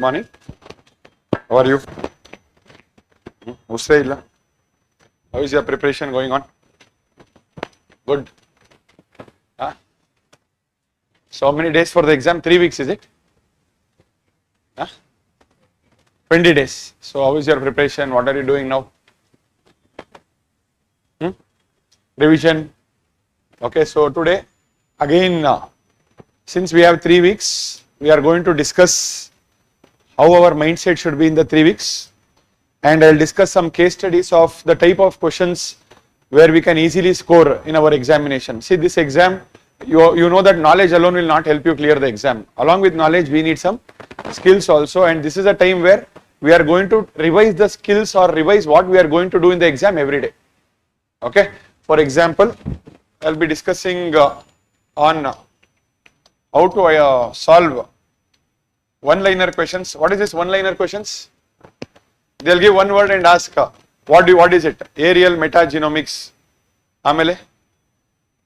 morning. How are you? How is your preparation going on? Good. Huh? So how many days for the exam? 3 weeks, is it? Huh? 20 days. So how is your preparation? What are you doing now? Revision. Okay, so today again, since we have 3 weeks, we are going to discuss how our mindset should be in the 3 weeks, and I will discuss some case studies of the type of questions where we can easily score in our examination. See, this exam, you know that knowledge alone will not help you clear the exam. Along with knowledge, we need some skills also, and this is a time where we are going to revise the skills or revise what we are going to do in the exam every day. Okay. For example, I will be discussing on how to solve one-liner questions. What is this one-liner questions? They will give one word and ask what is it? Aerial metagenomics, amele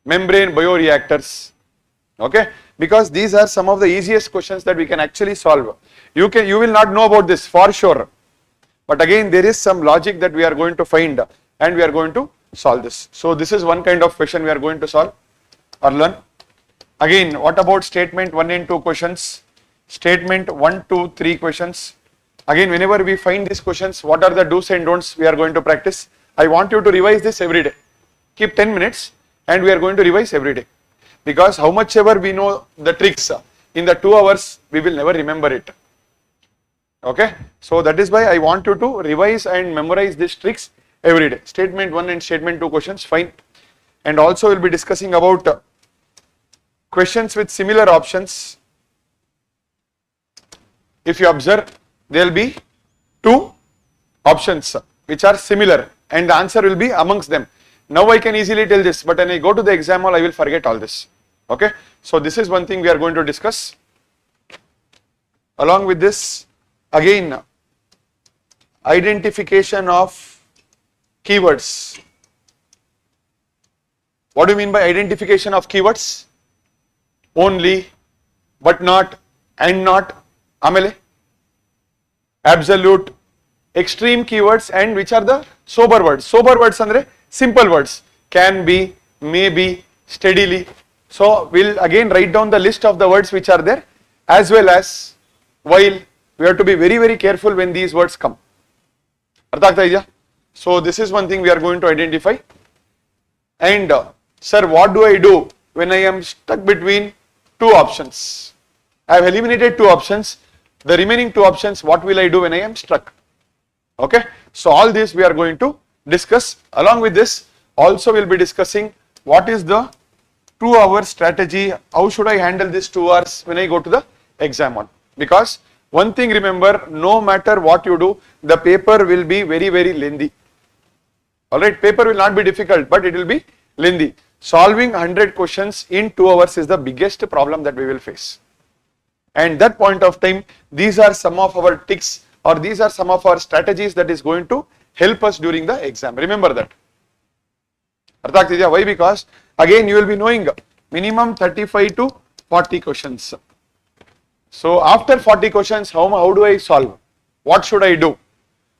membrane bioreactors. Okay, because these are some of the easiest questions that we can actually solve. You will not know about this for sure, but again there is some logic that we are going to find and we are going to solve this. So this is one kind of question we are going to solve or learn. Again, what about statement 1 and 2 questions? Statement 1, 2, 3 questions. Again, whenever we find these questions, what are the do's and don'ts we are going to practice? I want you to revise this every day. Keep 10 minutes and we are going to revise every day, because how much ever we know the tricks, in the 2 hours we will never remember it. Okay, so that is why I want you to revise and memorize these tricks every day. Statement 1 and statement 2 questions, fine. And also we will be discussing about questions with similar options. If you observe, there will be 2 options which are similar and the answer will be amongst them. Now I can easily tell this, but when I go to the exam hall I will forget all this. Okay, so this is one thing we are going to discuss. Along with this, again, identification of keywords. What do you mean by identification of keywords? Only, but not, and not, amele, absolute, extreme keywords, and which are the sober words. Sober words andre simple words, can be, may be, steadily. So we'll again write down the list of the words which are there, as well as while. We have to be very, very careful when these words come. Artha aagta idya? So this is one thing we are going to identify. And sir, what do I do when I am stuck between 2 options? I have eliminated 2 options. The remaining 2 options, what will I do when I am struck? Okay, so all this we are going to discuss. Along with this, also we will be discussing what is the 2-hour strategy. How should I handle this 2 hours when I go to the exam one? Because one thing remember, no matter what you do, the paper will be very, very lengthy. Alright, paper will not be difficult, but it will be lengthy. Solving 100 questions in 2 hours is the biggest problem that we will face. And that point of time, these are some of our tricks, or these are some of our strategies that is going to help us during the exam. Remember that. Why? Because again you will be knowing minimum 35 to 40 questions. So after 40 questions, how do I solve? What should I do?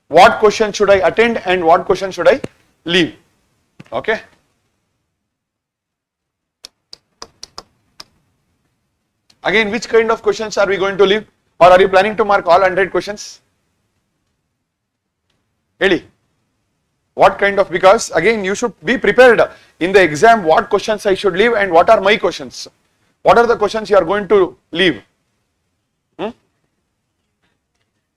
What question should I attend and what question should I leave? Okay. Again, which kind of questions are we going to leave, or are you planning to mark all 100 questions? Really? What kind of, because again you should be prepared in the exam what questions I should leave and what are my questions. What are the questions you are going to leave?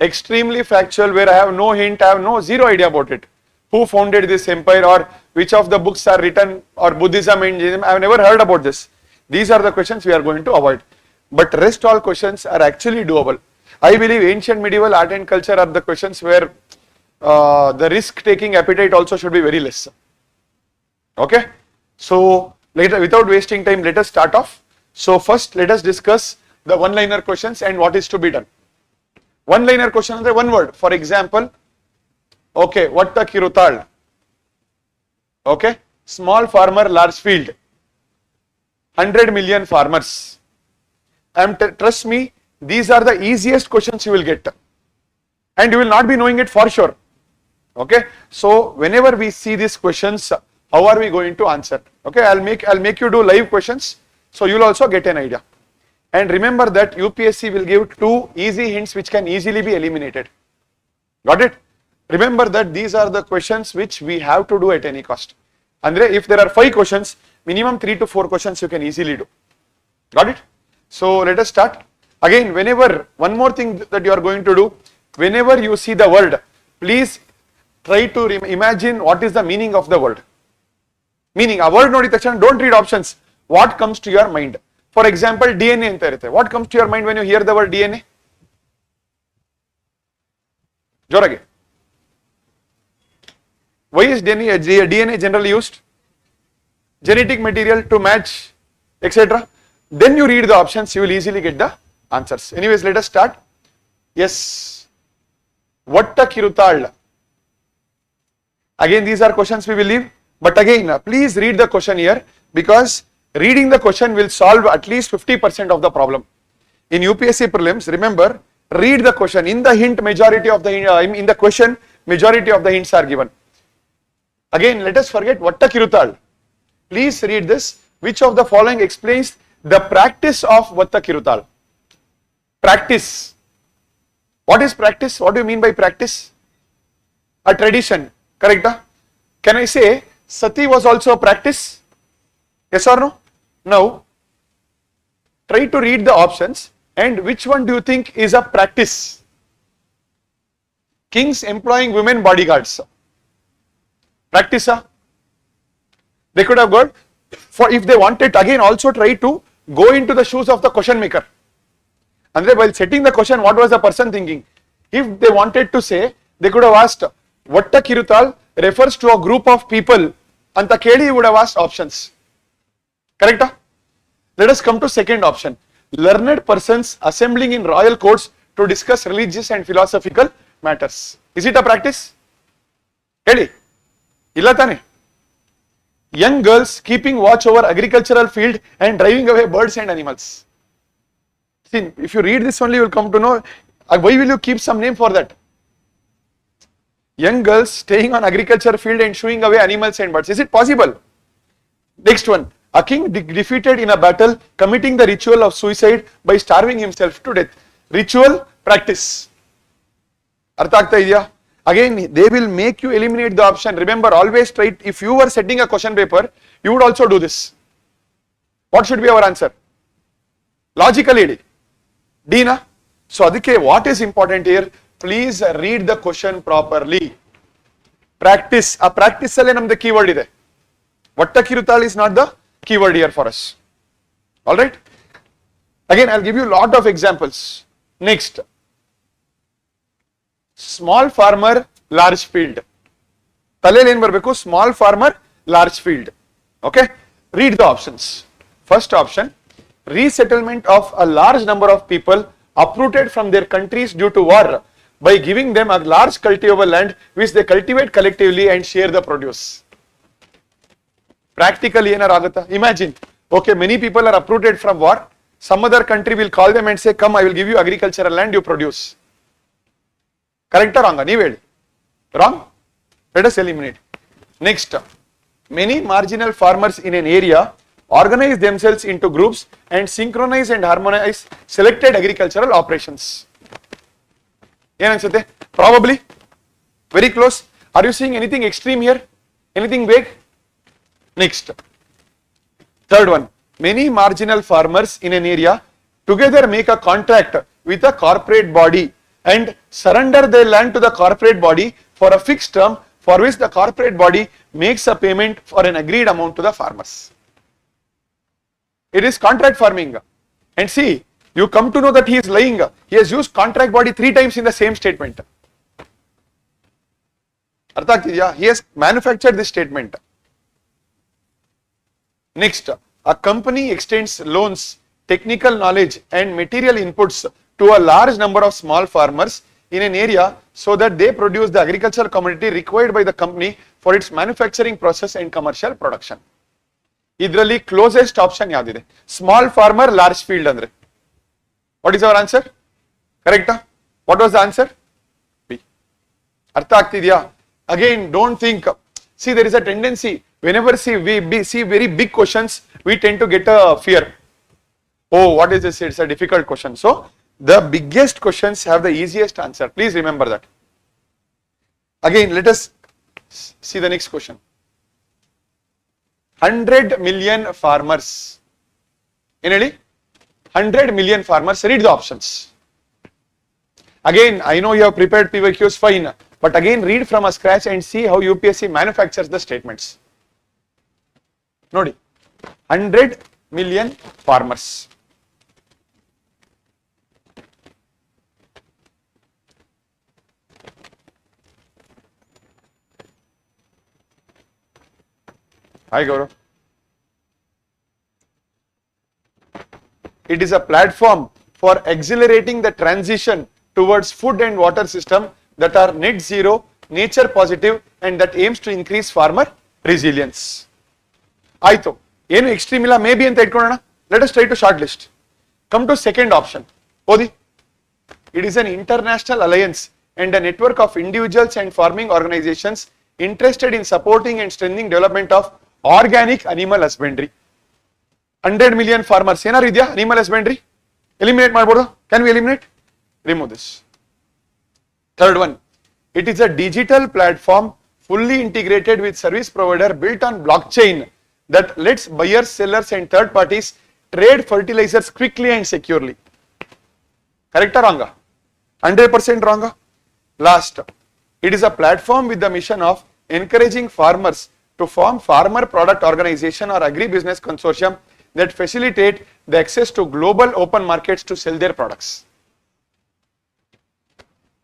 Extremely factual, where I have no hint, I have zero idea about it. Who founded this empire, or which of the books are written, or Buddhism and Jainism, I have never heard about this. These are the questions we are going to avoid. But rest all questions are actually doable. I believe ancient, medieval, art and culture are the questions where the risk taking appetite also should be very less. Okay. So later, without wasting time, let us start off. So first let us discuss the one-liner questions and what is to be done. One-liner question is one word. For example, okay, Vatta Kirutal. Okay, small farmer, large field. 100 million farmers. Trust me, these are the easiest questions you will get, and you will not be knowing it for sure. Okay, so whenever we see these questions, how are we going to answer? Okay, I'll make you do live questions, so you'll also get an idea. And remember that UPSC will give 2 easy hints which can easily be eliminated. Got it? Remember that these are the questions which we have to do at any cost. And if there are 5 questions, minimum 3 to 4 questions you can easily do. Got it? So let us start. Again, whenever, one more thing that you are going to do, whenever you see the word, please try to imagine what is the meaning of the word. Meaning, a word nodi takshana, don't read options. What comes to your mind? For example, DNA anta irutte. What comes to your mind when you hear the word DNA? Jorage. Why is DNA generally used? Genetic material to match, etc. Then you read the options, you will easily get the answers. Anyways, let us start. Yes. Vatta kirutal. Again, these are questions we will leave. But again, please read the question here, because reading the question will solve at least 50% of the problem. In UPSC prelims, remember, read the question. In the hint, majority of the in the question, majority of the hints are given. Again, let us forget Vatta kirutal. Please read this. Which of the following explains the practice of Vatta kirutal? Practice. What is practice? What do you mean by practice? A tradition. Correct? Can I say Sati was also a practice? Yes or no? Now, try to read the options, and which one do you think is a practice? Kings employing women bodyguards. Practice? They could have got, for if they wanted, again also try to go into the shoes of the question maker. And then while setting the question, what was the person thinking? If they wanted to say, they could have asked, Vatta kirutal refers to a group of people. Anta keli would have asked options. Correct? Let us come to second option. Learned persons assembling in royal courts to discuss religious and philosophical matters. Is it a practice? Keli? Illa tane? Young girls keeping watch over agricultural field and driving away birds and animals. See, if you read this only, you will come to know why will you keep some name for that. Young girls staying on agriculture field and shooing away animals and birds. Is it possible? Next one. A king defeated in a battle, committing the ritual of suicide by starving himself to death. Ritual, practice. Artha agta idya? Again, they will make you eliminate the option. Remember, always try, if you were setting a question paper, you would also do this. What should be our answer? Logically, D na? So, adike, what is important here? Please read the question properly. Practice. A practice alle namde keyword ide. Vatta kirutal is not the keyword here for us. Alright? Again, I'll give you a lot of examples. Next. Small farmer, large field. Talel ಏನು ಬರಬೇಕು? Small farmer, large field. Okay? Read the options. First option, resettlement of a large number of people uprooted from their countries due to war by giving them a large cultivable land which they cultivate collectively and share the produce. Practically ಏನಾರ ಆಗುತ್ತಾ? Imagine, okay, many people are uprooted from war. Some other country will call them and say, come, I will give you agricultural land, you produce. Correct or wrong? ನೀವು ಹೇಳಿ. Wrong? Let us eliminate. Next, many marginal farmers in an area organize themselves into groups and synchronize and harmonize selected agricultural operations. ಏನು ಅನ್ಸುತ್ತೆ? Probably. Very close. Are you seeing anything extreme here? Anything vague? Next. Third one. Many marginal farmers in an area together make a contract with a corporate body and surrender their land to the corporate body for a fixed term for which the corporate body makes a payment for an agreed amount to the farmers. It is contract farming. And see, you come to know that he is lying. He has used contract body 3 times in the same statement. Artha agtidya? He has manufactured this statement. Next, a company extends loans, technical knowledge and material inputs to a large number of small farmers in an area so that they produce the agricultural commodity required by the company for its manufacturing process and commercial production. Idralli closest option yadide? Small farmer, large field andre. What is our answer? Correct? What was the answer? B. Artha agtidya? Again, don't think. See, there is a tendency. Whenever we see very big questions, we tend to get a fear. Oh, what is this? It's a difficult question. So, the biggest questions have the easiest answer. Please remember that. Again, let us see the next question. 100 million farmers. Eneli? 100 million farmers. Read the options. Again, I know you have prepared PYQs, fine. But again, read from a scratch and see how UPSC manufactures the statements. Nodi. 100 million farmers. Hi Gaurav. It is a platform for accelerating the transition towards food and water system that are net zero, nature positive and that aims to increase farmer resilience. Aito, ಏನು extreme ಇಲ್ಲ maybe ಅಂತ ಇಟ್ಕೊಳ್ಳೋಣ. Let us try to shortlist. Come to second option. Odi. It is an international alliance and a network of individuals and farming organizations interested in supporting and strengthening development of organic animal husbandry. 100 million farmers. ಏನಾರು ಇದೆಯಾ animal husbandry? Eliminate ಮಾಡ್ಬೋದಾ? Can we eliminate? Remove this. Third one. It is a digital platform fully integrated with service provider built on blockchain that lets buyers, sellers and third parties trade fertilizers quickly and securely. Correct or wrong? 100% wrong. Last. It is a platform with the mission of encouraging farmers to form farmer product organization or agri-business consortium that facilitate the access to global open markets to sell their products.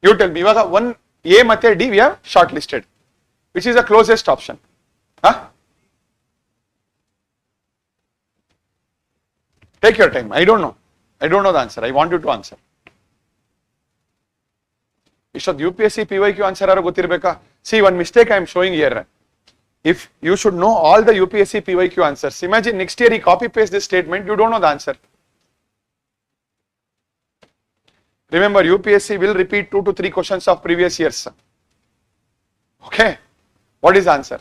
You tell me, one A ಮತ್ತೆ D we have shortlisted. Which is the closest option? Huh? Take your time. I don't know. I don't know the answer. I want you to answer. ಇಷ್ಟೊತ್ತು UPSC PYQ answer ಯಾರು ಗೊತ್ತಿರಬೇಕಾ? See, one mistake I am showing here. If you should know all the UPSC PYQ answers, imagine next year you copy paste this statement, you don't know the answer. Remember, UPSC will repeat 2 to 3 questions of previous years. Okay, what is the answer?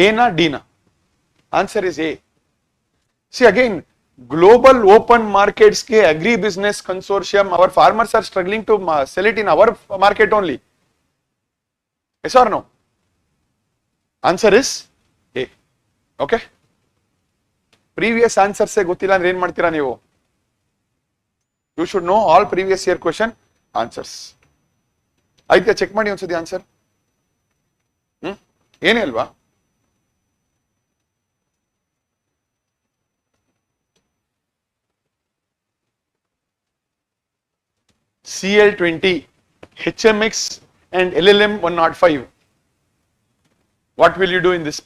A na D na? Answer is A. See again, global open markets ke agri-business consortium, our farmers are struggling to sell it in our market only. Yes or no? Answer is A. Okay. Previous answer se gottilla andre ಏನು ಮಾಡ್ತೀರಾ ನೀವು? You should know all previous year question answers. ಆಯ್ತಾ check ಮಾಡಿ ಒಂದ್ಸತಿ answer. ಏನೇ ಅಲ್ವಾ? CL20, HMX and LLM 105. What will you do in this?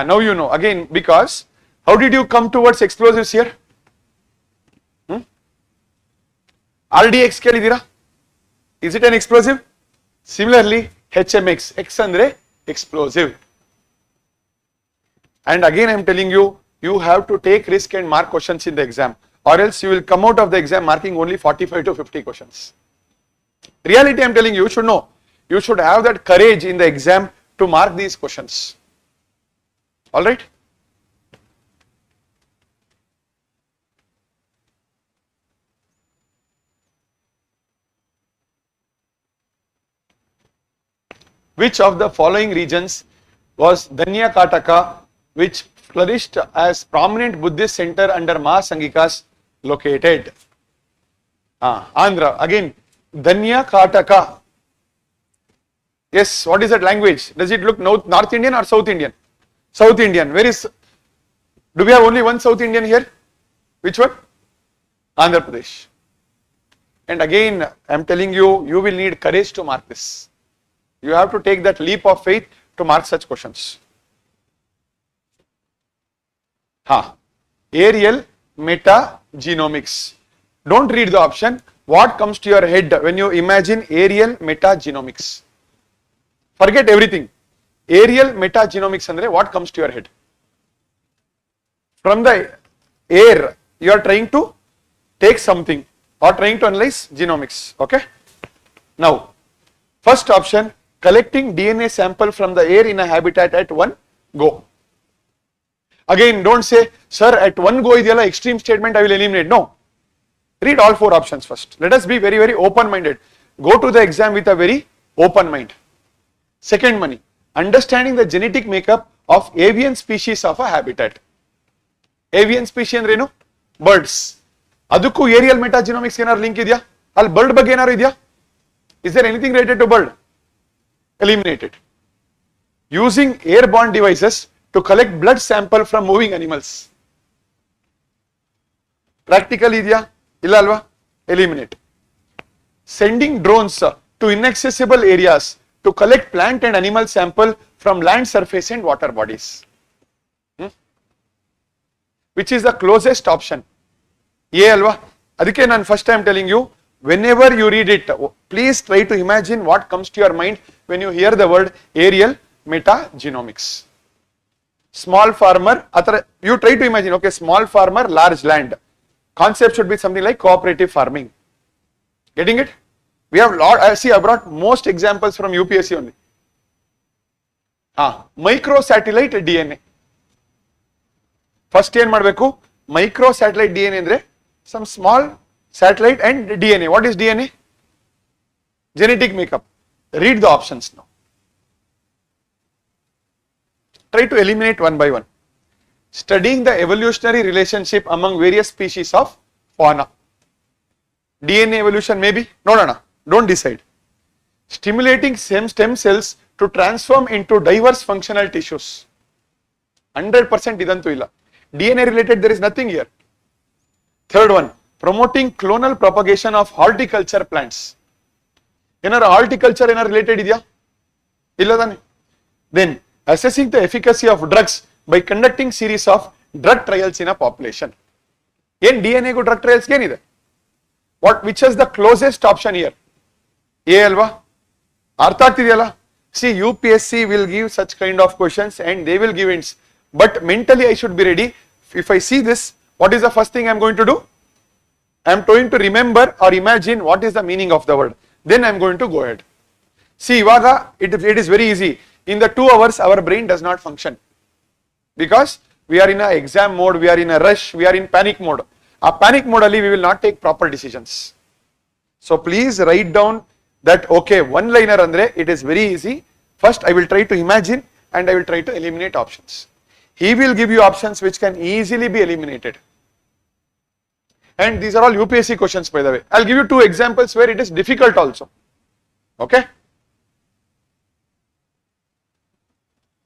Now you know. Again, because how did you come towards explosives here? RDX kelidira? Is it an explosive? Similarly, HMX, X andre explosive. And again I am telling you, you have to take risk and mark questions in the exam, or else you will come out of the exam marking only 45 to 50 questions. Reality I am telling you, you should know. You should have that courage in the exam to mark these questions. Alright? Which of the following regions was Danya Kataka, which flourished as prominent Buddhist center under Mahasangikas located? Andhra. Again, Danya Kataka. Yes, what is that language? Does it look North Indian or South Indian? South Indian. Where is? Do we have only one South Indian here? Which one? Andhra Pradesh. And again, I am telling you, you will need courage to mark this. You have to take that leap of faith to mark such questions. Aerial metagenomics. Don't read the option. What comes to your head when you imagine aerial metagenomics? Forget everything. Aerial metagenomics andre what comes to your head? From the air, you are trying to take something or trying to analyze genomics. Okay. Now, first option, collecting DNA sample from the air in a habitat at one go. Again, don't say, sir, at one go idiyala extreme statement I will eliminate. No. Read all four options first. Let us be very, very open-minded. Go to the exam with a very open mind. Second money, understanding the genetic makeup of avian species of a habitat. Avian species andrenu? Birds. Adukku aerial metagenomics ಏನಾದ್ರು link ಇದೆಯಾ? ಅಲ್ಲಿ bird ಬಗ್ಗೆ ಏನಾದ್ರು ಇದೆಯಾ? Is there anything related to bird? Eliminated. Using airborne devices to collect blood sample from moving animals. Practical ಇದೆಯಾ? ಇಲ್ಲ ಅಲ್ವಾ? Eliminate. Sending drones to inaccessible areas to collect plant and animal sample from land surface and water bodies. Which is the closest option? A alva. Adike nan first time telling you, whenever you read it, please try to imagine what comes to your mind when you hear the word aerial metagenomics. Small farmer, you try to imagine, okay, small farmer, large land. Concept should be something like cooperative farming. Getting it? We have I brought most examples from UPSC only. Microsatellite DNA. First ಏನ್ ಮಾಡಬೇಕು, microsatellite DNA ಅಂದ್ರೆ some small satellite and DNA. What is DNA? Genetic makeup. Read the options now. Try to eliminate one by one. Studying the evolutionary relationship among various species of fauna. DNA evolution maybe? No. Don't decide. Stimulating stem cells to transform into diverse functional tissues. 100% idantu illa. DNA related there is nothing here. Third one, promoting clonal propagation of horticulture plants. Enar horticulture enar related idya? Illa dane. Then assessing the efficacy of drugs by conducting series of drug trials in a population. Yen DNA go drug trials genide? Which is the closest option here? A alva? Artha agtidiyalla? See, UPSC will give such kind of questions and they will give hints. But mentally I should be ready. If I see this, what is the first thing I am going to do? I am going to remember or imagine what is the meaning of the word. Then I am going to go ahead. See, ivaga it is very easy. In the 2 hours, our brain does not function. Because we are in a exam mode, we are in a rush, we are in panic mode. A panic mode ali we will not take proper decisions. So please write down that, okay, one liner andre, it is very easy. First I will try to imagine and I will try to eliminate options. He will give you options which can easily be eliminated. And these are all UPSC questions, by the way. I'll give you 2 examples where it is difficult also. Okay.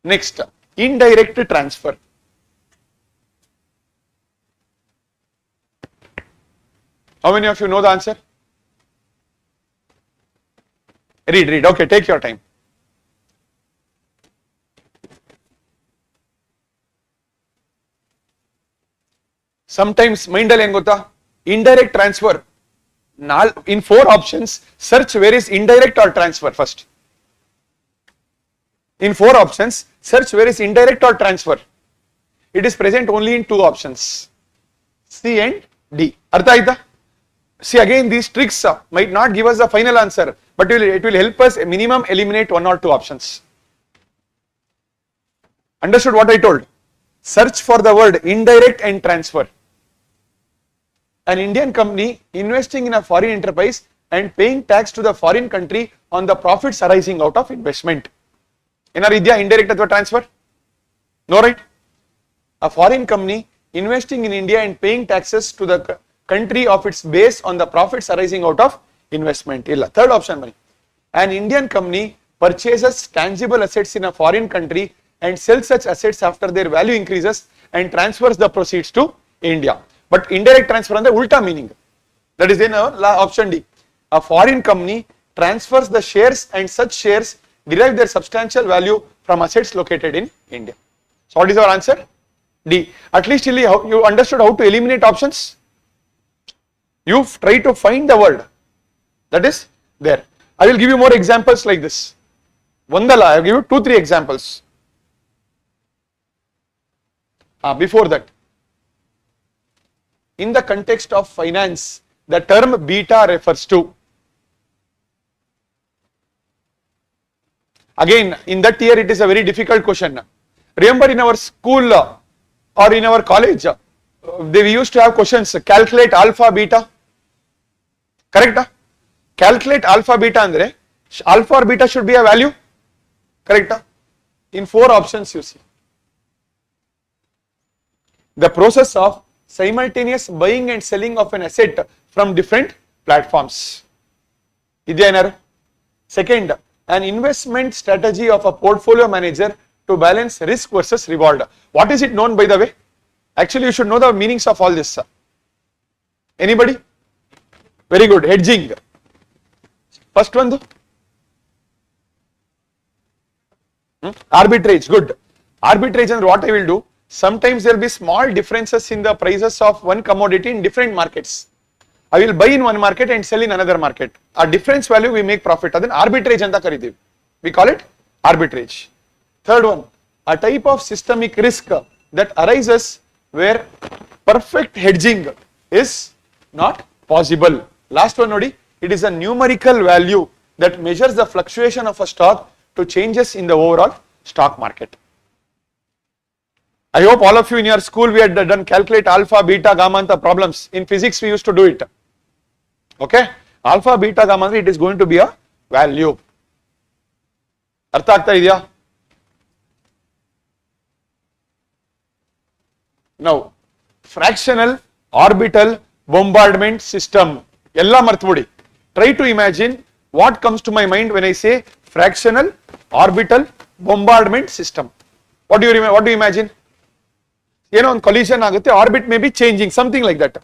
Next, indirect transfer. How many of you know the answer? Read. Okay, take your time. Sometimes mind alli en gotta, indirect transfer. In 4 options, search where is indirect or transfer first. In 4 options, search where is indirect or transfer. It is present only in 2 options, C and D. Artha aita? See, again these tricks might not give us the final answer, but it will help us minimum eliminate 1 or 2 options. Understood what I told? Search for the word indirect and transfer. An Indian company investing in a foreign enterprise and paying tax to the foreign country on the profits arising out of investment. Enar idya indirect athwa transfer? No, right? A foreign company investing in India and paying taxes to the country of its base on the profits arising out of investment. Illa. Third option bani. An Indian company purchases tangible assets in a foreign country and sells such assets after their value increases and transfers the proceeds to India. But indirect transfer andre ulta meaning. That is in our option D. A foreign company transfers the shares and such shares derive their substantial value from assets located in India. So what is our answer? D. At least you understood how to eliminate options. You try to find the word that is there. I will give you more examples like this. Vandala, I will give you 2-3 examples. Before that, in the context of finance the term beta refers to? Again, in that year it is a very difficult question. Remember in our school or in our college, we used to have questions, calculate alpha beta. Correct? Calculate alpha beta andre, alpha or beta should be a value. Correct? In 4 options you see. The process of simultaneous buying and selling of an asset from different platforms. Second, an investment strategy of a portfolio manager to balance risk versus reward. What is it known by the way? Actually you should know the meanings of all this. Anybody? Very good. Hedging. First one though. Arbitrage. Good. Arbitrage and what I will do? Sometimes there will be small differences in the prices of one commodity in different markets. I will buy in one market and sell in another market. A difference value we make profit. Then arbitrage anta karidivi. We call it arbitrage. Third one, a type of systemic risk that arises where perfect hedging is not possible. Last one nodi, it is a numerical value that measures the fluctuation of a stock to changes in the overall stock market. I hope all of you in your school we had done calculate alpha, beta, gamma anta problems. In physics we used to do it. Okay, alpha, beta, gamma, it is going to be a value. Artha aagta idya? Now, fractional orbital bombardment system. Ella marthbudi. Try to imagine what comes to my mind when I say fractional orbital bombardment system. What do you remember? What do you imagine? You know, on collision agutte, orbit may be changing, something like that.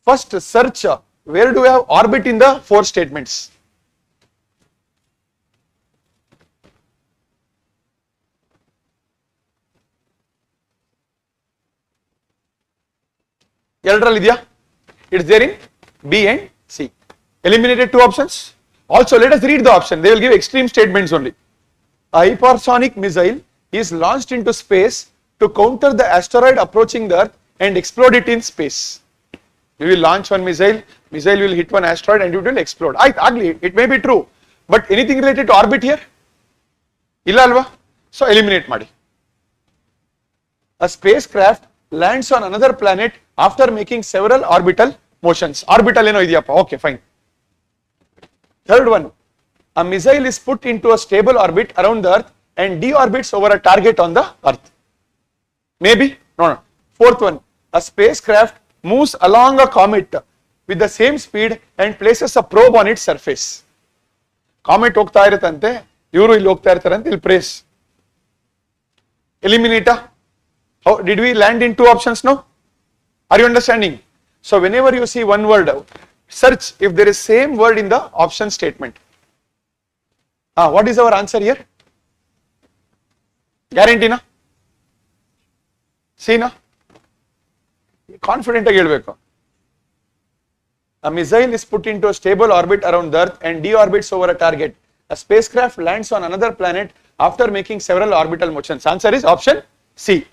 First search, where do we have orbit in the 4 statements? It's there in B and C. Eliminated 2 options. Also, let us read the option. They will give extreme statements only. A hypersonic missile is launched into space to counter the asteroid approaching the Earth and explode it in space. We will launch one missile will hit one asteroid and it will explode. Ugly, it may be true, but anything related to orbit here? Illa alva? So eliminate madi. A spacecraft lands on another planet after making several orbital motions. Orbital eno idiyappa? Okay, fine. Third one, a missile is put into a stable orbit around the Earth and deorbits over a target on the Earth. Maybe? No. Fourth one, a spacecraft moves along a comet with the same speed and places a probe on its surface. Comet hogta iruttante, ivaru illi hogta irtarante, illi place. Eliminate. How did we land in 2 options now? Are you understanding? So whenever you see one word, search if there is same word in the option statement. What is our answer here? Guarantee na? See na? Confident agi helbeku. A missile is put into a stable orbit around the Earth and deorbits over a target. A spacecraft lands on another planet after making several orbital motions. Answer is option C.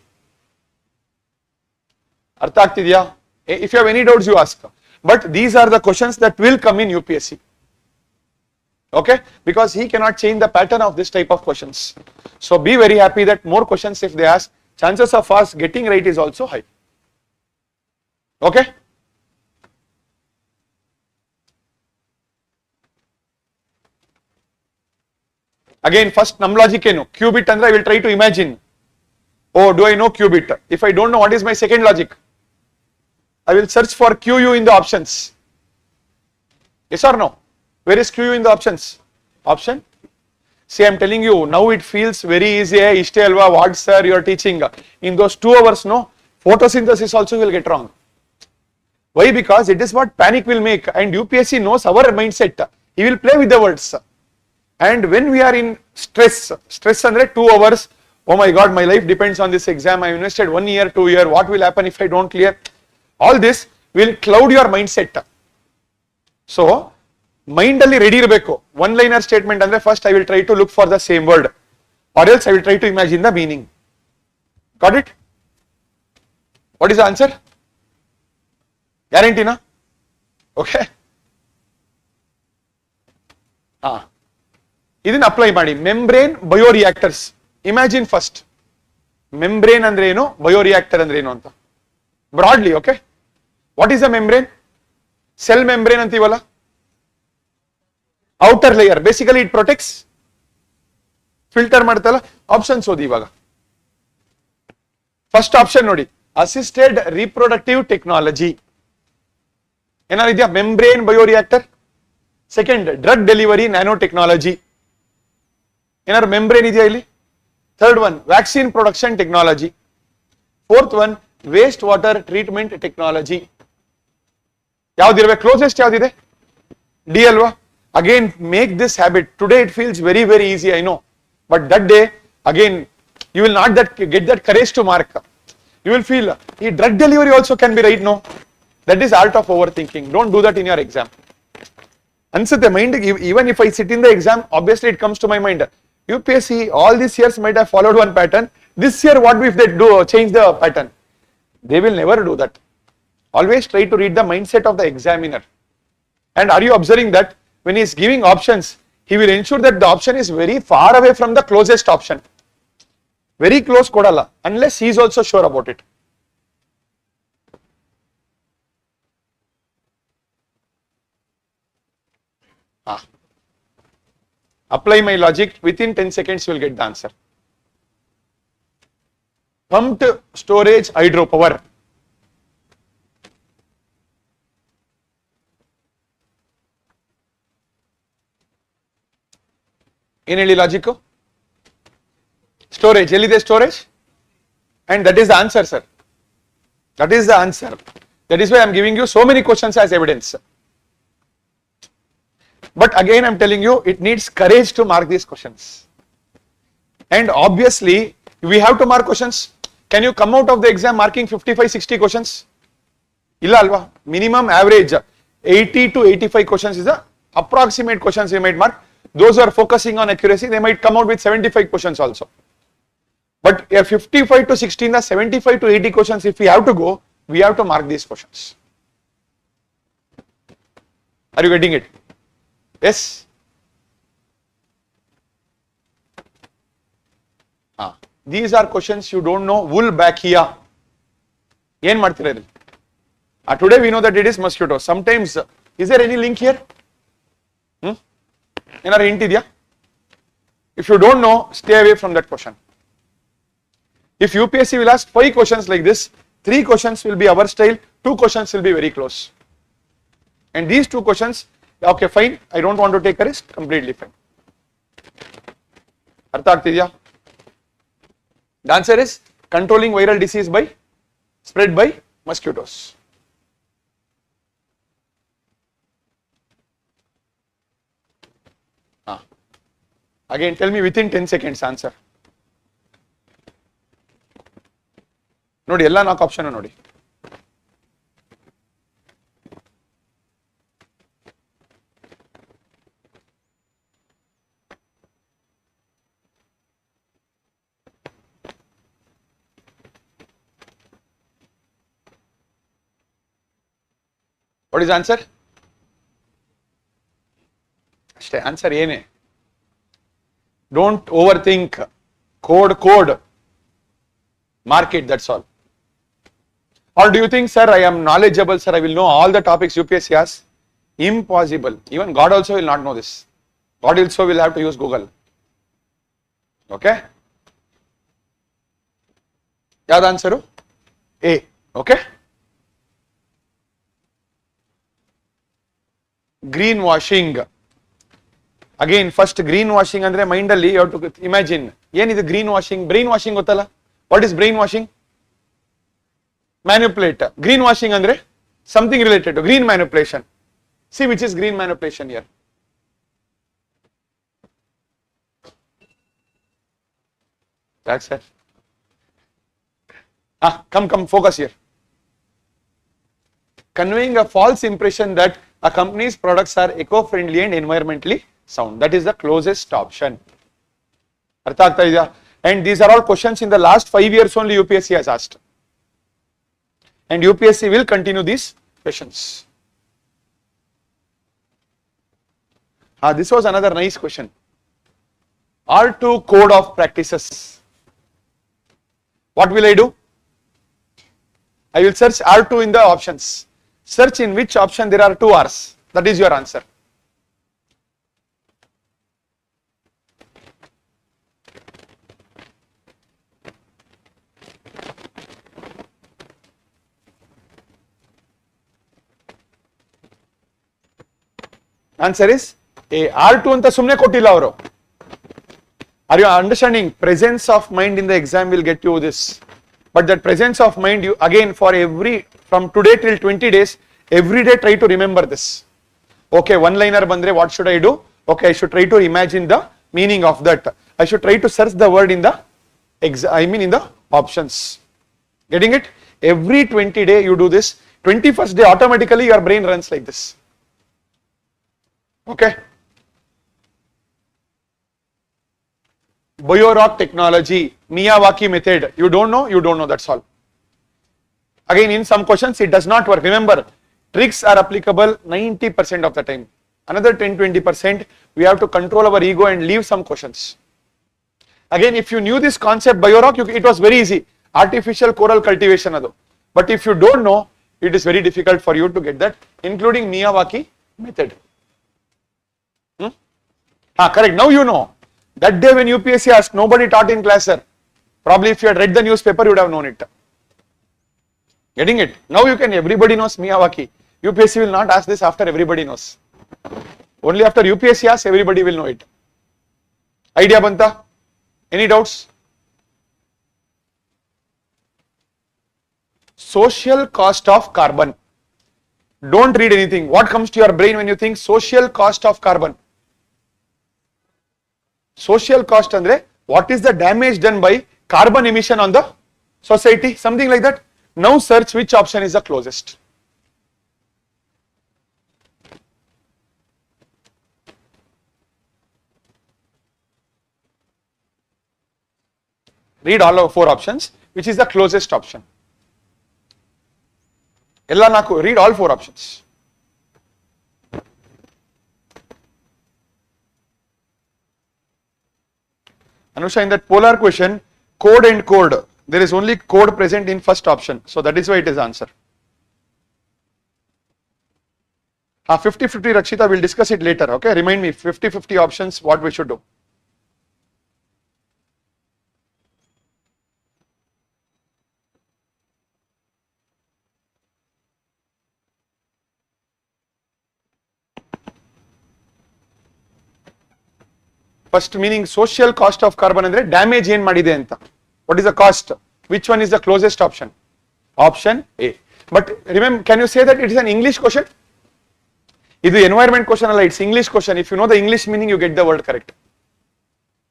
Artha agtidya? If you have any doubts, you ask. But these are the questions that will come in UPSC. Okay? Because he cannot change the pattern of this type of questions. So be very happy that more questions if they ask, chances of us getting right is also high. Okay? Again, first num logic ಏನು qubit andre I will try to imagine. Oh, do I know qubit? If I don't know, what is my second logic? I will search for QU in the options. Yes or no? Where is QU in the options? Option? See, I am telling you, now it feels very easy. Ishte alva, what sir you are teaching? In those 2 hours, no, photosynthesis also will get wrong. Why? Because it is what panic will make, and UPSC knows our mindset. He will play with the words. And when we are in stress andre 2 hours, oh my God, my life depends on this exam. I invested 1 year, 2 years. What will happen if I don't clear? All this will cloud your mindset. So, mind alli ready irbeku. One liner statement andre first I will try to look for the same word, or else I will try to imagine the meaning. Got it? What is the answer? ಗ್ಯಾರಂಟಿನಾ? Okay, ಇದನ್ನ apply ಮಾಡಿ. Membrane bioreactors. Imagine first membrane ಅಂದ್ರೆ ಏನು, bioreactor ಅಂದ್ರೆ ಏನು ಅಂತ broadly. Okay, what is a membrane? Cell membrane ಅಂತೀವಲ್ಲ, outer layer. Basically it protects, filter ಮಾಡ್ತಲ್ಲ. ಆಪ್ಷನ್ಸ್ ಓದಿ ಇವಾಗ. ಫಸ್ಟ್ ಆಪ್ಷನ್ ನೋಡಿ, ಅಸಿಸ್ಟೆಡ್ ರಿಪ್ರೊಡಕ್ಟಿವ್ ಟೆಕ್ನಾಲಜಿ. ಏನಾದ್ರು ಇದೆಯಾ? Membrane bioreactor. Second, drug delivery nano technology. ಏನಾದ್ರು ಮೆಂಬ್ರೇನ್ ಇದೆಯಾ ಇಲ್ಲಿ? Third one, vaccine production technology. Fourth one, waste water treatment technology. ಯಾವ್ದಿರ್ಬೇಕು? Closest ಯಾವ್ದಿದೆ? D ಅಲ್ವಾ? Again make this habit. Today it feels very very easy, I know, but that day again you will not get that courage to mark. You will feel drug delivery also can be right. No, that is art of overthinking. Don't do that in your exam. Answer the mind. Even if I sit in the exam, obviously it comes to my mind. UPSC all these years might have followed one pattern. This year, what if they do change the pattern? They will never do that. Always try to read the mindset of the examiner. And are you observing that when he is giving options, he will ensure that the option is very far away from the closest option. Very close kodala, unless he is also sure about it. Apply my logic. Within 10 seconds you will get the answer. Pumped storage hydropower. In any logic? Storage, ಎಲ್ಲಿದೆ storage? And that is the answer, sir. That is the answer. That is why I am giving you so many questions as evidence. But again I am telling you, it needs courage to mark these questions. And obviously, we have to mark questions. Can you come out of the exam marking 55-60 questions? Illa alva. Minimum average 80 to 85 questions is the approximate questions you might mark. Those who are focusing on accuracy, they might come out with 75 questions also. But 55 to 16, the 75 to 80 questions, if we have to go, we have to mark these questions. Are you getting it? Yes? These are questions you don't know. Wolbachia. Yen ಮಾಡ್ತೀರಾ ಇಲ್ಲಿ? Today we know that it is mosquito. Sometimes, is there any link here? ಏನಾರು hint ಇದೆಯಾ? If you don't know, stay away from that question. If UPSC will ask 5 questions like this, 3 questions will be our style, 2 questions will be very close. And these 2 questions, okay fine, I don't want to take a risk, completely fine. ಅರ್ಥ ಆಗ್ತಿದ್ಯಾ? The answer is controlling viral disease by spread by mosquitoes. Again, tell me within 10 seconds answer. ನೋಡಿ ಎಲ್ಲ 4 option ನೋಡಿ. What is answer? ಅಷ್ಟೇ answer ಏನೇ. Don't overthink. Code. Mark it, that's all. Or do you think, sir, I am knowledgeable, sir, I will know all the topics UPSC has? Impossible. Even God also will not know this. God also will have to use Google. Okay? Yad answer? A. Okay? Greenwashing. Again, first greenwashing andre mind alli you have to imagine. Yenidu greenwashing? Brainwashing gottalla? What is brainwashing? Manipulate. Greenwashing andre something related to green manipulation. See which is green manipulation here. That's it. Come, focus here. Conveying a false impression that a company's products are eco-friendly and environmentally sound. That is the closest option. Artha aagta idya? And these are all questions in the last 5 years only UPSC has asked. And UPSC will continue this questions. This was another nice question. R2 code of practices. What will I do? I will search R2 in the options. Search in which option there are 2 R's. That is your answer. Answer is A. R2 anta sumne kottilla avaru. Are you understanding? Presence of mind in the exam will get you this. But that presence of mind, you again for from today till 20 days, every day try to remember this. Okay, one liner bandre, what should I do? Okay, I should try to imagine the meaning of that. I should try to search the word in the in the options. Getting it? Every 20 day you do this. 21st day automatically your brain runs like this. Okay. Biorock technology, Miyawaki method. You don't know, that's all. Again, in some questions it does not work. Remember, tricks are applicable 90% of the time. Another 10-20% we have to control our ego and leave some questions. Again, if you knew this concept Biorock, it was very easy. Artificial coral cultivation adu. But if you don't know, it is very difficult for you to get that, including Miyawaki method. Correct. Now you know. That day when UPSC asked, nobody taught in class, sir. Probably if you had read the newspaper, you would have known it. Getting it? Now you can, everybody knows Miyawaki. UPSC will not ask this after everybody knows. Only after UPSC asks, everybody will know it. Idea banta? Any doubts? Social cost of carbon. Don't read anything. What comes to your brain when you think social cost of carbon? Social cost andre, what is the damage done by carbon emission on the society? Something like that. Now search which option is the closest. Read all of 4 options. Which is the closest option? Ella naku, read all 4 options. Anusha, in that polar question, code and code, there is only code present in first option. So that is why it is answer. 50-50 Rakshita, we'll discuss it later. Okay, remind me 50-50 options, what we should do. First meaning social cost of carbon andre damage ಏನು ಮಾಡಿದೆ ಅಂತ. What is the cost? Which one is the closest option? Option A. But remember, can you say that it is an English question? Idu environment question alla, it's English question. If you know the English meaning, you get the word correct.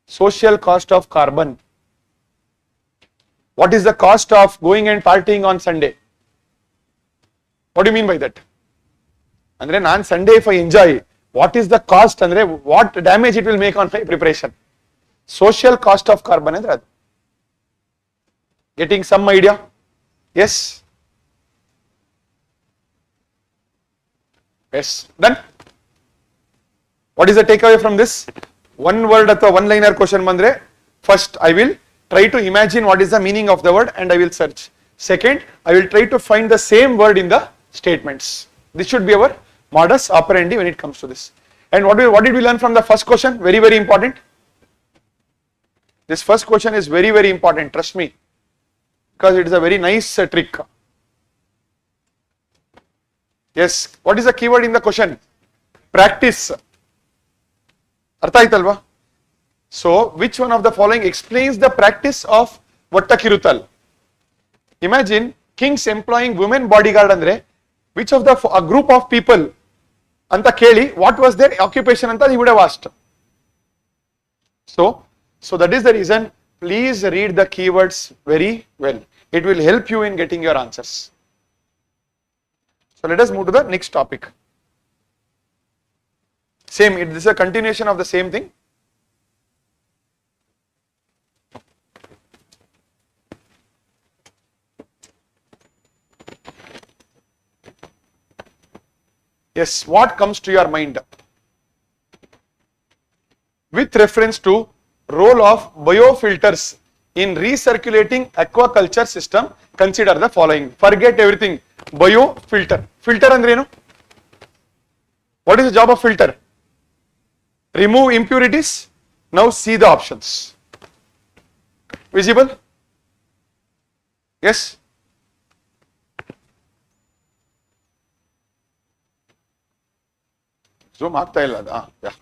Social cost of carbon. What is the cost of going and partying on Sunday? What do you mean by that? Andre nan Sunday if I enjoy, what is the cost andre, what damage it will make on my preparation? Social cost of carbon andre adu. Getting some idea? Yes? Yes, done? What is the takeaway from this? One word athwa one liner question bandre, first I will try to imagine what is the meaning of the word and I will search. Second, I will try to find the same word in the statements. This should be our modus operandi when it comes to this. And what did we learn from the first question? Very, very important. This first question is very, very important, trust me, because it is a very nice trick. Yes, what is the keyword in the question? Practice. Artha aitalva? So, which one of the following explains the practice of Vattakirutal? Imagine kings employing women bodyguard andre, which of the a group of people anta keli, what was their occupation anta he would have asked. So that is the reason, please read the keywords very well. It will help you in getting your answers. So let us move to the next topic. Same, this is a continuation of the same thing. Yes, what comes to your mind with reference to role of biofilters in recirculating aquaculture system? Consider the following. Forget everything. Biofilter. Filter andre enu? What is the job of filter? Remove impurities. Now see the options. Visible? Yes? Zoom ಆಗ್ತಾ ಇಲ್ಲ ಅದು. Yeah.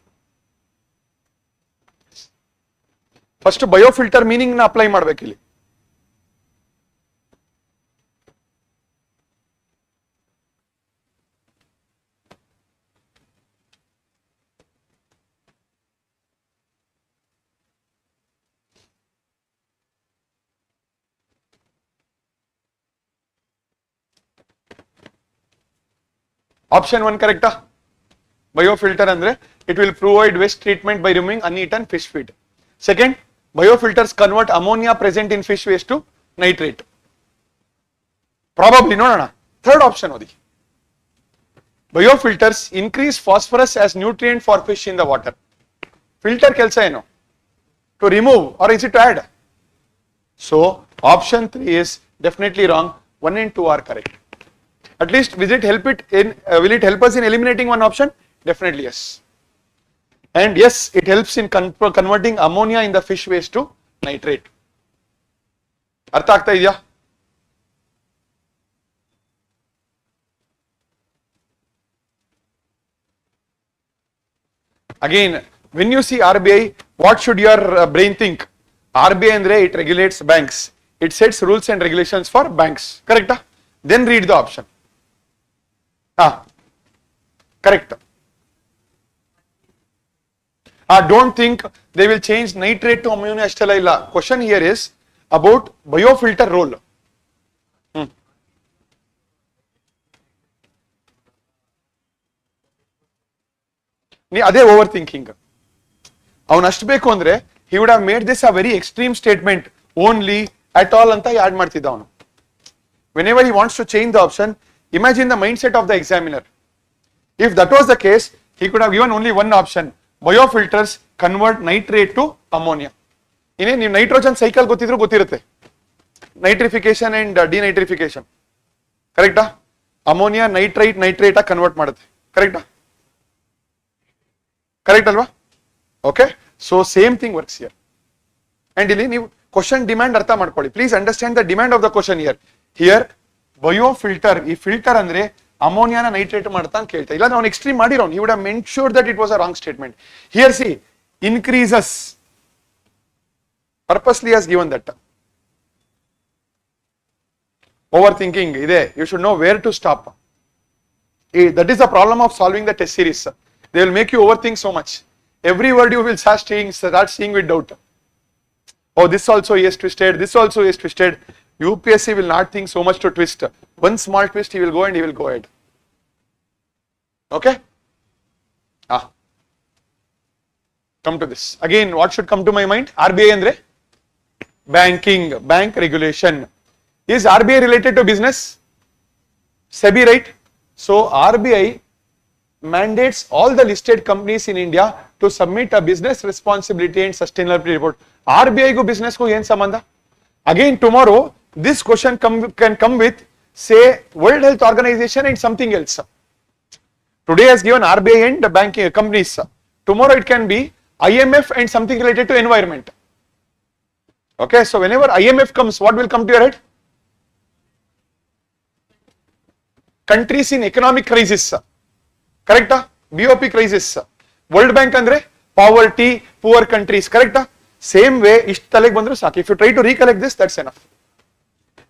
First ಬಯೋಫಿಲ್ಟರ್ meaning ನ apply ಮಾಡ್ಬೇಕು ಇಲ್ಲಿ. Option 1 ಕರೆಕ್ಟಾ? Biofilter andre it will provide waste treatment by removing uneaten fish feed. Second, biofilters convert ammonia present in fish waste to nitrate. Probably no. Third option odi. Biofilters increase phosphorus as nutrient for fish in the water. Filter kelsa eno? To remove or is it to add? So option 3 is definitely wrong. 1 and 2 are correct. At least will it help us in eliminating one option? Definitely yes. And yes, it helps in converting ammonia in the fish waste to nitrate. Artha aagta idya? Again, when you see RBI, what should your brain think? RBI andre it regulates banks. It sets rules and regulations for banks. Correct? Then read the option. Correct. Don't think they will change nitrate to ammonia ashtala illa. Question here is about biofilter role. Nee ade overthinking. Avanu ashtu beku andre he would have made this a very extreme statement. Only, at all anta add ಮಾಡ್ತಿದ್ದ ಅವನು. Whenever he wants to change the option, imagine the mindset of the examiner. If that was the case, he could have given only one option. Biofilters convert nitrate to ammonia. ಇನ್ನೇ ನೀವು nitrogen cycle ಗೊತ್ತಿರುತ್ತೆ. Nitrification and denitrification. ಕರೆಕ್ಟಾ? Ammonia nitrate convert ಮಾಡುತ್ತೆ. ಕರೆಕ್ಟಾ? Correct ಅಲ್ವಾ? Okay, so same thing works here. And ಇಲ್ಲಿ ನೀವು question demand ಅರ್ಥ ಮಾಡ್ಕೊಳ್ಳಿ. Please understand the demand of the question here biofilter, ಈ ಫಿಲ್ಟರ್ ಅಂದ್ರೆ ಅಮೋನಿಯಾನ ನೈಟ್ರೇಟ್ ಮಾಡ್ತಾ ಅಂತ ಕೇಳ್ತಾ ಇಲ್ಲ. ನಾವು extreme ಮಾಡಿರೋನು. he would have meant sure that it was a wrong statement. Here see, increases, purposely has given that. Overthinking ide, you should know where to stop. That is the problem of solving the test series. They will make you overthink so much. Every word you will start seeing with doubt. Oh, this also is twisted, this also is twisted. UPSC will not think so much to twist. One small twist he will go and he will go ahead. Okay? Come to this. Again, what should come to my mind? RBI andre banking, bank regulation. Is RBI related to business? SEBI, right? So RBI mandates all the listed companies in India to submit a business responsibility and sustainability report. RBI go business ko yen sambandha? Again, tomorrow this question can come with, say, World Health Organization and something else. Today has given RBI and the banking companies. Tomorrow it can be IMF and something related to environment. Okay, so whenever IMF comes, what will come to your head? Countries in economic crisis. Correct? BOP crisis. World Bank andre poverty, poor countries. Correct? Same way, ishtu taleg bandru saaki. If you try to recollect this, that's enough.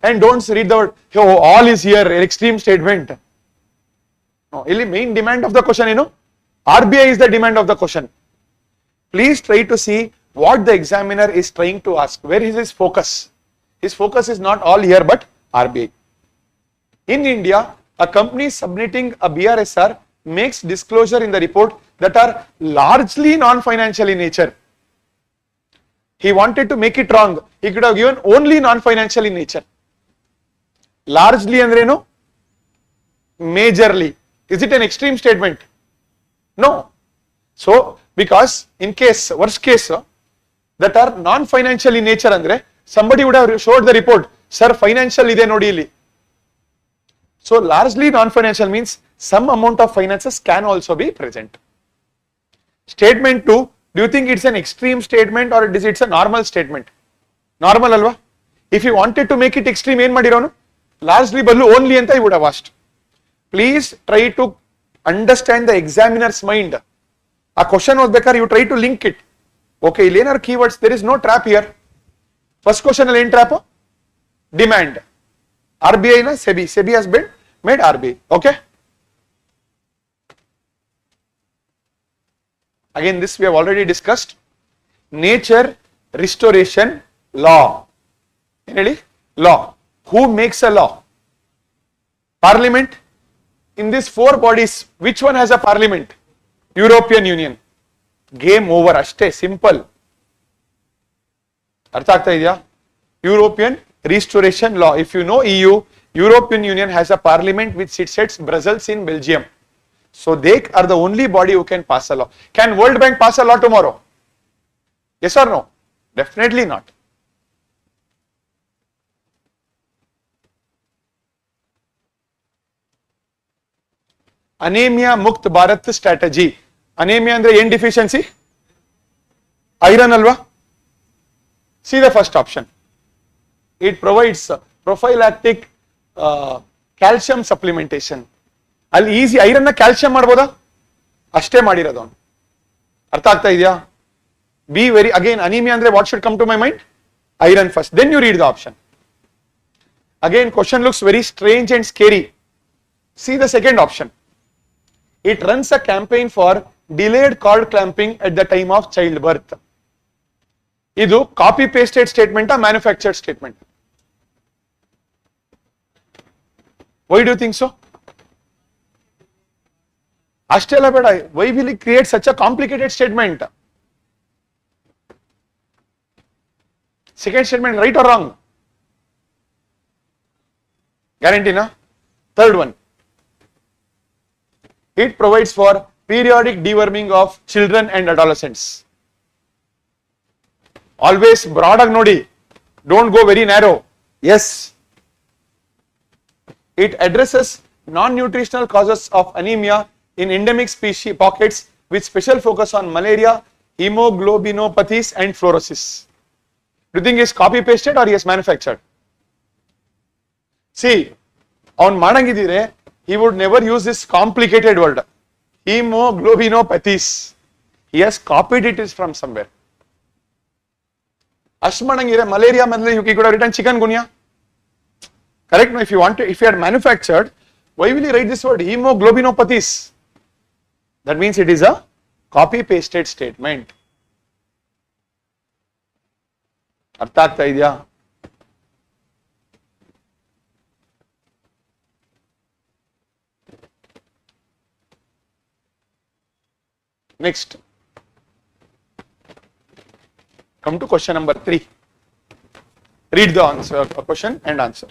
And don't read the word, oh, all is here, an extreme statement. No, ಇಲ್ಲಿ main demand of the question, RBI is the demand of the question. Please try to see what the examiner is trying to ask. Where is his focus? His focus is not all here but RBI. In India, a company submitting a BRSR makes disclosure in the report that are largely non-financial in nature. He wanted to make it wrong. He could have given only non-financial in nature. Largely andreno, majorly. Is it an extreme statement? No. So, because in case, worst case, that are non-financial in nature andre, somebody would have showed the report, sir, financial ide nodi illi. So, largely non-financial means some amount of finances can also be present. Statement 2, do you think it's an extreme statement or it's a normal statement? Normal alva? If you wanted to make it extreme, ಏನು ಮಾಡಿರೋನು? Largely ಬದಲು only ಅಂತ I would have asked. Please try to understand the examiner's mind. A question ಓದ್ಬೇಕಾದ್ರೆ you try to link it. Okay, ಇಲ್ಲಿ ಏನಾರು keywords, there is no trap here. First question ಅಲ್ಲಿ ಏನು trap? Demand. RBI na SEBI. SEBI has been made RBI. Okay. Again, this we have already discussed. Nature restoration law. Law. Who makes a law? Parliament. In these 4 bodies, which one has a parliament? European Union. Game over. Ashte simple. Artha aagta idya? European restoration law. If you know EU, European Union has a parliament which sits at Brussels in Belgium. So they are the only body who can pass a law. Can World Bank pass a law tomorrow? Yes or no? Definitely not. Anemia Mukt Bharat strategy. Anemia andre yen deficiency? Iron alva? See the first option. It provides prophylactic calcium supplementation. ಅಲ್ಲಿ easy iron calcium ಮಾಡ್ಬೋದಾ? ಅಷ್ಟೇ ಮಾಡಿರೋದು ಅವನು. ಅರ್ಥ ಆಗ್ತಾ ಇದೆಯಾ? Be very again anaemia ಅಂದ್ರೆ what should come to my mind? Iron first, then you read the option. Again question looks very strange and scary. See the second option. It runs a campaign for delayed cord clamping at the time of childbirth. ಇದು copy pasted statement manufactured statement? Why do you think so? ಅಷ್ಟೆಲ್ಲ ಬೇಡ. Why will it create such a complicated statement? Second statement, right or wrong? Guarantee na? Third one. It provides for periodic deworming of children and adolescents. Always broad ag nodi. Don't go very narrow. Yes. It addresses non-nutritional causes of anemia in endemic species pockets with special focus on malaria, hemoglobinopathies and fluorosis. Do you think it's copy pasted or he has manufactured? See, on madangidire, he would never use this complicated word. Hemoglobinopathies. He has copied it from somewhere. Ashmanangire, malaria, he could have written chikungunya. Correct? No, if you want to, if you had manufactured, why will you write this word? Hemoglobinopathies. That means it is a copy pasted statement. Artha aagta idya? Next, come to question number 3. Read the answer, question and answer.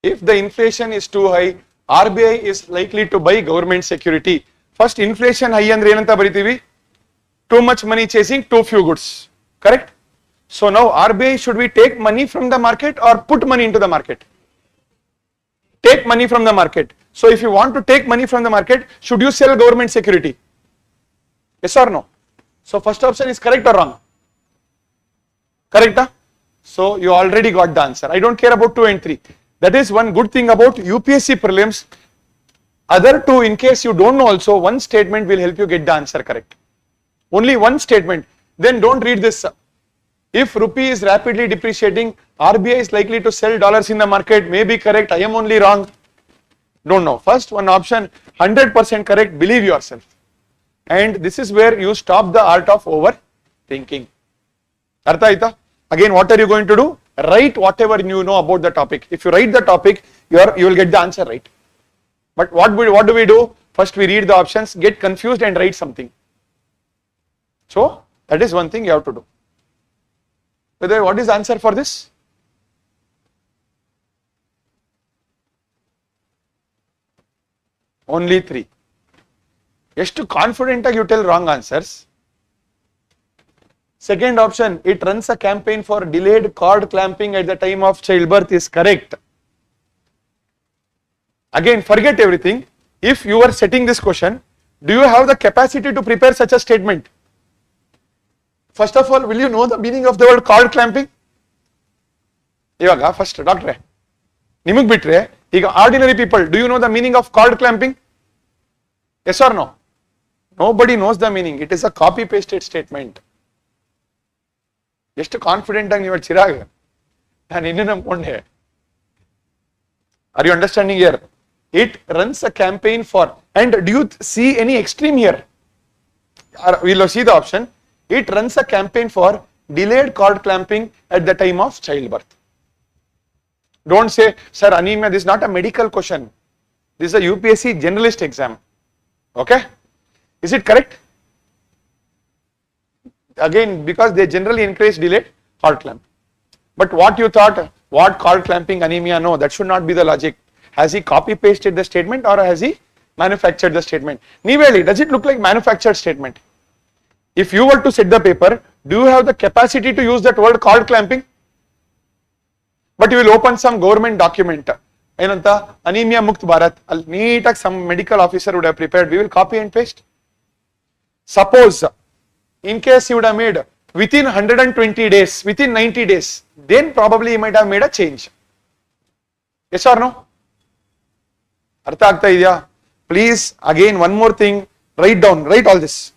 If the inflation is too high, RBI is likely to buy government security. First, inflation high andre enanta baritivi? Too much money chasing too few goods. Correct? So now RBI, should we take money from the market or put money into the market? Take money from the market. So if you want to take money from the market, should you sell government security? Yes or no? So first option is correct or wrong? Correct? Huh? So you already got the answer. I don't care about 2 and 3. That is one good thing about UPSC prelims. Other two, in case you don't know also, one statement will help you get the answer correct. Only one statement. then don't read this. If rupee is rapidly depreciating, RBI is likely to sell dollars in the market. May be correct, I am only wrong. Don't know. First one option 100% correct, believe yourself. And this is where you stop the art of overthinking. Artha aita? Again, what are you going to do? Write whatever you know about the topic. If you write the topic, you will get the answer right. But what do we do? First we read the options, get confused and write something. So that is one thing you have to do. By the way, what is the answer for this? Only 3. ಎಷ್ಟು confident you tell wrong answers. Second option, it runs a campaign for delayed cord clamping at the time of childbirth is correct. Again, forget everything. If you are setting this question, do you have the capacity to prepare such a statement? First of all, will you know the meaning of the word cord clamping? Ivaga first, doctor, nimag bitre, ಈಗ ordinary people, do you know the meaning of cord clamping? Yes or no? Nobody knows the meaning. It is a copy pasted statement. ಎಷ್ಟು confident ಆಗಿ ನೀವು ಚಿರಾಗ ನಾನು ಇನ್ನೂ ನಂಬ್ಕೊಂಡೆ. Are you understanding here? It runs a campaign for, and do you see any extreme here? We'll see the option. It runs a campaign for delayed cord clamping at the time of childbirth. Don't say, sir, anemia, this is not a medical question. This is a UPSC generalist exam. Okay? Is it correct? Again, because they generally encourage delayed cord clamp. But what you thought, what cord clamping, anemia, no, that should not be the logic. Has he copy pasted the statement or has he manufactured the statement? Niveli, does it look like manufactured statement? If you were to set the paper, do you have the capacity to use that word cord clamping? But you will open some government document. Enanta anemia mukt Bharat, neat some medical officer would have prepared, we will copy and paste. Suppose in case you would have made within 120 days, within 90 days, then probably you might have made a change. Yes or no? Artha agta idya? Please, again, one more thing, write down, write all this.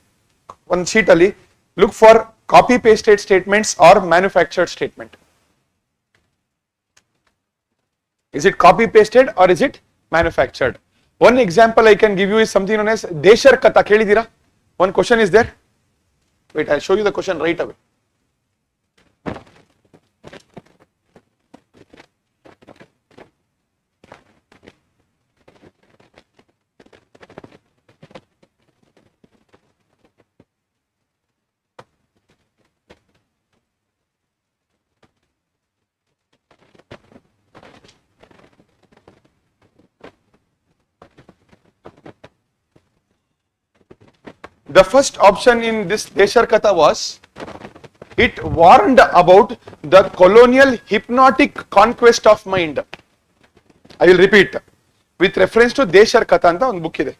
One sheet ali, look for copy pasted statements or manufactured statement. Is it copy pasted or is it manufactured? One example I can give you is something known as Deshar Katha. Kelidira? One question is there. Wait, I'll show you the question right away. The first option in this Deshar Katha was, it warned about the colonial hypnotic conquest of mind. I will repeat, with reference to Deshar Katha anta one book ide.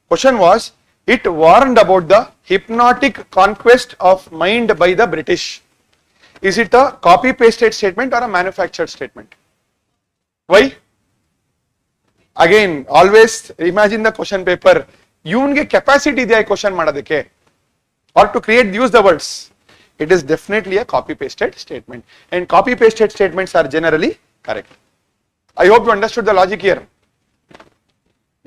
Question was, it warned about the hypnotic conquest of mind by the British. Is it a copy pasted statement or a manufactured statement? Why? Again, always imagine the question paper. ಇವನಿಗೆ capacity ಇದೆಯಾ question ಮಾಡೋದಕ್ಕೆ or to create use the words. It is definitely a copy pasted statement and copy pasted statements are generally correct. I hope you understood the logic here.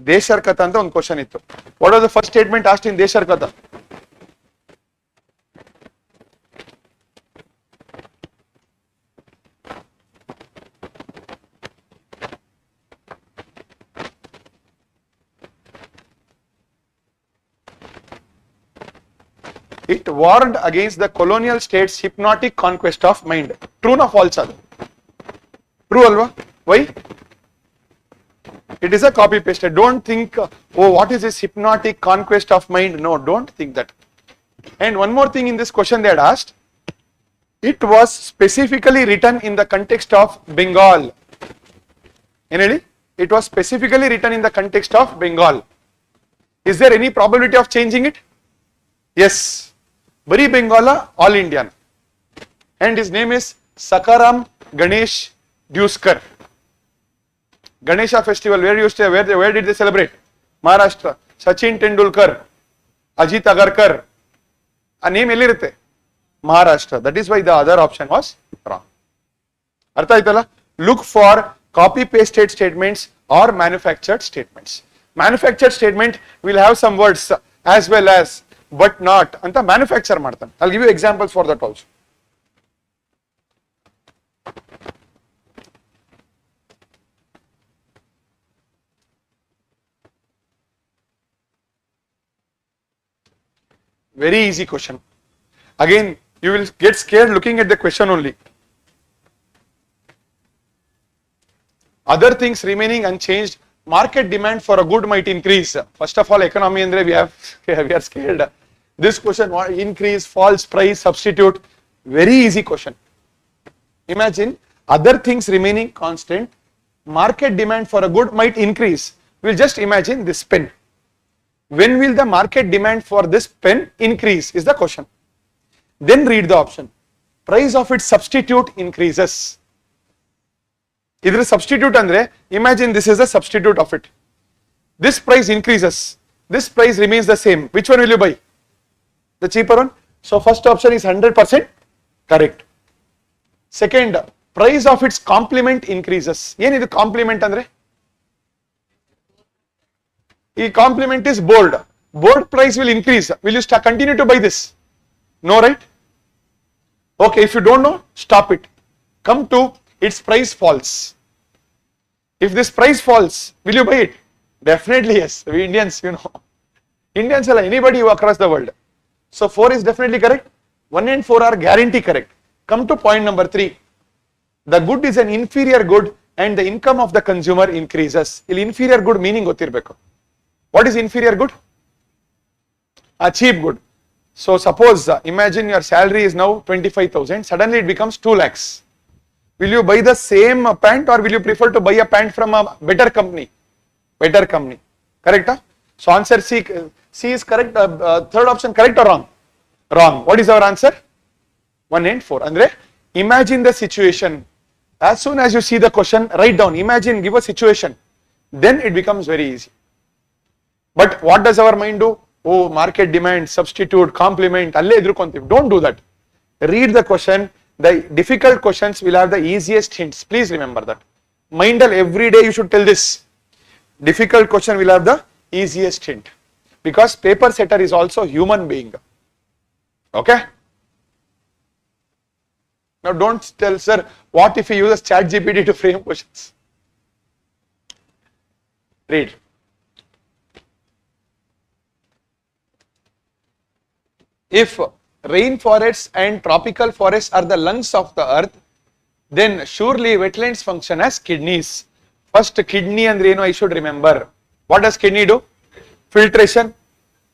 Deshar Katha anta ಒಂದು question ಇತ್ತು. What was the first statement asked in Deshar Katha? It warned against the colonial state's hypnotic conquest of mind. True or false? True alva? Why? It is a copy pasted. Don't think, oh, what is this hypnotic conquest of mind? No, don't think that. And one more thing in this question they had asked, it was specifically written in the context of Bengal. It was specifically written in the context of Bengal. Is there any probability of changing it? Yes. Bari Bengala, all Indian. And his name is Sakaram Ganesh Duskar. Ganesha festival, where did they celebrate? Maharashtra. Sachin Tendulkar, Ajit Agarkar. A name ellirutte. Maharashtra. That is why the other option was wrong. Artha aitala? Look for copy pasted statements or manufactured statements. Manufactured statement will have some words as well as but not anta manufacture ಮಾಡ್ತಾನೆ. I'll give you examples for that also. Very easy question. Again, you will get scared looking at the question only. Other things remaining unchanged, market demand for a good might increase. First of all, economy andre we are scared. This question, increase, false price, substitute, very easy question. Imagine other things remaining constant, market demand for a good might increase. We'll just imagine this pen. When will the market demand for this pen increase is the question. Then read the option. Price of its substitute increases. Either substitute andre, imagine this is the substitute of it. This price increases. This price remains the same. Which one will you buy? The cheaper one. So first option is 100% correct. Second, price of its complement increases. Yen idu complement andre? The complement is board. Board price will increase. Will you continue to buy this? No, right? Okay, if you don't know, stop it. Come to its price falls. If this price falls, will you buy it? Definitely yes. We Indians, Indians are anybody across the world. So 4 is definitely correct. 1 and 4 are guarantee correct. Come to point number 3. The good is an inferior good and the income of the consumer increases. Inferior good meaning gothirbeku. What is inferior good? A cheap good. So suppose imagine your salary is now 25,000, suddenly it becomes 2 lakhs. Will you buy the same pant or will you prefer to buy a pant from a better company? Better company. Correct? Huh? So answer C is correct. Third option correct or wrong? Wrong. What is our answer? 1 and 4. Andre, imagine the situation. As soon as you see the question, write down. Imagine, give a situation. Then it becomes very easy. But what does our mind do? Oh, market demand, substitute, complement, alle edrukontiv. Don't do that. Read the question. The difficult questions will have the easiest hints. Please remember that. Mindal every day you should tell this. Difficult question will have the easiest hint. Because paper setter is also human being. Okay? Now don't tell, sir, what if he uses ChatGPT to frame questions? Read. If rainforests and tropical forests are the lungs of the earth, then surely wetlands function as kidneys. First kidney andre eno I should remember. What does kidney do? Filtration.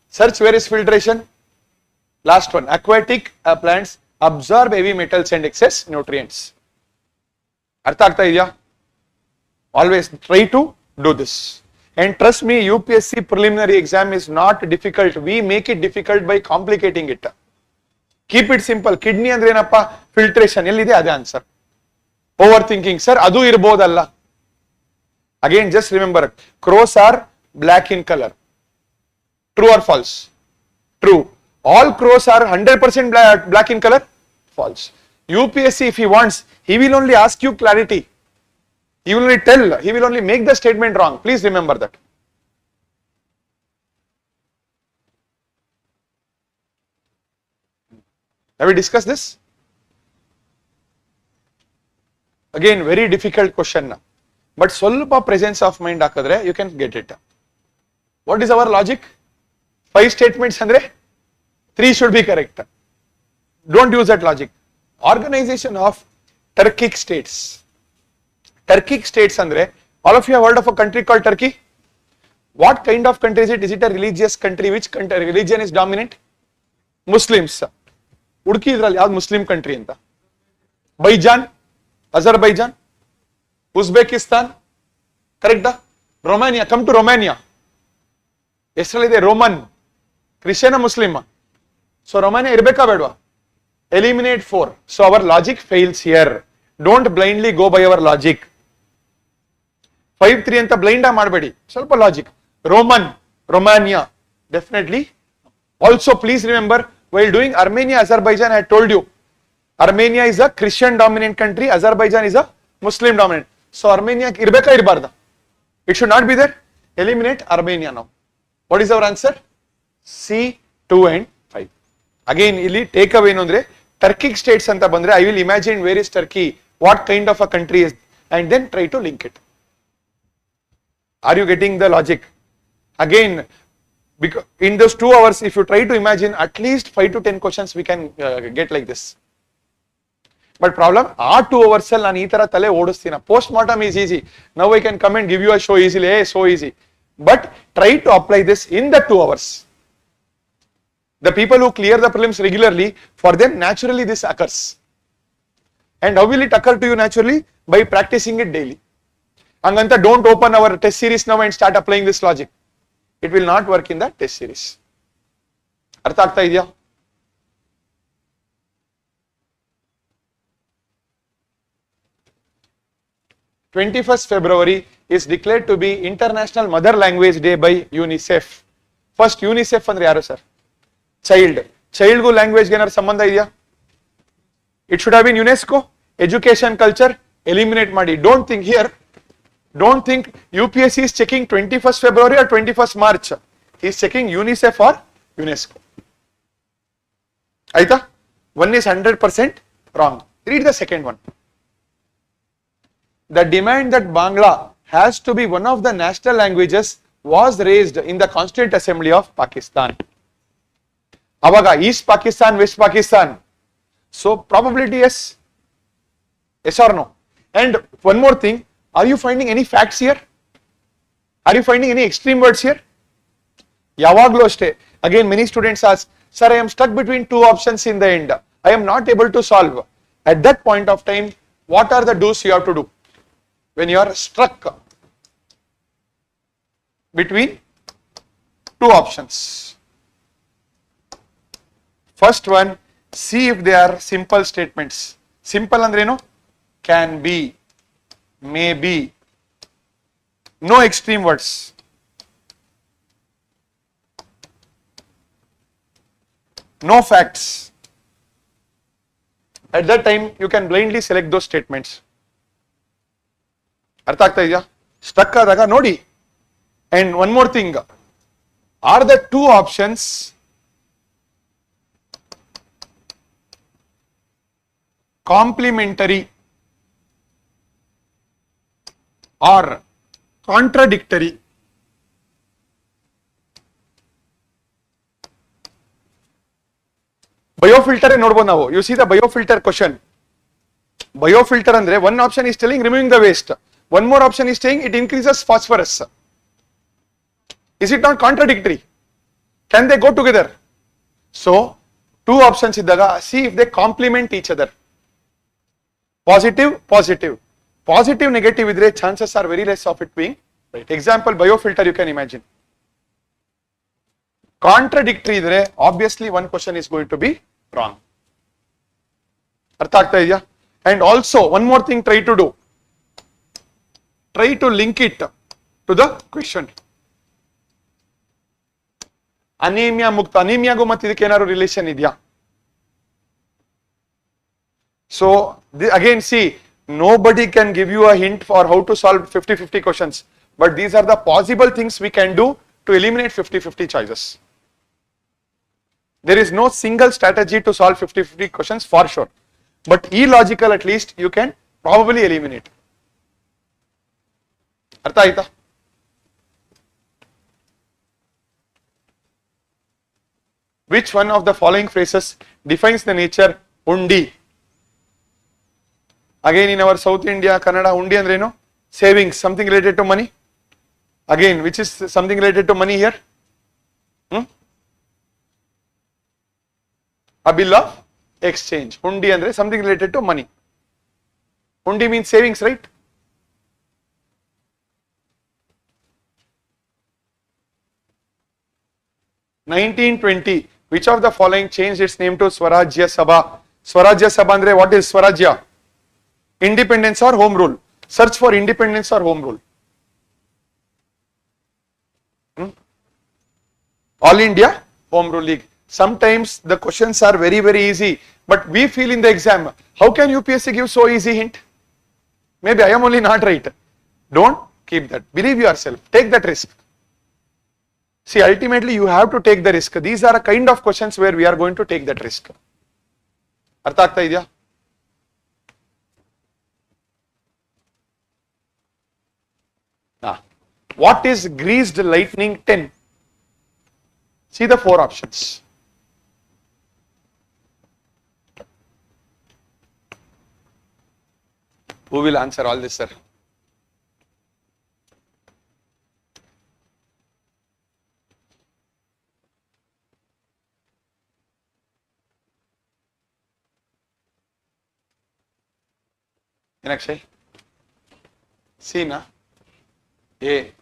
Search where is filtration. Last one, aquatic plants absorb heavy metals and excess nutrients. Artha agta idya? Always try to do this. And trust me, UPSC preliminary exam is not difficult. We make it difficult by complicating it. Keep it simple. Kidney andre enappa? Filtration. Ellide ade answer. Overthinking. Sir, adu irbodalla. Again, just remember, crows are black in color. True or false? True. All crows are 100% black in color? False. UPSC, if he wants, he will only ask you clarity. He will only tell, he will only make the statement wrong. Please remember that. Have we discussed this? Again, very difficult question. But ಸ್ವಲ್ಪ presence of mind ಹಾಕಿದ್ರೆ you can get it. What is our logic? 5 statements andre 3 should be correct. Don't use that logic. Organization of Turkic states. Turkic states andre, all of you have heard of a country called Turkey? What kind of country is it? Is it a religious country? Which country, religion is dominant? Muslims. Udki idral yav Muslim country anta? Baijan, Azerbaijan, Uzbekistan, correct? Romania, come to Romania. Estralide Roman, Christian Muslim. So Romania irbeka bedwa? Eliminate 4. So our logic fails here. Don't blindly go by our logic. 5-3 anta blind ಮಾಡಬೇಡಿ. ಸ್ವಲ್ಪ logic. Roman, Romania, definitely. Also please remember, while doing Armenia, Azerbaijan, I had told you, Armenia is a Christian dominant country, Azerbaijan is a Muslim dominant. So Armenia irbeka irbarda. It should not be there. Eliminate Armenia now. What is our answer? C, 2 and 5. Again, ಇಲ್ಲಿ take away ಏನು ಅಂದ್ರೆ Turkic states ಅಂತ ಬಂದ್ರೆ I will imagine where is Turkey, what kind of a country is, and then try to link it. Are you getting the logic? Again, because in those 2 hours, if you try to imagine at least 5 to 10 questions we can get like this. But problem, ಆ 2 hours ಅಲ್ಲಿ ನಾನು ಈ ತರ ತಲೆ ಓಡಿಸ್ತೀನಿ. Post mortem is easy. Now I can come and give you a show easily. Hey, so easy. But try to apply this in the 2 hours. The people who clear the prelims regularly, for them naturally this occurs. And how will it occur to you naturally? By practicing it daily. Anganta, don't open our test series now and start applying this logic. It will not work in the test series. Artha agta idya? February 21 is declared to be International Mother Language Day by UNICEF. First, UNICEF andre yaru sir? Child gu language ge ಏನಾದ್ರು ಸಂಬಂಧ ಇದೆಯಾ? It should have been UNESCO, education, culture, eliminate ಮಾಡಿ. Don't think here, don't think UPSC is checking 21st February or 21st March. He is checking UNICEF or UNESCO. Aita? One is 100% wrong. Read the second one. The demand that Bangla has to be one of the national languages was raised in the Constituent Assembly of Pakistan. Avaga, East Pakistan, West Pakistan. So probability yes. Yes or no? And one more thing, are you finding any facts here? Are you finding any extreme words here? Yavaglo ashte. Again, many students ask, sir, I am stuck between 2 options in the end. I am not able to solve. At that point of time, what are the do's you have to do? When you are struck between 2 options. First one, see if they are simple statements. Simple andre no? Can be, may be, no extreme words. No facts. At that time, you can blindly select those statements. ಅರ್ಥ ಆಗ್ತಾ ಇದೆಯಾ? Stuck ಆದಾಗ ನೋಡಿ. And one more thing, are the 2 options complementary or contradictory? Biofilter ನೋಡ್ಬೋದು ನಾವು. You see the biofilter question. Biofilter andre one option is telling removing the waste, one more option is saying it increases phosphorus. Is it not contradictory? Can they go together? So 2 options iddaga see if they complement each other. Positive negative idre chances are very less of it being right. Example, biofilter you can imagine. Contradictory idre obviously one question is going to be wrong. Artha agta idya? And also one more thing, try to do, try to link it to the question. Anemia mukta, anemia gu matte idakke enaru relation idya? So again see, nobody can give you a hint for how to solve 50-50 questions, but these are the possible things we can do to eliminate 50-50 choices. There is no single strategy to solve 50-50 questions for sure. But illogical at least you can probably eliminate. Artha aita? Which one of the following phrases defines the nature undi? Again in our South India, Kannada, undi andre no? Savings, something related to money. Again, which is something related to money here? A bill of exchange. Undi andre something related to money. Undi means savings, right? (1920) which of the following changed its name to Swarajya Sabha? Swarajya Sabha andre what is Swarajya? Independence or home rule? Search for independence or home rule. All India Home Rule League. Sometimes the questions are very, very easy, but we feel in the exam, how can UPSC give so easy hint? Maybe I am only not right. Don't keep that. Believe yourself. Take that risk. See, ultimately you have to take the risk. These are a kind of questions where we are going to take that risk. Artha aagta idya? What is greased lightning 10? See the 4 options. Who will answer all this, sir? Akshay? See na? A.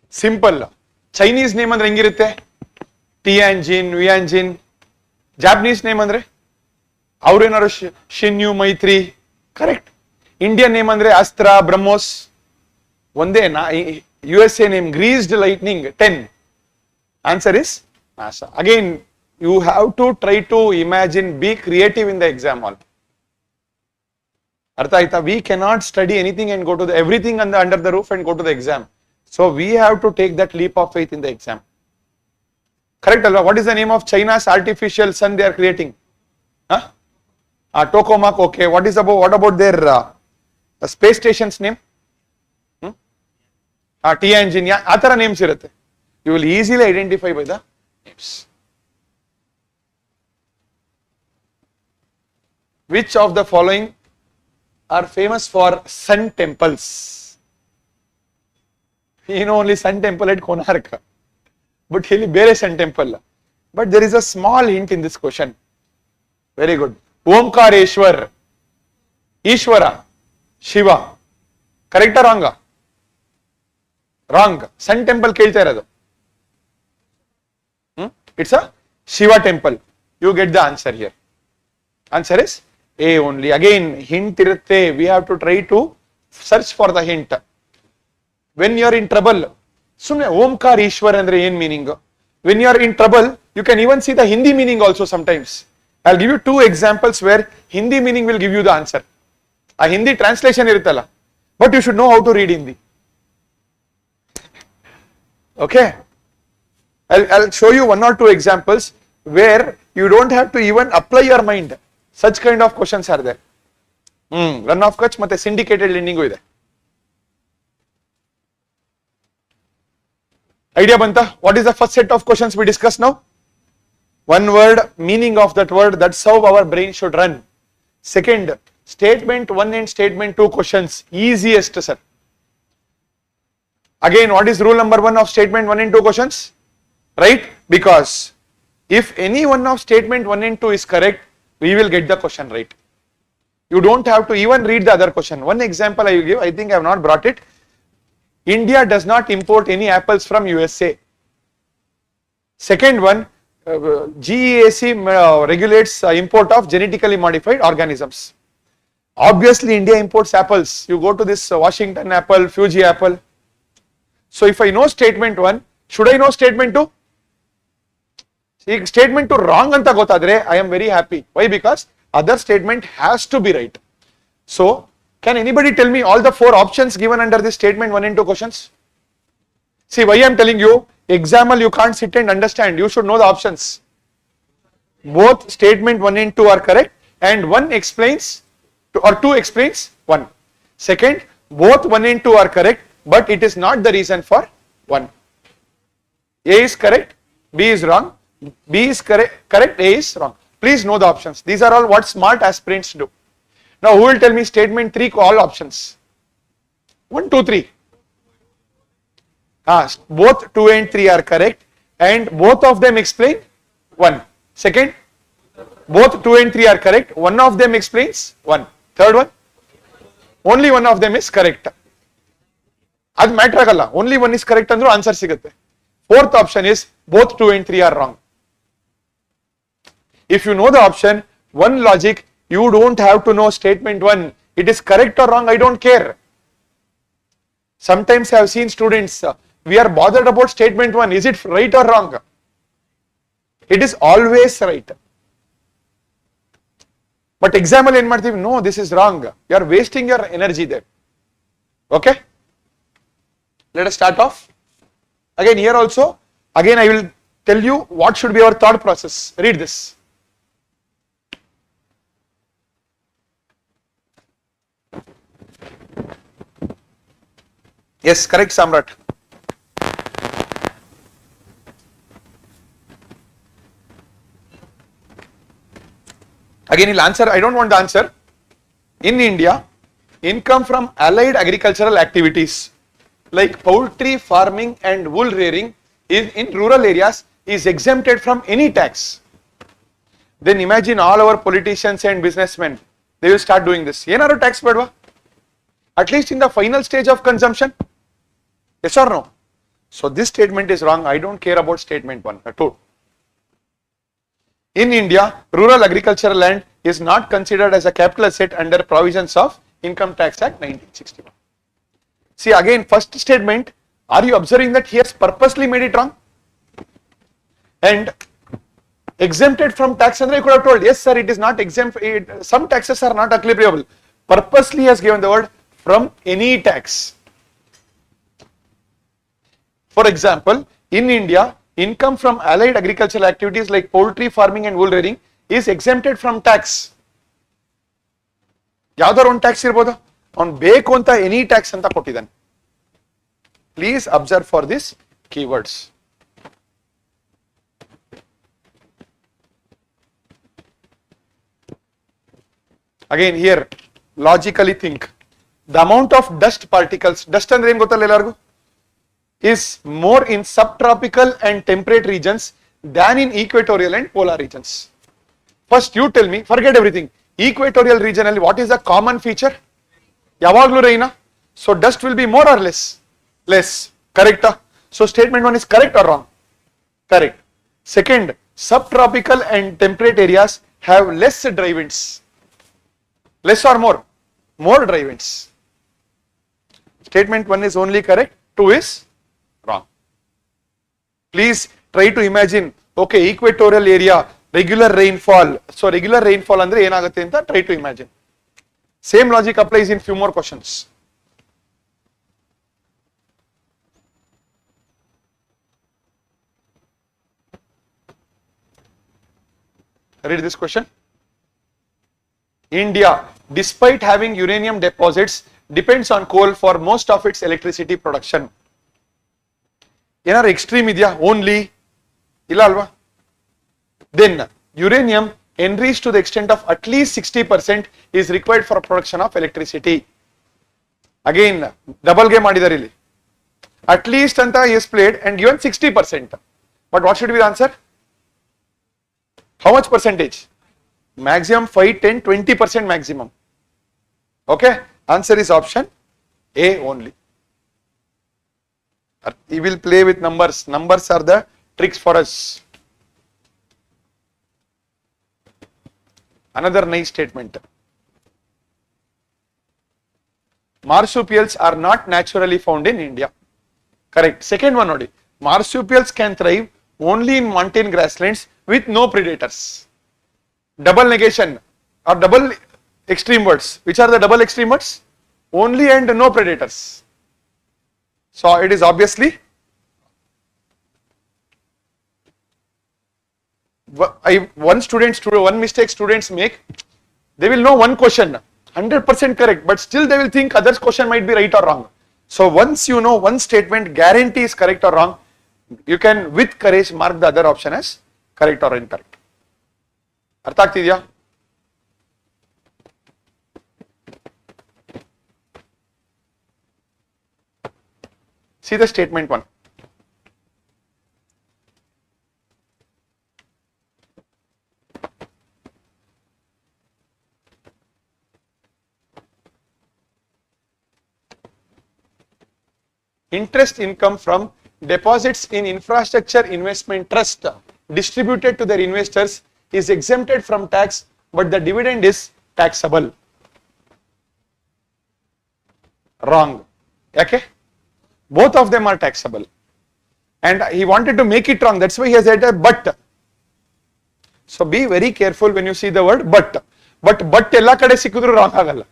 Simple. Chinese name andre hengirutte? Tianjin, Vianjin. Japanese name andre? Aurenaru Shinyu Maitri. Correct. Indian name andre Astra, Brahmos. Onde na? USA name greased lightning 10. Answer is NASA. Again, you have to try to imagine, be creative in the exam hall. Artha aita, we cannot study anything and go to the everything under the roof and go to the exam. So we have to take that leap of faith in the exam. Correct, Alva? What is the name of China's artificial sun they are creating? Huh? Tokamak, okay. What about their space station's name? Tianjin, yeah. Atara names irutte. You will easily identify by the names. Which of the following are famous for sun temples? You know only sun temple at Konark, but here bere sun temple. But there is a small hint in this question. Very good. Omkareshwar, Ishvara, Shiva. Correct or wrong? Wrong. Sun temple kelta irado. It's a Shiva temple. You get the answer here. Answer is A only. Again, hint irutte. We have to try to search for the hint. When you are in trouble, sumne Omkar Ishwar andre yen meaning. When you are in trouble, you can even see the Hindi meaning also sometimes. I'll give you 2 examples where Hindi meaning will give you the answer. A Hindi translation iruttalla, but you should know how to read Hindi. Okay. I'll show you 1 or 2 examples where you don't have to even apply your mind. Such kind of questions are there. Run of Kutch ಮತ್ತೆ syndicated lending ಇದೆ. Idea banta? What is the first set of questions we discuss now? 1 word, meaning of that word, that's how our brain should run. Second, statement 1 and statement 2 questions, easiest, sir. Again, what is rule number 1 of statement 1 and 2 questions? Right? Because if any one of statement 1 and 2 is correct, we will get the question right. You don't have to even read the other question. One example I will give, I think I have not brought it. India does not import any apples from USA. Second one, GEAC regulates import of genetically modified organisms. Obviously, India imports apples. You go to this Washington apple, Fuji apple. So if I know statement 1, should I know statement 2? See, statement 2 wrong anta gotadre, I am very happy. Why? Because other statement has to be right. So, can anybody tell me all the 4 options given under this statement 1 and 2 questions? See, why I am telling you, example you can't sit and understand, you should know the options. Both statement 1 and 2 are correct, and 1 explains, or 2 explains 1. Second, both 1 and 2 are correct, but it is not the reason for 1. A is correct, B is wrong, B is correct, A is wrong. Please know the options. These are all what smart aspirants do. Now, who will tell me statement 3 all options? 1, 2, 3. Both 2 and 3 are correct, and both of them explain 1. Second, both 2 and 3 are correct, one of them explains 1. Third one, only one of them is correct. That matter agalla. Only one is correct andru answer sigutte. Fourth option is both 2 and 3 are wrong. If you know the option, one logic, you don't have to know statement 1. It is correct or wrong, I don't care. Sometimes I have seen students, we are bothered about statement 1. Is it right or wrong? It is always right. But example en ಮಾಡ್ತೀವಿ, no, this is wrong. You are wasting your energy there. Okay? Let us start off. Again here also, again I will tell you what should be our thought process. Read this. Yes, correct, Samrat. Again, he'll answer. I don't want the answer. In India, income from allied agricultural activities like poultry farming and wool rearing is in rural areas is exempted from any tax. Then imagine all our politicians and businessmen, they will start doing this. Yenaru tax bedva? At least in the final stage of consumption. Yes or no? So this statement is wrong. I don't care about statement 1 at all. In India, rural agricultural land is not considered as a capital asset under provisions of Income Tax Act 1961. See again, first statement, are you observing that he has purposely made it wrong? And exempted from tax, and I could have told, yes sir, it is not exempt, some taxes are not applicable. Purposely has given the word from any tax. For example, in India, income from allied agricultural activities like poultry farming and wool rearing is exempted from tax. ಯಾವ್ದಾರು ಒಂದು tax ಇರ್ಬೋದು, ಅವ್ನು ಬೇಕು ಅಂತ any tax ಅಂತ ಕೊಟ್ಟಿದ್ದಾನೆ. Please observe for this keywords. Again here logically think. The amount of dust particles, dust ಅಂದ್ರೆ ಏನ್ ಗೊತ್ತಲ್ಲ ಎಲ್ಲರಿಗೂ, is more in subtropical and temperate regions than in equatorial and polar regions. First you tell me, forget everything. Equatorial region alli what is the common feature? Yavaglu raina. So dust will be more or less? Less. Correct? So statement 1 is correct or wrong? Correct. Second, subtropical and temperate areas have less dry winds. Less or more? More dry winds. Statement 1 is only correct, 2 is wrong. Please try to imagine, okay, equatorial area, regular rainfall. So regular rainfall andre enagutte anta try to imagine. Same logic applies in few more questions. Read this question. India, despite having uranium deposits, depends on coal for most of its electricity production. ಏನಾರು extreme ಇದೆಯಾ? Only ಇಲ್ಲ ಅಲ್ವಾ? Then uranium enriched to the extent of at least 60% is required for production of electricity. Again double game ಮಾಡಿದ್ದಾರೆ ಇಲ್ಲಿ. At least ಅಂತ is played and given 60%. But what should be the answer? How much percentage? Maximum 5, 10, 20% maximum. Okay, answer is option A only. He will play with numbers. Numbers are the tricks for us. Another nice statement. Marsupials are not naturally found in India. Correct. Second one only. Marsupials can thrive only in mountain grasslands with no predators. Double negation or double extreme words. Which are the double extreme words? Only and no predators. So it is obviously one mistake students make, they will know one question 100% correct, but still they will think others question might be right or wrong. So once you know one statement guarantee is correct or wrong, you can with courage mark the other option as correct or incorrect. ಅರ್ಥ ಆಗ್ತಿದ್ಯಾ? See the statement 1. Interest income from deposits in infrastructure investment trust distributed to their investors is exempted from tax, but the dividend is taxable. Wrong. Okay? Both of them are taxable. And he wanted to make it wrong. That's why he has added a but. So be very careful when you see the word but ella kade sikkidru wrong agalla.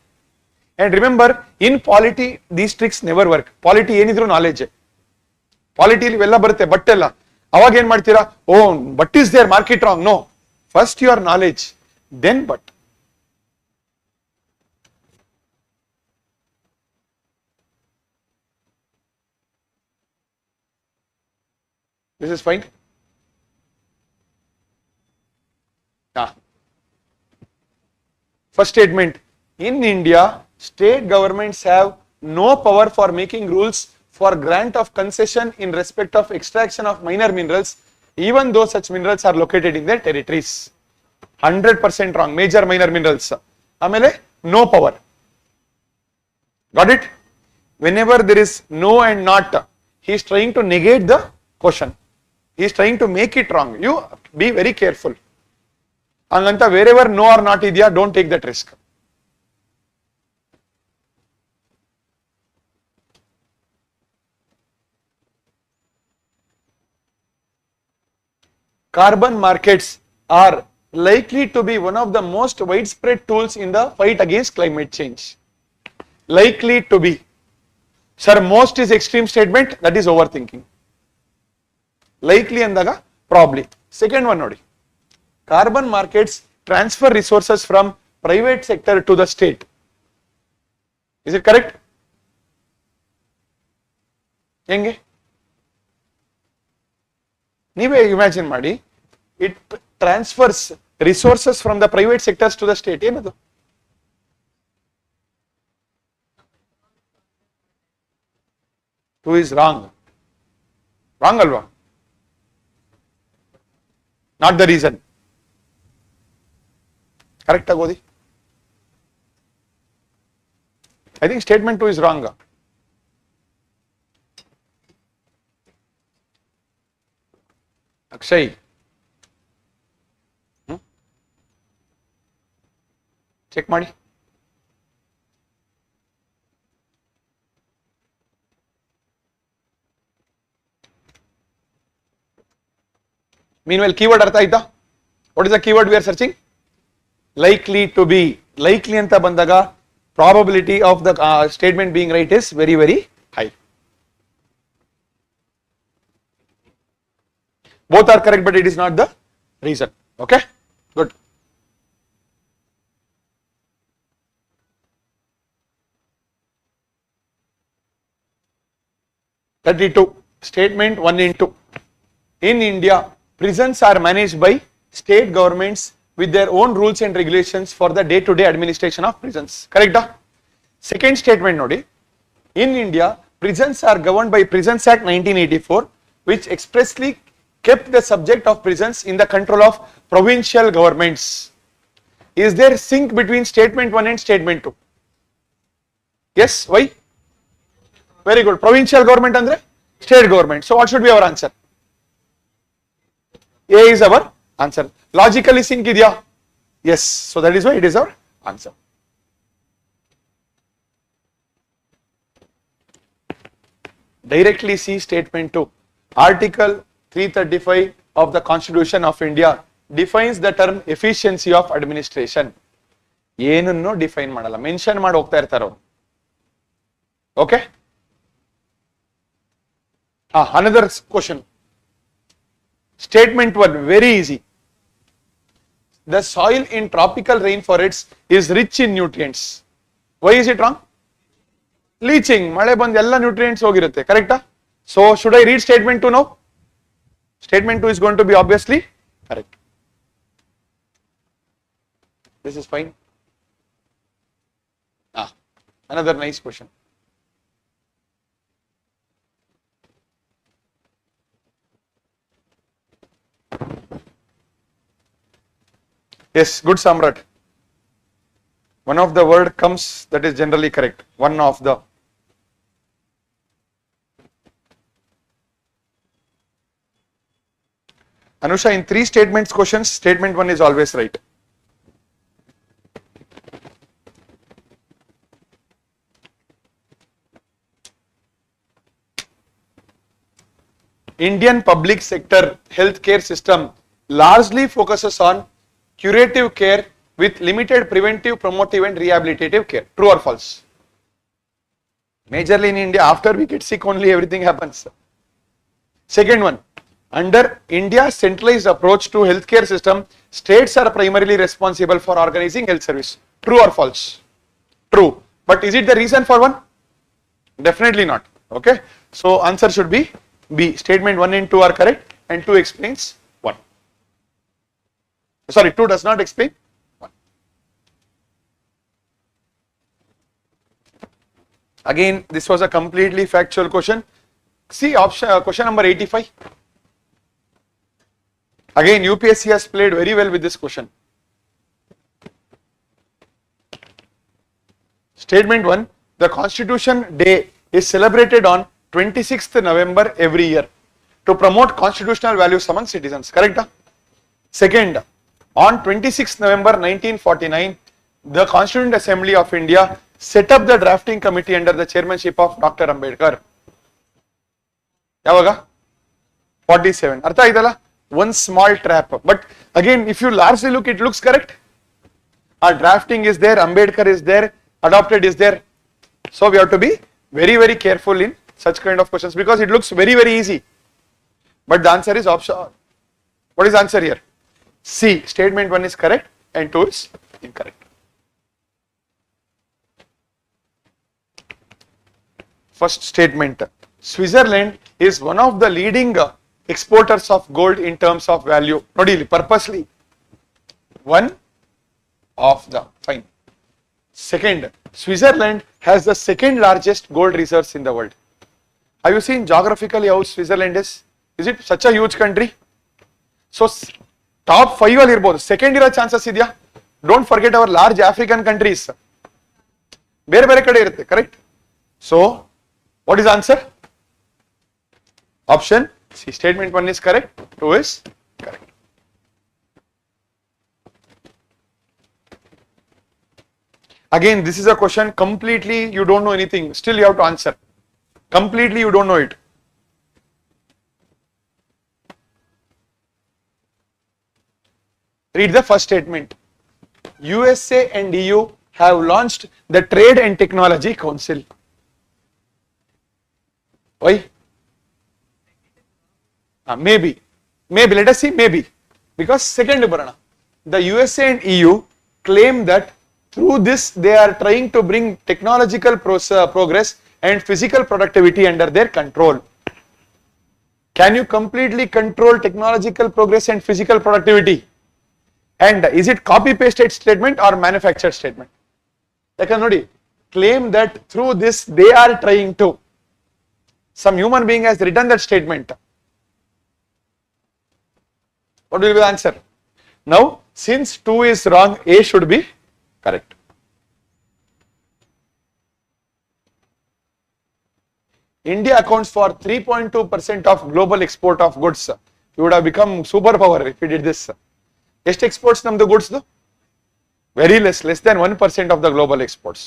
And remember, in polity these tricks never work. Polity ಏನidru knowledge, polity ಇವೆಲ್ಲ ಬರುತ್ತೆ but ಎಲ್ಲ. ಅವಾಗ ಏನ್ ಮಾಡ್ತೀರಾ, oh but is there market wrong. No, first your knowledge then but. This is fine. First statement, in India state governments have no power for making rules for grant of concession in respect of extraction of minor minerals, even though such minerals are located in their territories. 100% wrong. Major minor minerals amele no power. Got it? Whenever there is no and not, he is trying to negate the question. He is trying to make it wrong. You be very careful. Anganta wherever no or not idya, don't take that risk. Carbon markets are likely to be one of the most widespread tools in the fight against climate change. Likely to be. Sir, most is extreme statement, that is overthinking. Likely andaga probably. Second one nodi. Carbon markets transfer resources from private sector to the state. Is it correct? Henge? ನೀವೇ imagine ಮಾಡಿ, it transfers resources from the private sectors to the state. ಏನದು? Two is wrong. Wrong ಅಲ್ವಾ? Not the reason. Correct ಆಗಿ ಓದಿ. I think statement 2 is wrong. Akshay, check ಮಾಡಿ. meanwhile keyword ಅರ್ಥ ಆಯ್ತಾ? what is the keyword we are searching? likely to be. likely ಅಂತ ಬಂದಾಗ probability of the statement being right is very very high. Both are correct, but it is not the reason. Okay, good. Statement 1 and 2. In India, prisons are managed by state governments with their own rules and regulations for the day-to-day administration of prisons. Correct? Second statement nodi. In India, prisons are governed by Prisons Act 1984, which expressly kept the subject of prisons in the control of provincial governments. Is there sync between statement 1 and statement 2? Yes, why? Very good. Provincial government andre state government. So what should be our answer? A is our answer. Logically sync idya? Yes. So that is why it is our answer. Directly see statement 2. Article 335 of the Constitution of India defines the term efficiency of administration. ಏನನ್ನು define ಮಾಡಲ್ಲ, mention ಮಾಡಿ ಹೋಗ್ತಾ ಇರ್ತಾರೆ ಅವರು. Okay, another question. Statement 1 very easy. The soil in tropical rainforests is rich in nutrients. Why is it wrong? Leaching, ಮಳೆ ಬಂದು ಎಲ್ಲ nutrients ಹೋಗಿರುತ್ತೆ. ಕರೆಕ್ಟಾ? So should I read statement 2 now? Statement 2 is going to be obviously correct. This is fine. Another nice question. Yes, good Samrat. One of the word comes that is generally correct. One of the. Anusha, in 3 statements questions, statement 1 is always right. Indian public sector healthcare system largely focuses on curative care with limited preventive, promotive and rehabilitative care. True or false? Majorly in India, after we get sick only everything happens. Second one, under India's centralized approach to healthcare system, states are primarily responsible for organizing health service. True or false? True. But is it the reason for one? Definitely not. Okay. So answer should be B. Statement 1 and 2 are correct and 2 explains 1. Sorry, 2 does not explain 1. Again, this was a completely factual question. See option question number 85. Again, UPSC has played very well with this question. Statement 1, the Constitution Day is celebrated on 26th November every year to promote constitutional values among citizens. Correct? Second, on 26th November 1949, the Constituent Assembly of India set up the drafting committee under the chairmanship of Dr. Ambedkar. Yavaga? 47. Artha idala? One small trap. But again, if you largely look, it looks correct. Our drafting is there, Ambedkar is there, adopted is there. So we have to be very, very careful in such kind of questions because it looks very, very easy. But the answer is option. What is the answer here? C. Statement 1 is correct and 2 is incorrect. First statement. Switzerland is one of the leading exporters of gold in terms of value. Nodili, purposely. One of the, fine. Second, Switzerland has the second largest gold reserves in the world. Have you seen geographically how Switzerland is? Is it such a huge country? So, top 5 ಅಲ್ಲಿ ಇರಬಹುದು. Second ಇರೋ chances ಇದೆಯಾ? Don't forget our large African countries. ಬೇರೆ ಬೇರೆ ಕಡೆ ಇರುತ್ತೆ, correct? So, what is answer? Option C. Statement 1 is correct, 2 is correct. Again, this is a question completely you don't know anything, still you have to answer. Completely you don't know it. Read the first statement. USA and EU have launched the Trade and Technology Council. Why? Maybe, let us see, maybe. Because second, the USA and EU claim that through this they are trying to bring technological progress and physical productivity under their control. Can you completely control technological progress and physical productivity? And is it copy pasted statement or manufactured statement? Claim that through this they are trying to. Some human being has written that statement. What will be the answer? Now, since 2 is wrong, A should be correct. India accounts for 3.2% of global export of goods. You would have become superpower if you did this. ಎಷ್ಟು exports namdu goods do? Very less than 1% of the global exports.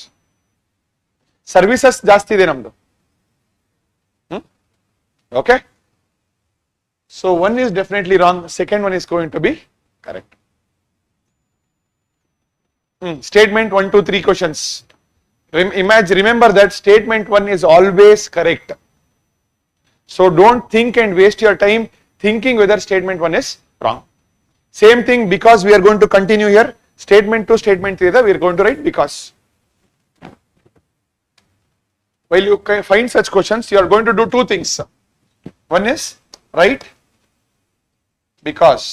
Services ಜಾಸ್ತಿ ಇದೆ ನಮ್ದು. Okay? So 1 is definitely wrong, second one is going to be correct. Statement 1, 2, 3 questions. Remember that statement 1 is always correct. So don't think and waste your time thinking whether statement 1 is wrong. Same thing, because we are going to continue here. Statement 2, statement 3, we are going to write because. While you find such questions, you are going to do 2 things. One is write because.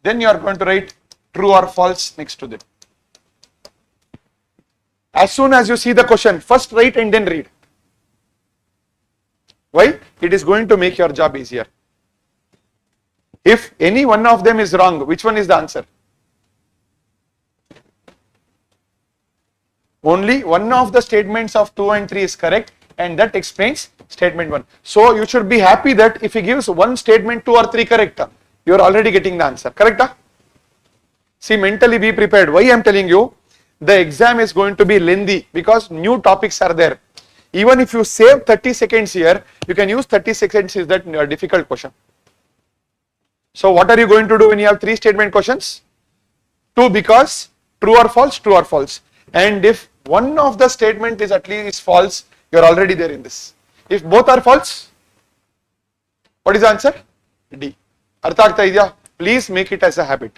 Then you are going to write true or false next to them. As soon as you see the question, first write and then read. Why? It is going to make your job easier. If any one of them is wrong, which one is the answer? Only one of the statements of 2 and 3 is correct, and that explains statement 1. So you should be happy that if he gives one statement 2 or 3 correct, you are already getting the answer. Correct? See, mentally be prepared. Why I am telling you? The exam is going to be lengthy because new topics are there. Even if you save 30 seconds here, you can use 30 seconds is that difficult question. So what are you going to do when you have 3 statement questions? 2 because, true or false, true or false. And if one of the statement is at least false, you are already there in this. If both are false, what is the answer? D. Artha agta idya? Please make it as a habit.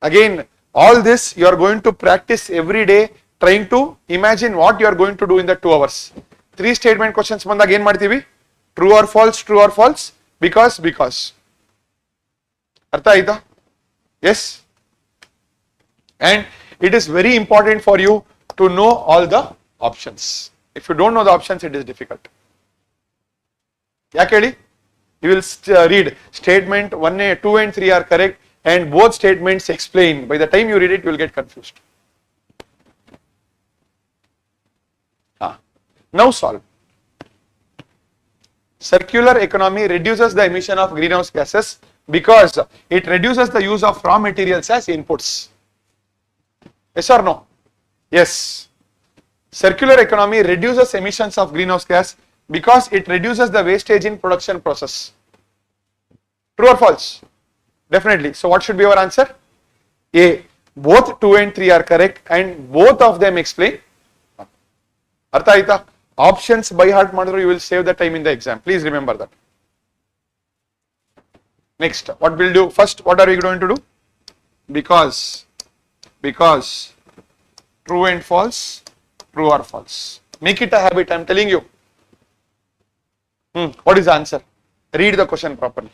Again, all this you are going to practice every day, trying to imagine what you are going to do in the 2 hours. 3 statement questions ಬಂದಾಗ ಏನು ಮಾಡ್ತೀವಿ? True or false, because. ಅರ್ಥ ಆಯ್ತಾ? Yes. And it is very important for you to know all the options. If you don't know the options, it is difficult. ಯಾಕೆ ಹೇಳಿ? You will read statement 1A, 2 and 3 are correct, and both statements explain. By the time you read it, you will get confused. Now solve. Circular economy reduces the emission of greenhouse gases because it reduces the use of raw materials as inputs. Yes or no? Yes. Circular economy reduces emissions of greenhouse gas because it reduces the wastage in production process. True or false? Definitely. So what should be our answer? A. Both 2 and 3 are correct and both of them explain. Artha aita? Options by heart madru, you will save the time in the exam. Please remember that. Next, what we'll do? First, what are we going to do? Because true and false, true or false. Make it a habit, I am telling you. What is the answer? Read the question properly.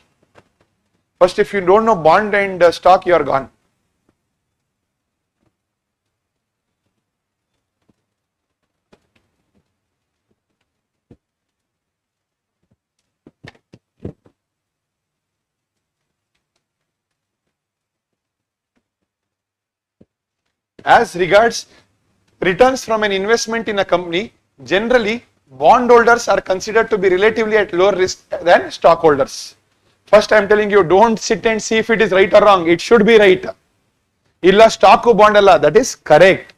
First, if you don't know bond and stock, you are gone. As regards returns from an investment in a company, generally bondholders are considered to be relatively at lower risk than stockholders. First, I am telling you, don't sit and see if it is right or wrong. It should be right. Illa stock bond alla, that is correct.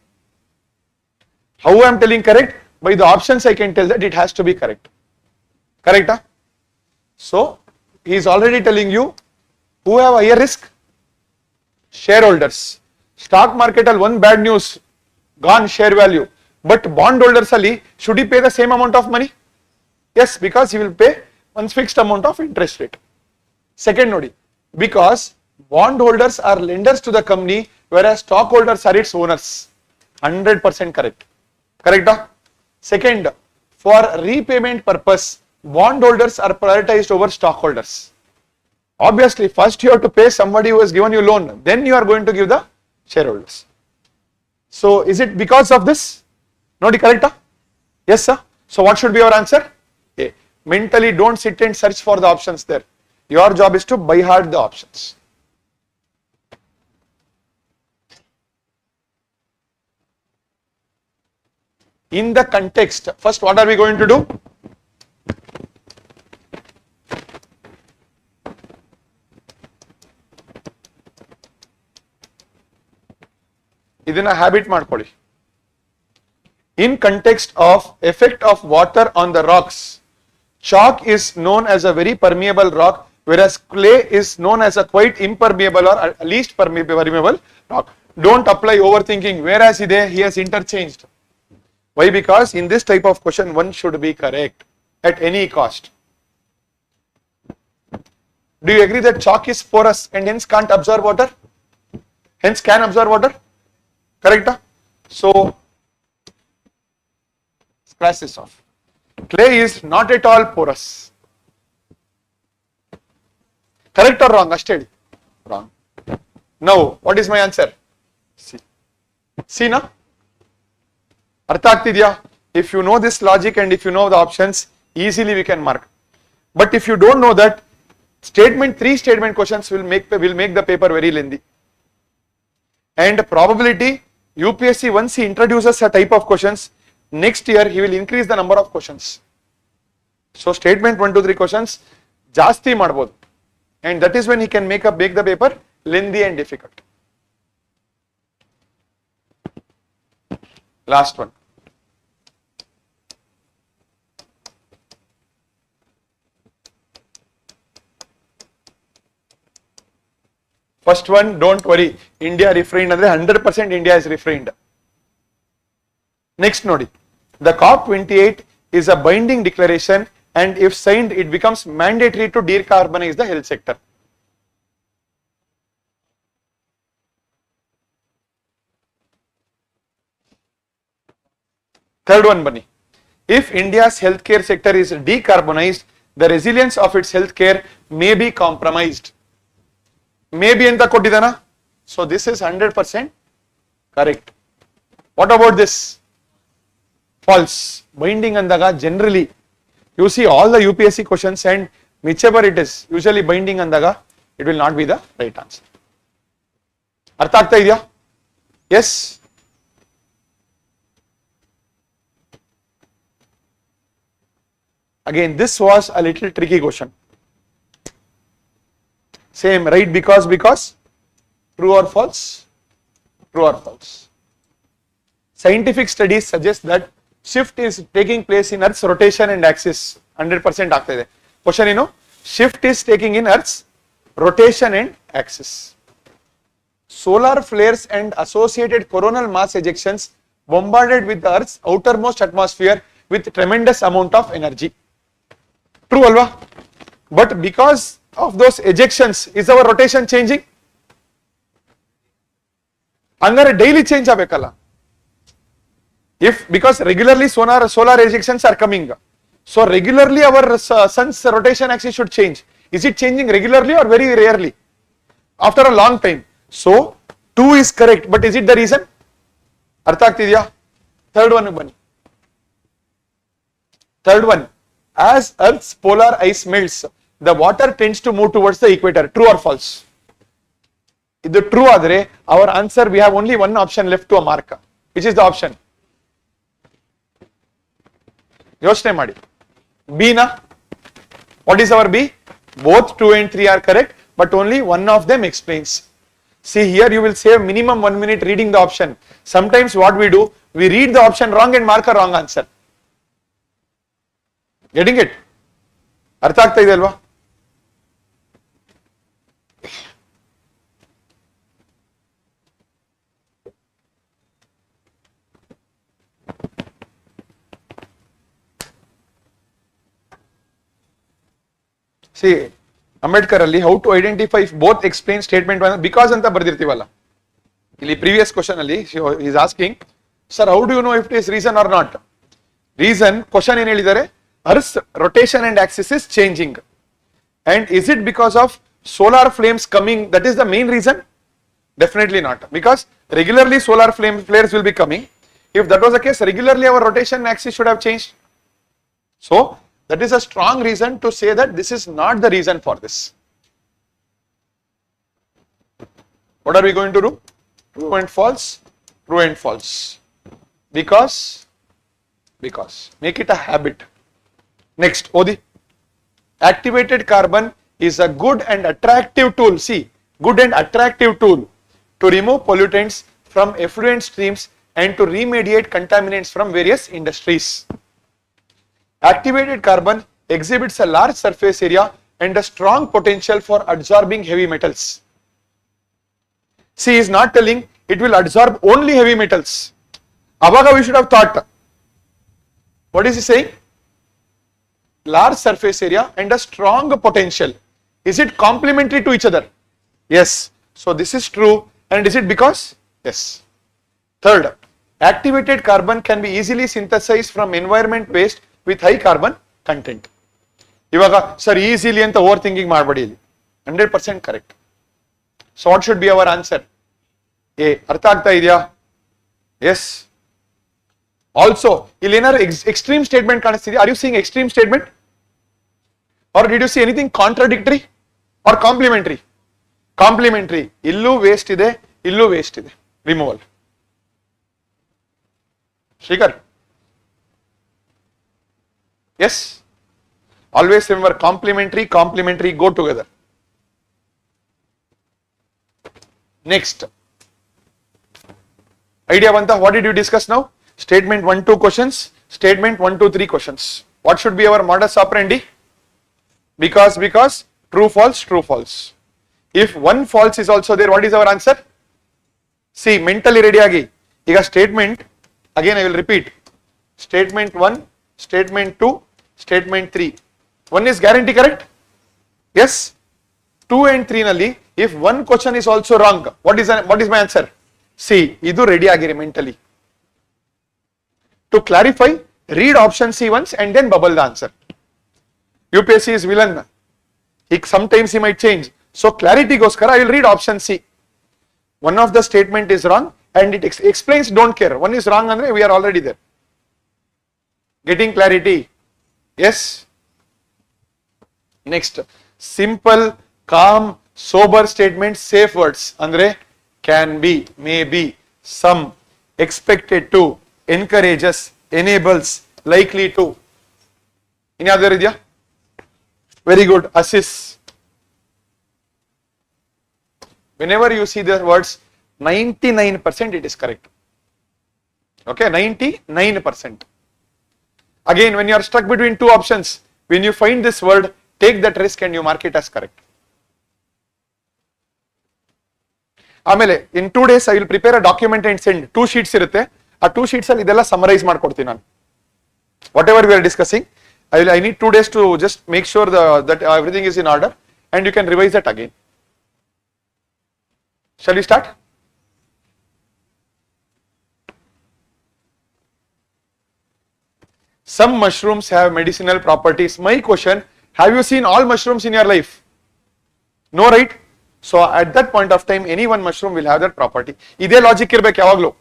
How I am telling correct? By the options I can tell that it has to be correct. Correct? Huh? So, he is already telling you who have higher risk? Shareholders. Stock market all one bad news, gone share value. But bondholders ali, should he pay the same amount of money? Yes, because he will pay one fixed amount of interest rate. Second nodi, because bondholders are lenders to the company, whereas stockholders are its owners. 100% correct. Correct? Huh? Second, for repayment purpose, bondholders are prioritized over stockholders. Obviously, first you have to pay somebody who has given you loan, then you are going to give the shareholders. So, is it because of this? Not correct? Huh? Yes, sir. So, what should be your answer? A. Mentally don't sit and search for the options there. Your job is to by heart the options. In the context, first what are we going to do? ಇದನ್ನ habit ಮಾಡ್ಕೊಳ್ಳಿ. In context of effect of water on the rocks, chalk is known as a very permeable rock, whereas clay is known as a quite impermeable or at least permeable rock. Don't apply overthinking. Whereas he has interchanged. Why? Because in this type of question, one should be correct at any cost. Do you agree that chalk is porous and hence can't absorb water? Hence can absorb water? Correct? Huh? So, scratch this off. Clay is not at all porous. Correct or wrong? Ashtedi. Wrong. Now, what is my answer? C. C, na? Artha agtidya? If you know this logic and if you know the options, easily we can mark. But if you don't know that, three statement questions will make the paper very lengthy. And probability, UPSC, once he introduces a type of questions, next year he will increase the number of questions. So statement 1, 2, 3 questions ಜಾಸ್ತಿ ಮಾಡಬಹುದು, and that is when he can make the paper lengthy and difficult. Last one. First one, don't worry, India refrained andre 100% India is refrained. Next nodi, the COP28 is a binding declaration and if signed it becomes mandatory to decarbonize the health sector. Third one bunny, if India's healthcare sector is decarbonized, the resilience of its healthcare may be compromised. Maybe enta kottidana, so this is 100% correct. What about this? False. Binding andaga generally you see all the UPSC questions and whichever it is usually binding andaga it will not be the right answer. Artha agta idya? Yes. Again, this was a little tricky question. Same, right? Because, true or false? True or false? Scientific studies suggest that shift is taking place in Earth's rotation and axis. 100% ಆಗ್ತಾ ಇದೆ. Question shift is taking in Earth's rotation and axis. Solar flares and associated coronal mass ejections bombarded with the Earth's outermost atmosphere with tremendous amount of energy. True alva? But because of those ejections, is our rotation changing? Angare daily change avekala. If because regularly solar ejections are coming, so regularly our sun's rotation axis should change. Is it changing regularly or very rarely? After a long time. So 2 is correct, but is it the reason? Artha agtidya? Third one bunny. Third one. As Earth's polar ice melts, the water tends to move towards the equator. True or false? If the true adre, our answer, we have only one option left to a mark. Which is the option? Yochne madi. B na? What is our B? Both 2 and 3 are correct, but only one of them explains. See here you will save minimum 1 minute reading the option. Sometimes what we do, we read the option wrong and mark a wrong answer. Getting it? Artha agta ide alva? See, Ambedkar alli how to identify if both explain statement one because anta bardirtivalla. Illi previous question alli he is asking, sir, how do you know if it is reason or not? Reason question ಏನು ಹೇಳಿದ್ದಾರೆ? Earth's rotation and axis is changing. And is it because of solar flames coming? That is the main reason? Definitely not. Because regularly solar flares will be coming. If that was the case, regularly our rotation axis should have changed. So that is a strong reason to say that this is not the reason for this. What are we going to do? True and false. True and false. Because make it a habit. Next, Odi. Activated carbon is a good and attractive tool. See, good and attractive tool to remove pollutants from effluent streams and to remediate contaminants from various industries. Activated carbon exhibits a large surface area and a strong potential for absorbing heavy metals. See, he is not telling it will absorb only heavy metals. Avaga we should have thought. What is he saying? Large surface area and a strong potential. Is it complementary to each other? Yes. So this is true. And is it because? Yes. Third, activated carbon can be easily synthesized from environment waste with high carbon content. Ivaga, sir, easily anta overthinking ಮಾಡಬೇಡಿ. 100% correct. So what should be our answer? A. ಅರ್ಥ ಆಗ್ತಾ ಇದೆಯಾ? Yes. Also, ಇಲ್ಲಿ ಏನಾದ್ರು extreme statement ಕಾಣಿಸ್ತಿದೆಯಾ? Are you seeing extreme statement? Or did you see anything contradictory or complementary? Complementary. ಇಲ್ಲೂ waste ಇದೆ, ಇಲ್ಲೂ waste ಇದೆ. Removal. Shikhar? Yes? Always remember complementary go together. Next. Idea Vanta, what did you discuss now? Statement 1, 2 questions, statement 1, 2, 3 questions. What should be our modus operandi? Because, true, false, If one false is also there, what is our answer? See, mentally ready agi. Iga statement, again I will repeat. Statement 1, statement 2, statement 3. 1 is guarantee correct? Yes. 2 and 3 nalli, if one question is also wrong, what is my answer? See, idu ready agiri mentally. To clarify, read option C once and then bubble the answer. UPSC is villain. Sometimes he might change. So clarity goskara, I will read option C. One of the statement is wrong and it explains, don't care. One is wrong and we are already there. Getting clarity? Yes. Next, simple, calm, sober statements, safe words. Andre, can be, may be, some, expected to, encourages, enables, likely to. Any other idea? Very good. Assist. Whenever you see the words 99%, it is correct. Okay, 99%. Again, when you are stuck between two options, when you find this word, take that risk and you mark it as correct. Amele, in 2 days, I will prepare a document and send 2 sheets irutte. A 2 sheets alli idella summarize ಮಾಡ್ಕೊಡ್ತೀನಿ ನಾನು. Whatever we are discussing, I need 2 days to just make sure that everything is in order and you can revise that again. Shall we start? Some mushrooms have medicinal properties. My question, have you seen all mushrooms in your life? No, right? So at that point of time, any one mushroom will have that property. Ide logic irbek yavaglu.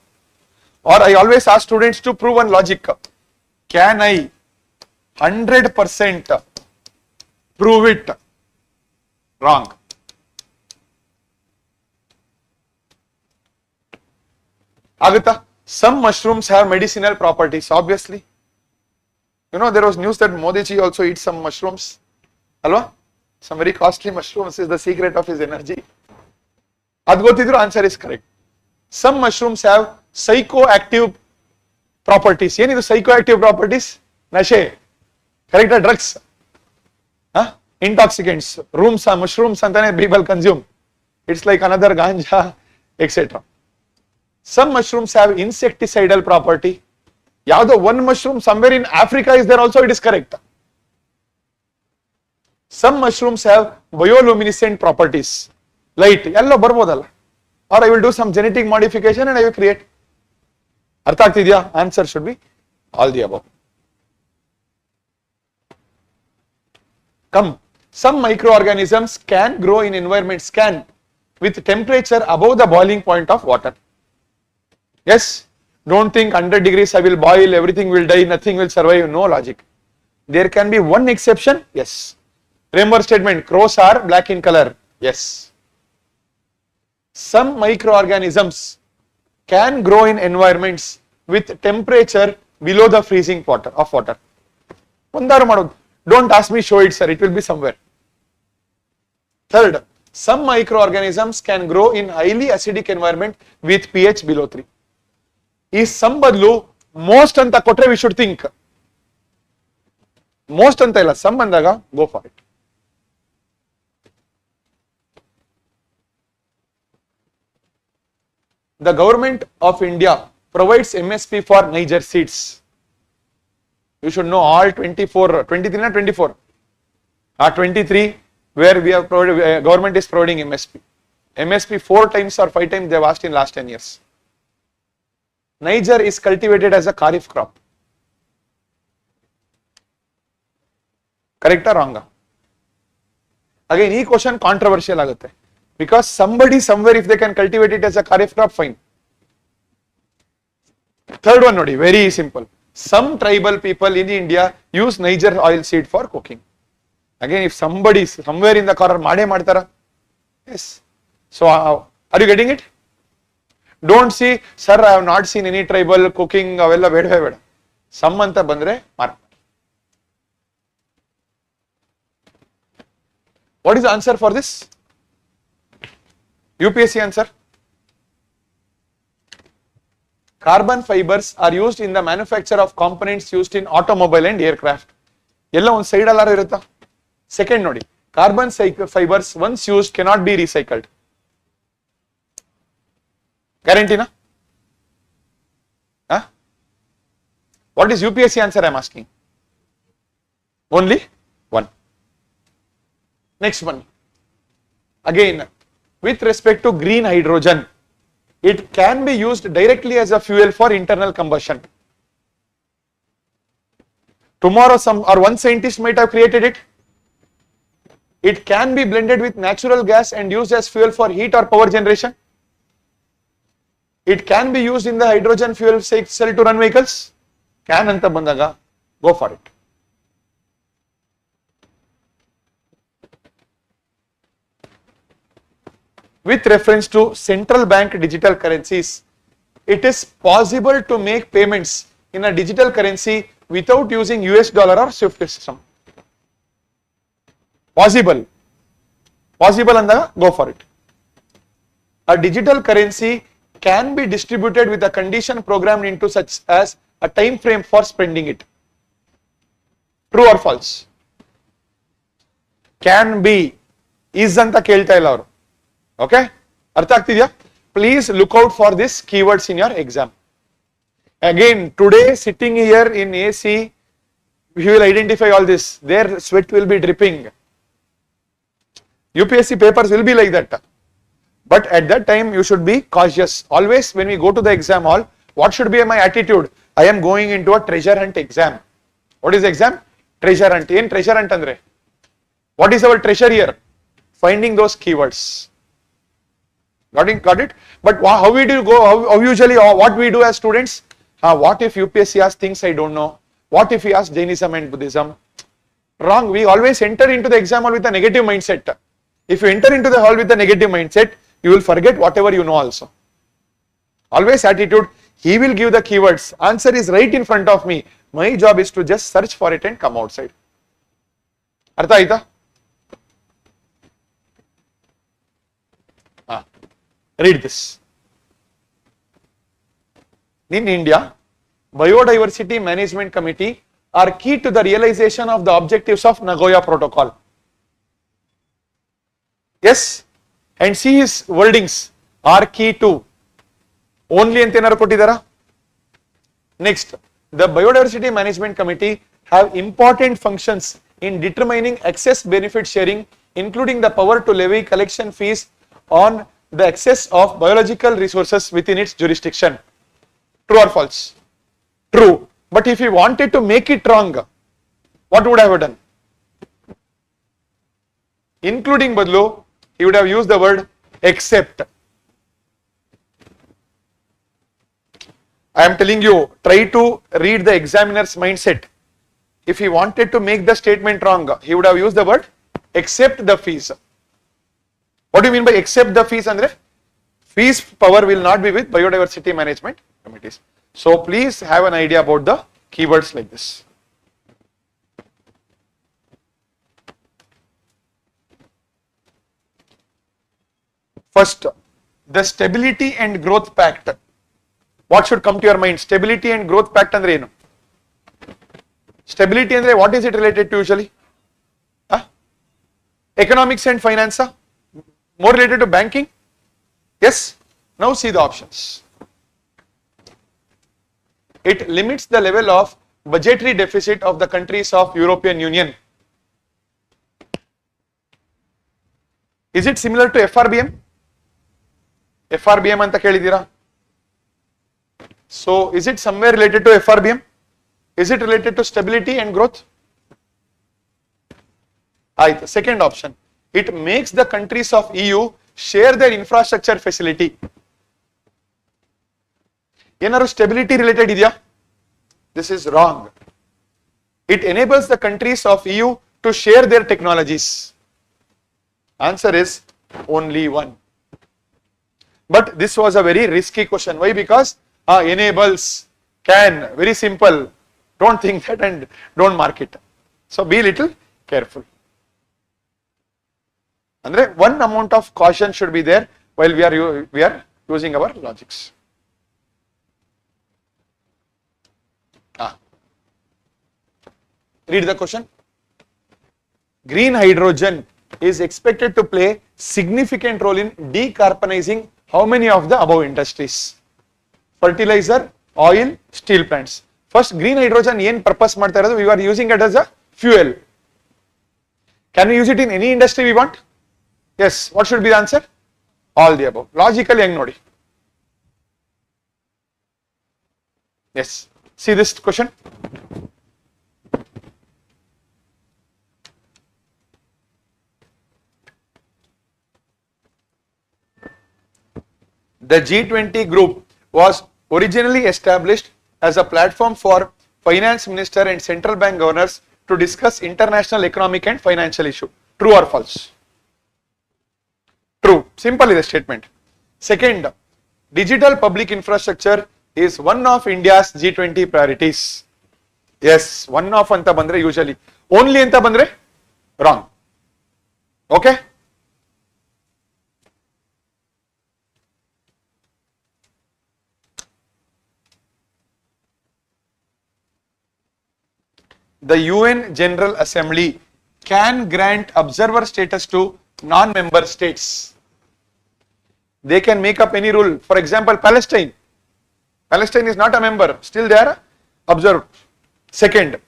Or I always ask students to prove one logic. Can I 100% prove it wrong? Agata, some mushrooms have medicinal properties, obviously. You know, there was news that Modi ji also eats some mushrooms. Alva? Some very costly mushrooms is the secret of his energy. Adgotidru, answer is correct. Some mushrooms have psychoactive properties. Yenidu psychoactive properties? Nashe. Correct, drugs. Huh? Intoxicants. Mushrooms antane people consume. It's like another ganja, etc. Some mushrooms have insecticidal property. Yavado one mushroom somewhere in Africa is there also, it is correct. Some mushrooms have bioluminescent properties. Light, yellow barbodalla. Or I will do some genetic modification and I will create. Artha agtidya? Answer should be all the above. Come, some microorganisms can grow in environments, with temperature above the boiling point of water. Yes, don't think 100 degrees I will boil, everything will die, nothing will survive. No logic. There can be one exception. Yes. Remember statement, crows are black in color. Yes. Some microorganisms can grow in environments with temperature below the freezing water. Don't ask me, show it, sir. It will be somewhere. Third, some microorganisms can grow in highly acidic environment with pH below 3. Is some badlu most anta kotre we should think. Most anta illa, some bandaga, go for it. The government of India provides MSP for Niger seeds. You should know all 24, 23 and 24. 23 where we have provided, government is providing MSP. MSP 4 times or 5 times they have asked in last 10 years. Niger is cultivated as a kharif crop. Correct or wrong? Again, this question controversial agutte. Because somebody somewhere, if they can cultivate it as a kharif crop, fine. Third one, nodi, very simple. Some tribal people in India use Niger oil seed for cooking. Again, if somebody somewhere in the corner made madtara, yes. So, are you getting it? Don't see, sir, I have not seen any tribal cooking. Some anta bandre mark. What is the answer for this? UPSC answer. Carbon fibers are used in the manufacture of components used in automobile and aircraft. Yella on side allara irutta. Second nodi, carbon fibers once used cannot be recycled. Guarantee na? Huh? What is UPSC answer I am asking? Only one. Next one. Again, with respect to green hydrogen, it can be used directly as a fuel for internal combustion. Tomorrow some or one scientist might have created it. It can be blended with natural gas and used as fuel for heat or power generation. It can be used in the hydrogen fuel cell to run vehicles. Can anta bandaga, go for it. With reference to central bank digital currencies, it is possible to make payments in a digital currency without using US dollar or SWIFT system. Possible. Possible andaga, go for it. A digital currency can be distributed with a condition programmed into such as a time frame for spending it. True or false? Can be. Is anta kelta illa avaru. Okay? Artha agtidya? Please look out for these keywords in your exam. Again, today sitting here in AC, you will identify all this. Their sweat will be dripping. UPSC papers will be like that. But at that time, you should be cautious. Always when we go to the exam hall, what should be my attitude? I am going into a treasure hunt exam. What is exam? Treasure hunt. In treasure hunt andre. What is our treasure here? Finding those keywords. Got it? But how we do go, how usually, what we do as students? What if UPSC asks things I don't know? What if he asks Jainism and Buddhism? Wrong. We always enter into the exam hall with a negative mindset. If you enter into the hall with a negative mindset, you will forget whatever you know also. Always attitude, he will give the keywords. Answer is right in front of me. My job is to just search for it and come outside. Artha aita? Read this. In India, Biodiversity Management Committee are key to the realization of the objectives of Nagoya Protocol. Yes, and see his wordings are key to. Only antenaru kottidara. Next, the Biodiversity Management Committee have important functions in determining excess benefit sharing, including the power to levy collection fees on the excess of biological resources within its jurisdiction. True or false? True. But if he wanted to make it wrong, what would I have done? Including badlu, he would have used the word except. I am telling you, try to read the examiner's mindset. If he wanted to make the statement wrong, he would have used the word except the fees. What do you mean by except the fees, Andre? Fees power will not be with biodiversity management committees. So please have an idea about the keywords like this. First, the Stability and Growth Pact. What should come to your mind? Stability and Growth Pact andre enu? Stability andre what is it related to usually? Economics and finance? More related to banking? Yes? Now see the options. It limits the level of budgetary deficit of the countries of European Union. Is it similar to FRBM? FRBM anta kelidira. So is it somewhere related to FRBM? Is it related to stability and growth? Second option. It makes the countries of EU share their infrastructure facility. Yenaru stability related idya? This is wrong. It enables the countries of EU to share their technologies. Answer is only one. But this was a very risky question. Why? Because enables, can, very simple. Don't think that and don't mark it. So be little careful. Andre, one amount of caution should be there while we are using our logics. Read the question. Green hydrogen is expected to play significant role in decarbonizing how many of the above industries? Fertilizer, oil, steel plants. First, green hydrogen ಏನು purpose ಮಾಡ್ತಾ ಇರೋದು? We are using it as a fuel. Can we use it in any industry we want? Yes. What should be the answer? All the above. Logically ಹೆಂಗ್ ನೋಡಿ? Yes. See this question. The G20 group was originally established as a platform for finance minister and central bank governors to discuss international economic and financial issue. True or false? True. Simple is the statement. Second, digital public infrastructure is one of India's G20 priorities. Yes, one of anta bandre usually. Only anta bandre wrong. Okay? The UN General Assembly can grant observer status to non-member states. They can make up any rule. For example, Palestine. Palestine is not a member, still they are observed. Second,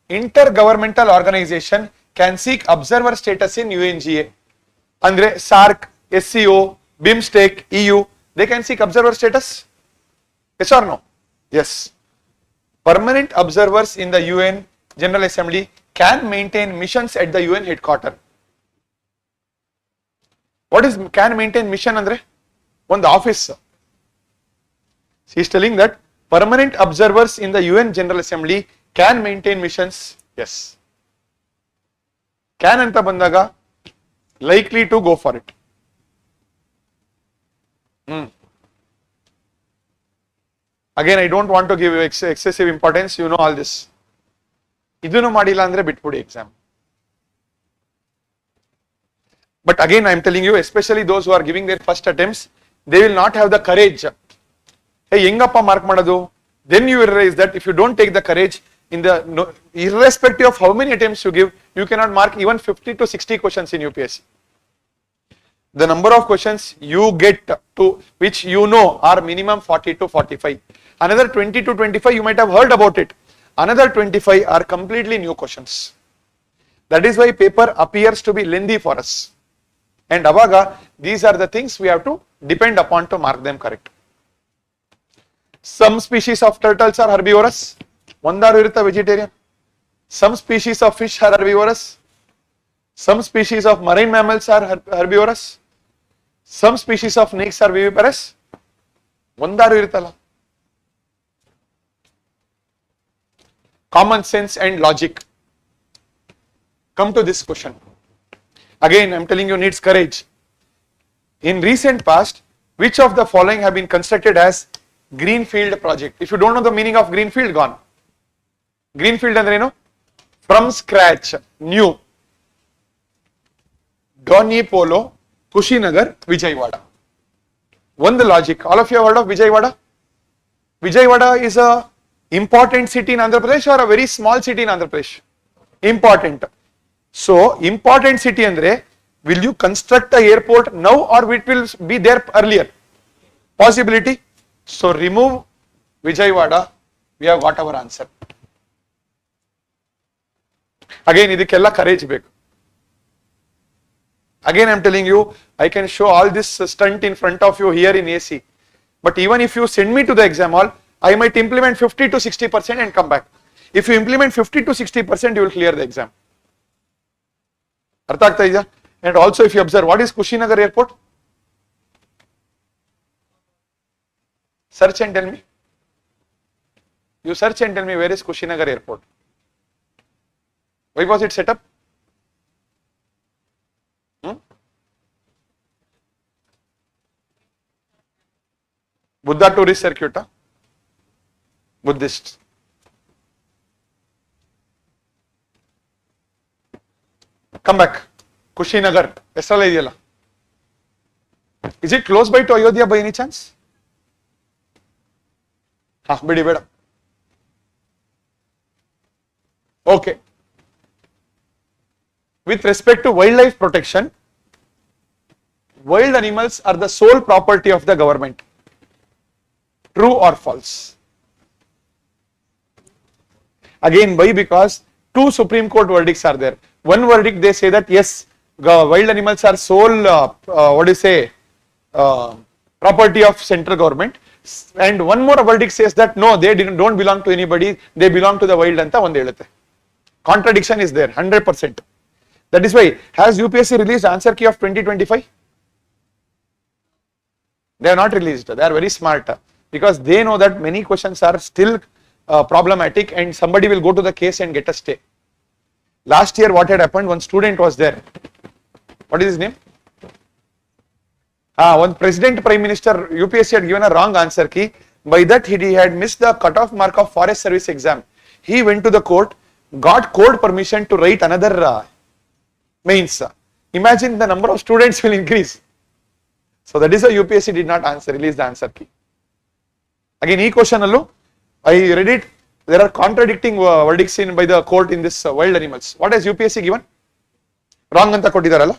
intergovernmental organization can seek observer status in UNGA. Andre SARC, SCO, BIMSTEC, EU, they can seek observer status? Yes or no? Yes. Permanent observers in the UN General Assembly can maintain missions at the UN headquarters. What is can maintain mission andre? On the office. He is telling that permanent observers in the UN General Assembly can maintain missions. Yes. Can anta bandaga likely to go for it. Again, I don't want to give you excessive importance. You know all this. ಇದನ್ನು ಮಾಡಿಲ್ಲ ಅಂದ್ರೆ ಬಿಟ್ಬಿಡಿ exam. But again, I am telling you, especially those who are giving their first attempts, they will not have the courage. Hey, ಹೆಂಗಪ್ಪ mark ಮಾಡೋದು? Then you will realize that if you don't take the courage, irrespective of how many attempts you give, you cannot mark even 50 to 60 questions in UPSC. The number of questions you get to which you know are minimum 40 to 45. Another 20 to 25 you might have heard about it. Another 25 are completely new questions. That is why paper appears to be lengthy for us. And avaga, these are the things we have to depend upon to mark them correct. Some species of turtles are herbivorous. Ondaru irutta vegetarian. Some species of fish are herbivorous. Some species of marine mammals are herbivorous. Some species of snakes are viviparous. Ondaru iruttala. Common sense and logic. Come to this question. Again, I am telling you, needs courage. In recent past, which of the following have been constructed as greenfield project? If you don't know the meaning of greenfield, gone. Greenfield andre ಏನು? From scratch, new. Donny Polo, Kushinagar, Vijayawada. One the logic. All of you have heard of Vijayawada? Vijayawada is a important city in Andhra Pradesh or a very small city in Andhra Pradesh? Important. So, important city andre, will you construct the airport now or it will be there earlier? Possibility. So, remove Vijayawada, we have got our answer. Again, idikella courage ಬೇಕು. Again, I am telling you, I can show all this stunt in front of you here in AC. But even if you send me to the exam hall, I might implement 50 to 60% and come back. If you implement 50 to 60%, you will clear the exam. Artha agta idea? And also if you observe, what is Kushinagar airport? Search and tell me. You search and tell me where is Kushinagar airport. Why was it set up? Buddha tourist circuit. Buddhists. Come back. Kushinagar. Estala ideyalla. Is it close by to Ayodhya by any chance? Bidi beda. Okay. with respect to wildlife protection, wild animals are the sole property of the government. True or false? Again, why? Because two Supreme Court verdicts are there. One verdict they say that yes, wild animals are sole, property of central government, and one more verdict says that no, they don't belong to anybody, they belong to the wild anta one helutte. Contradiction is there 100%. That is why, has UPSC released answer key of 2025? They are not released. They are very smart because they know that many questions are still problematic and somebody will go to the case and get a stay. Last year what had happened, one student was there. What is his name? One president, prime minister, UPSC had given a wrong answer key. By that he had missed the cutoff mark of forest service exam. He went to the court, got court permission to write another mains. Imagine the number of students will increase. So that is why UPSC did not release the answer key. Again, e question allu, I read it, there are contradicting verdicts by the court in this wild animals. What has UPSC given? Wrong anta kottidaralla.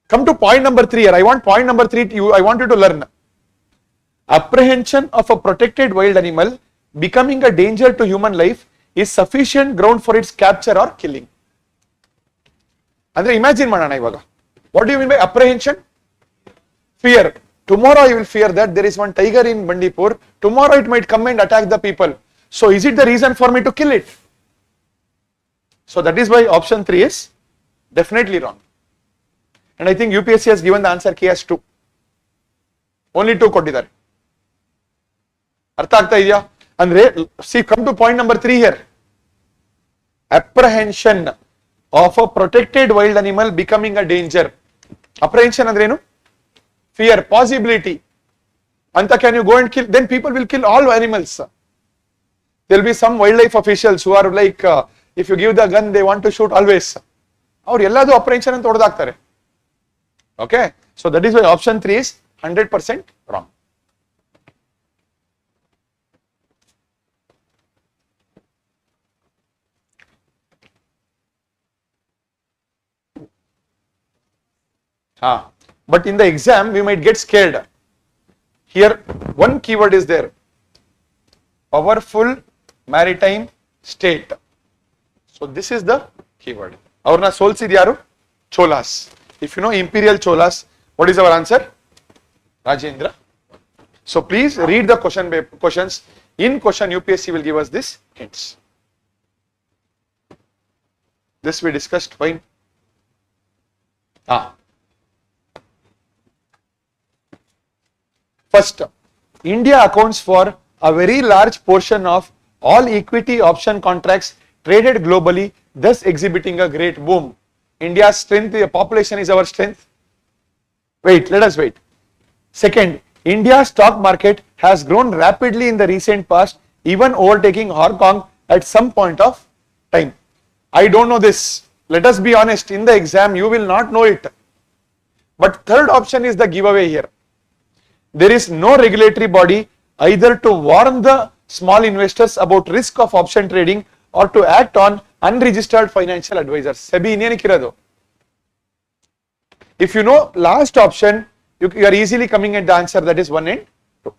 Come to point number 3 here. I want point number 3 I want you to learn. Apprehension of a protected wild animal becoming a danger to human life is sufficient ground for its capture or killing. Andre imagine madana ivaga. What do you mean by apprehension? Fear. Tomorrow you will fear that there is one tiger in Bandipur. Tomorrow it might come and attack the people. So is it the reason for me to kill it? So that is why option 3 is definitely wrong. And I think UPSC has given the answer key as 2. Only 2 kottidare. Artha agta idya? Andre, see, come to point number 3 here. Apprehension of a protected wild animal becoming a danger. Apprehension andre enu? Fear, possibility. Anta, can you go and kill? Then people will kill all animals. There will be some wildlife officials who are like, if you give the gun, they want to shoot always. Aur elladu apprehension anta hoddaktare. Okay, so that is why option 3 is 100% wrong. But in the exam we might get scared. Here one keyword is there, powerful maritime state. So this is the keyword. Avarna solsid yaru? Cholas. If you know imperial Cholas, what is our answer? Rajendra. So please read the questions. In question UPSC will give us this hints. This we discussed fine. First, India accounts for a very large portion of all equity option contracts traded globally, thus exhibiting a great boom. India's strength, the population is our strength. Wait, let us wait. Second, India's stock market has grown rapidly in the recent past, even overtaking Hong Kong at some point of time. I don't know this. Let us be honest, in the exam you will not know it. But third option is the giveaway here. There is no regulatory body either to warn the small investors about risk of option trading or to act on unregistered financial advisors. SEBI innene kiradu. If you know last option, you are easily coming at the answer, that is 1 and 2.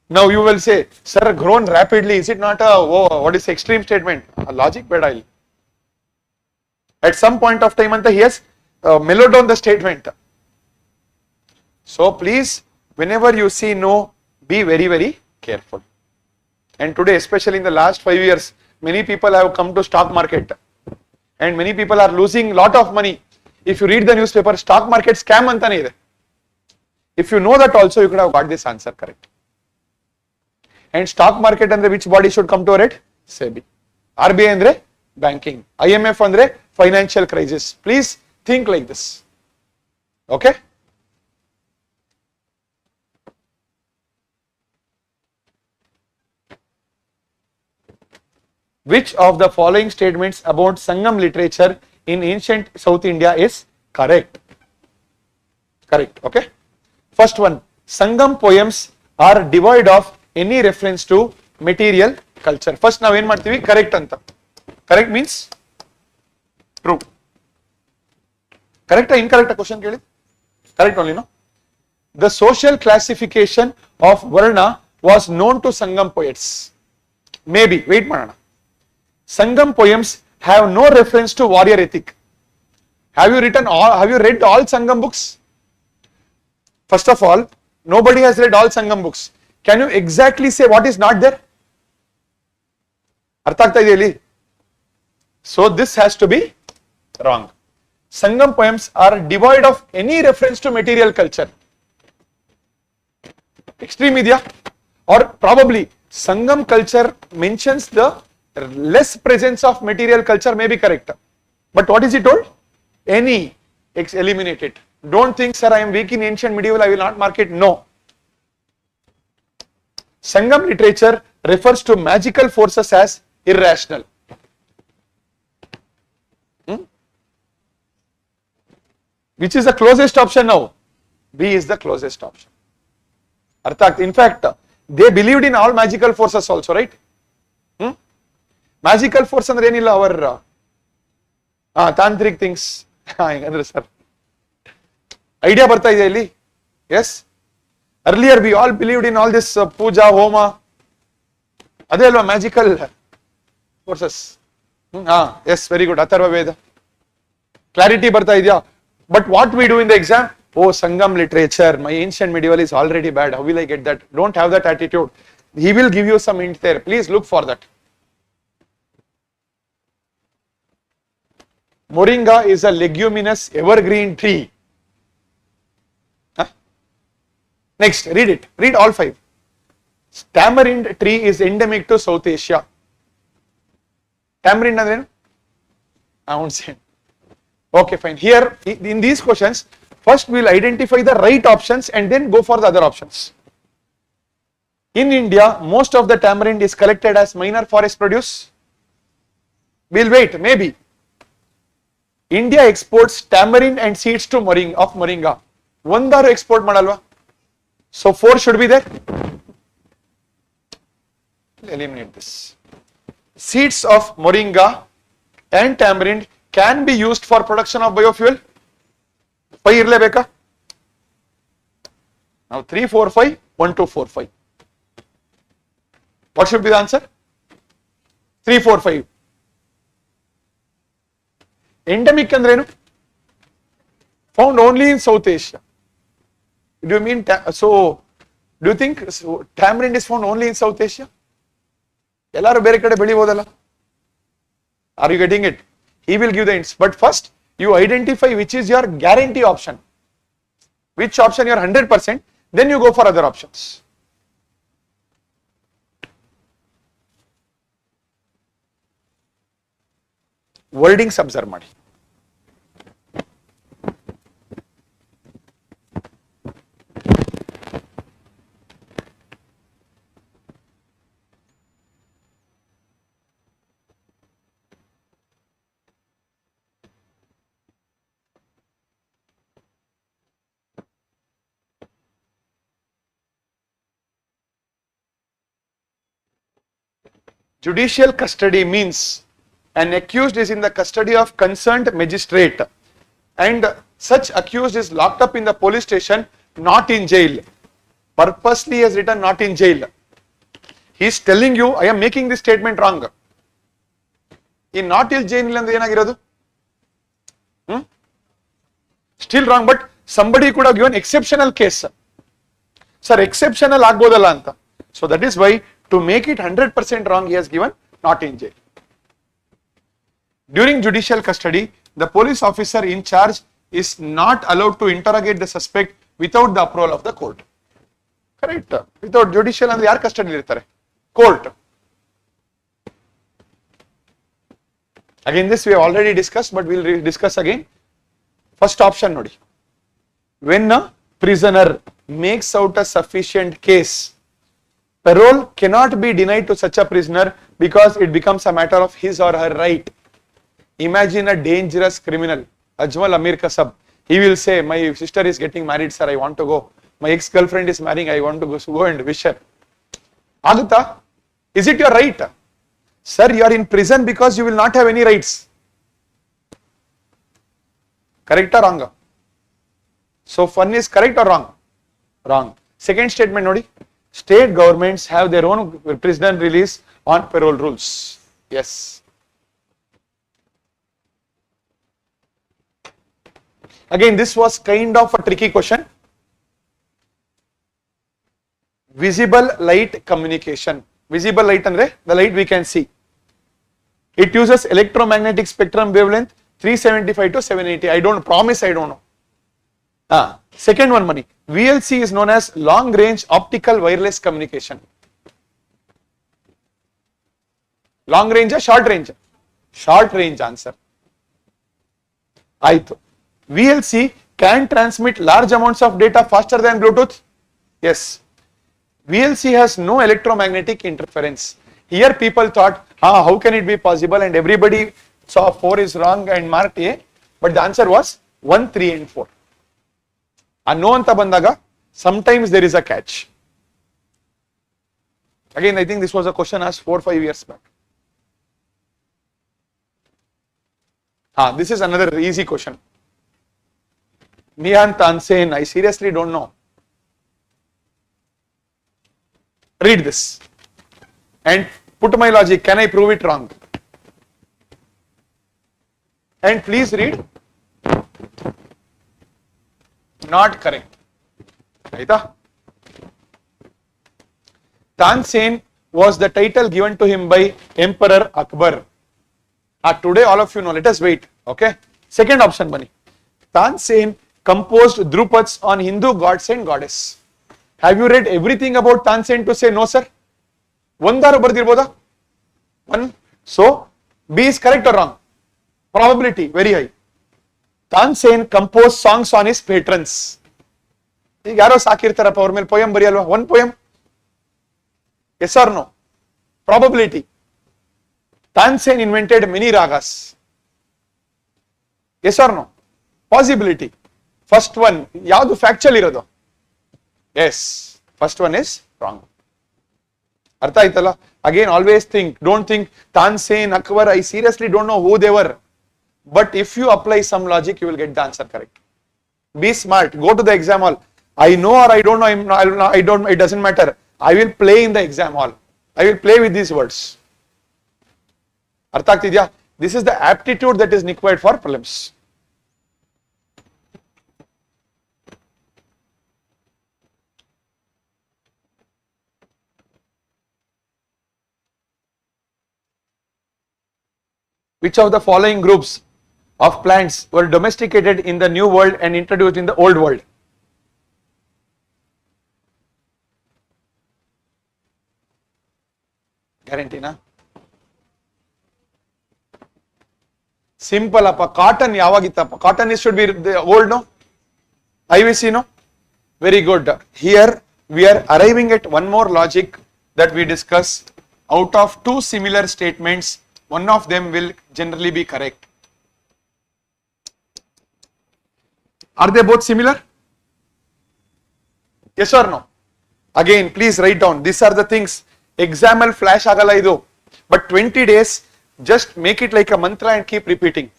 Now you will say, sir, grown rapidly, is it not a extreme statement? A logic bedile. At some point of time he has mellowed down the statement. So please, whenever you see no, be very, very careful. And today, especially in the last 5 years, many people have come to stock market and many people are losing lot of money. If you read the newspaper, stock market scam antane ide. If you know that also, you could have got this answer correct. And stock market andre which body should come to our aid? SEBI. RBI andre banking. IMF andre financial crisis. Please think like this. Okay? Which of the following statements about Sangam literature in ancient South India is correct? Correct, okay? First one, Sangam poems are devoid of any reference to material culture. First now ಏನು ಮಾಡ್ತೀವಿ correct ಅಂತ. Correct means True. Correct or incorrect question keli? Correct only, no? The social classification of Varna was known to Sangam poets. Maybe, wait manana. Sangam poems have no reference to warrior ethic. Have you read all Sangam books? First of all, nobody has read all Sangam books. Can you exactly say what is not there? Artha agta idea? So this has to be wrong. Sangam poems are devoid of any reference to material culture. Extreme idea? Or probably Sangam culture mentions the less presence of material culture, may be correct. But what is it told? Any, eliminate it. Don't think, sir, I am weak in ancient medieval, I will not mark it. No. Sangam literature refers to magical forces as irrational. Which is the closest option now? B is the closest option. Arthat, in fact, they believed in all magical forces also, right? Magical force andre enilla our tantric things. Sir. Idea barta ide illi? Yes? Earlier we all believed in all this puja, homa. Ade alva magical forces. Yes, very good. Atharva Veda. Clarity barta idya. But what we do in the exam? Oh, Sangam literature, my ancient medieval is already bad. How will I get that? Don't have that attitude. He will give you some hint there. Please look for that. Moringa is a leguminous evergreen tree. Next, read it. Read all 5. Tamarind tree is endemic to South Asia. Tamarind andre? I won't say. Okay, fine. Here, in these questions, first we will identify the right options and then go for the other options. In India, most of the tamarind is collected as minor forest produce. We'll wait, maybe. India exports tamarind and seeds to moringa. Ondaru export madalva. So 4 should be there. Eliminate this. Seeds of moringa and tamarind can be used for production of biofuel. 5 irlebeka. Now 3, 4, 5, 1, 2, 4, 5. What should be the answer? 3, 4, 5. Endemic andrenu? Found only in South Asia. Do you mean, do you think tamarind is found only in South Asia? Ellaru bere kade belibodalla. Are you getting it? He will give the hints. But first, you identify which is your guarantee option. Which option you are 100%, then you go for other options. Wordings observe ಮಾಡಿ. Judicial custody means an accused is in the custody of concerned magistrate and such accused is locked up in the police station, not in jail. Purposely has written not in jail. He is telling you, I am making this statement wrong. In not in jail andre enagirodu? Still wrong, but somebody could have given exceptional case. Sir, exceptional agbodalla anta. So that is why to make it 100% wrong, he has given not in jail. During judicial custody, the police officer in charge is not allowed to interrogate the suspect without the approval of the court. Correct? Without judicial and yaar custody irtare? Court. Again, this we have already discussed, but we will discuss again. First option nodi. When a prisoner makes out a sufficient case, parole cannot be denied to such a prisoner because it becomes a matter of his or her right. Imagine a dangerous criminal, Ajmal Amir Kasab. He will say, my sister is getting married, sir, I want to go. My ex-girlfriend is marrying, I want to go and wish her. Agata, is it your right? Sir, you are in prison because you will not have any rights. Correct or wrong? So 1 is correct or wrong? Wrong. Second statement nodi. State governments have their own prisoner release on parole rules. Yes. Again, this was kind of a tricky question. Visible light communication. Visible light andre the light we can see. It uses electromagnetic spectrum wavelength 375 to 780. I don't promise, I don't know. Second one, money. VLC is known as long range optical wireless communication. Long range or short range? Short range answer. Aito. VLC can transmit large amounts of data faster than Bluetooth. Yes. VLC has no electromagnetic interference. Here people thought, how can it be possible, and everybody saw 4 is wrong and marked A, but the answer was 1, 3 and 4. No anta bandaga, sometimes there is a catch. Again, I think this was a question asked 4 or 5 years back. This is another easy question. Nihant Tansen, I seriously don't know. Read this and put my logic. Can I prove it wrong? And please read. Not correct. Aita? Tansen was the title given to him by Emperor Akbar. Today all of you know. Let us wait. Okay. Second option, Bani. Tansen composed Drupads on Hindu gods and goddess. Have you read everything about Tansen to say no, sir? Ondaru bardirboda? 1. So B is correct or wrong? Probability very high. Tansen composed songs on his patrons. ಈಗ ಯಾರೋ ಸಾಕಿರ್ತಾರಪ್ಪ ಅವ್ರ ಮೇಲೆ poem ಬರೆಯಲ್ವಾ? 1 poem? Yes or no? Probability. Tansen invented many ragas. Yes or no? Possibility. First one, ಯಾವುದು factual ಇರೋದು? Yes. First one is wrong. ಅರ್ಥ ಆಯ್ತಲ್ಲ? Again, always think, don't think Tansen, Akbar, I seriously don't know who they were. But if you apply some logic, you will get the answer correct. Be smart. Go to the exam hall. I know or I don't know, I don't, it doesn't matter. I will play in the exam hall. I will play with these words. Artha agtidya? This is the aptitude that is required for prelims. Which of the following groups of plants were domesticated in the New World and introduced in the Old World? Guarantee na? Simple appa. Cotton yavagittappa. Cotton should be the old, no? IVC, no? Very good. Here we are arriving at one more logic that we discussed. Out of 2 similar statements, one of them will generally be correct. Are they both similar? Yes or no? Again, please write down. These are the things. Examal flash agala idu. But 20 days, just make it like a mantra and keep repeating.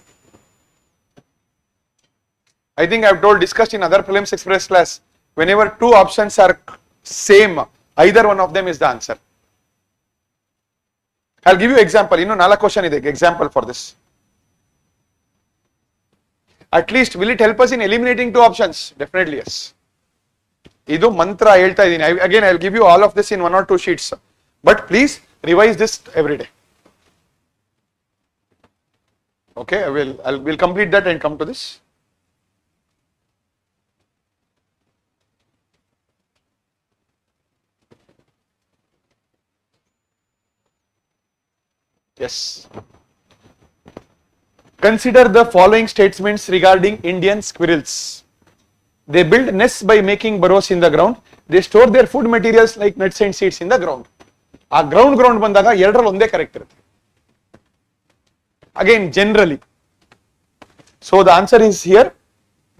I think I have discussed in other prelims express class. Whenever 2 options are same, either one of them is the answer. I'll give you example. You know, 4 question ide example for this. At least will it help us in eliminating 2 options? Definitely yes. Idu mantra helta idini. Again, I'll give you all of this in 1 or 2 sheets. But please revise this every day. Okay, we'll complete that and come to this. Yes. Consider the following statements regarding Indian squirrels. They build nests by making burrows in the ground. They store their food materials like nuts and seeds in the ground. A ground ಬಂದಾಗ ಎರಡರಲ್ಲಿ ಒಂದೇ correct ಇರುತ್ತೆ. Again, generally. So the answer is here.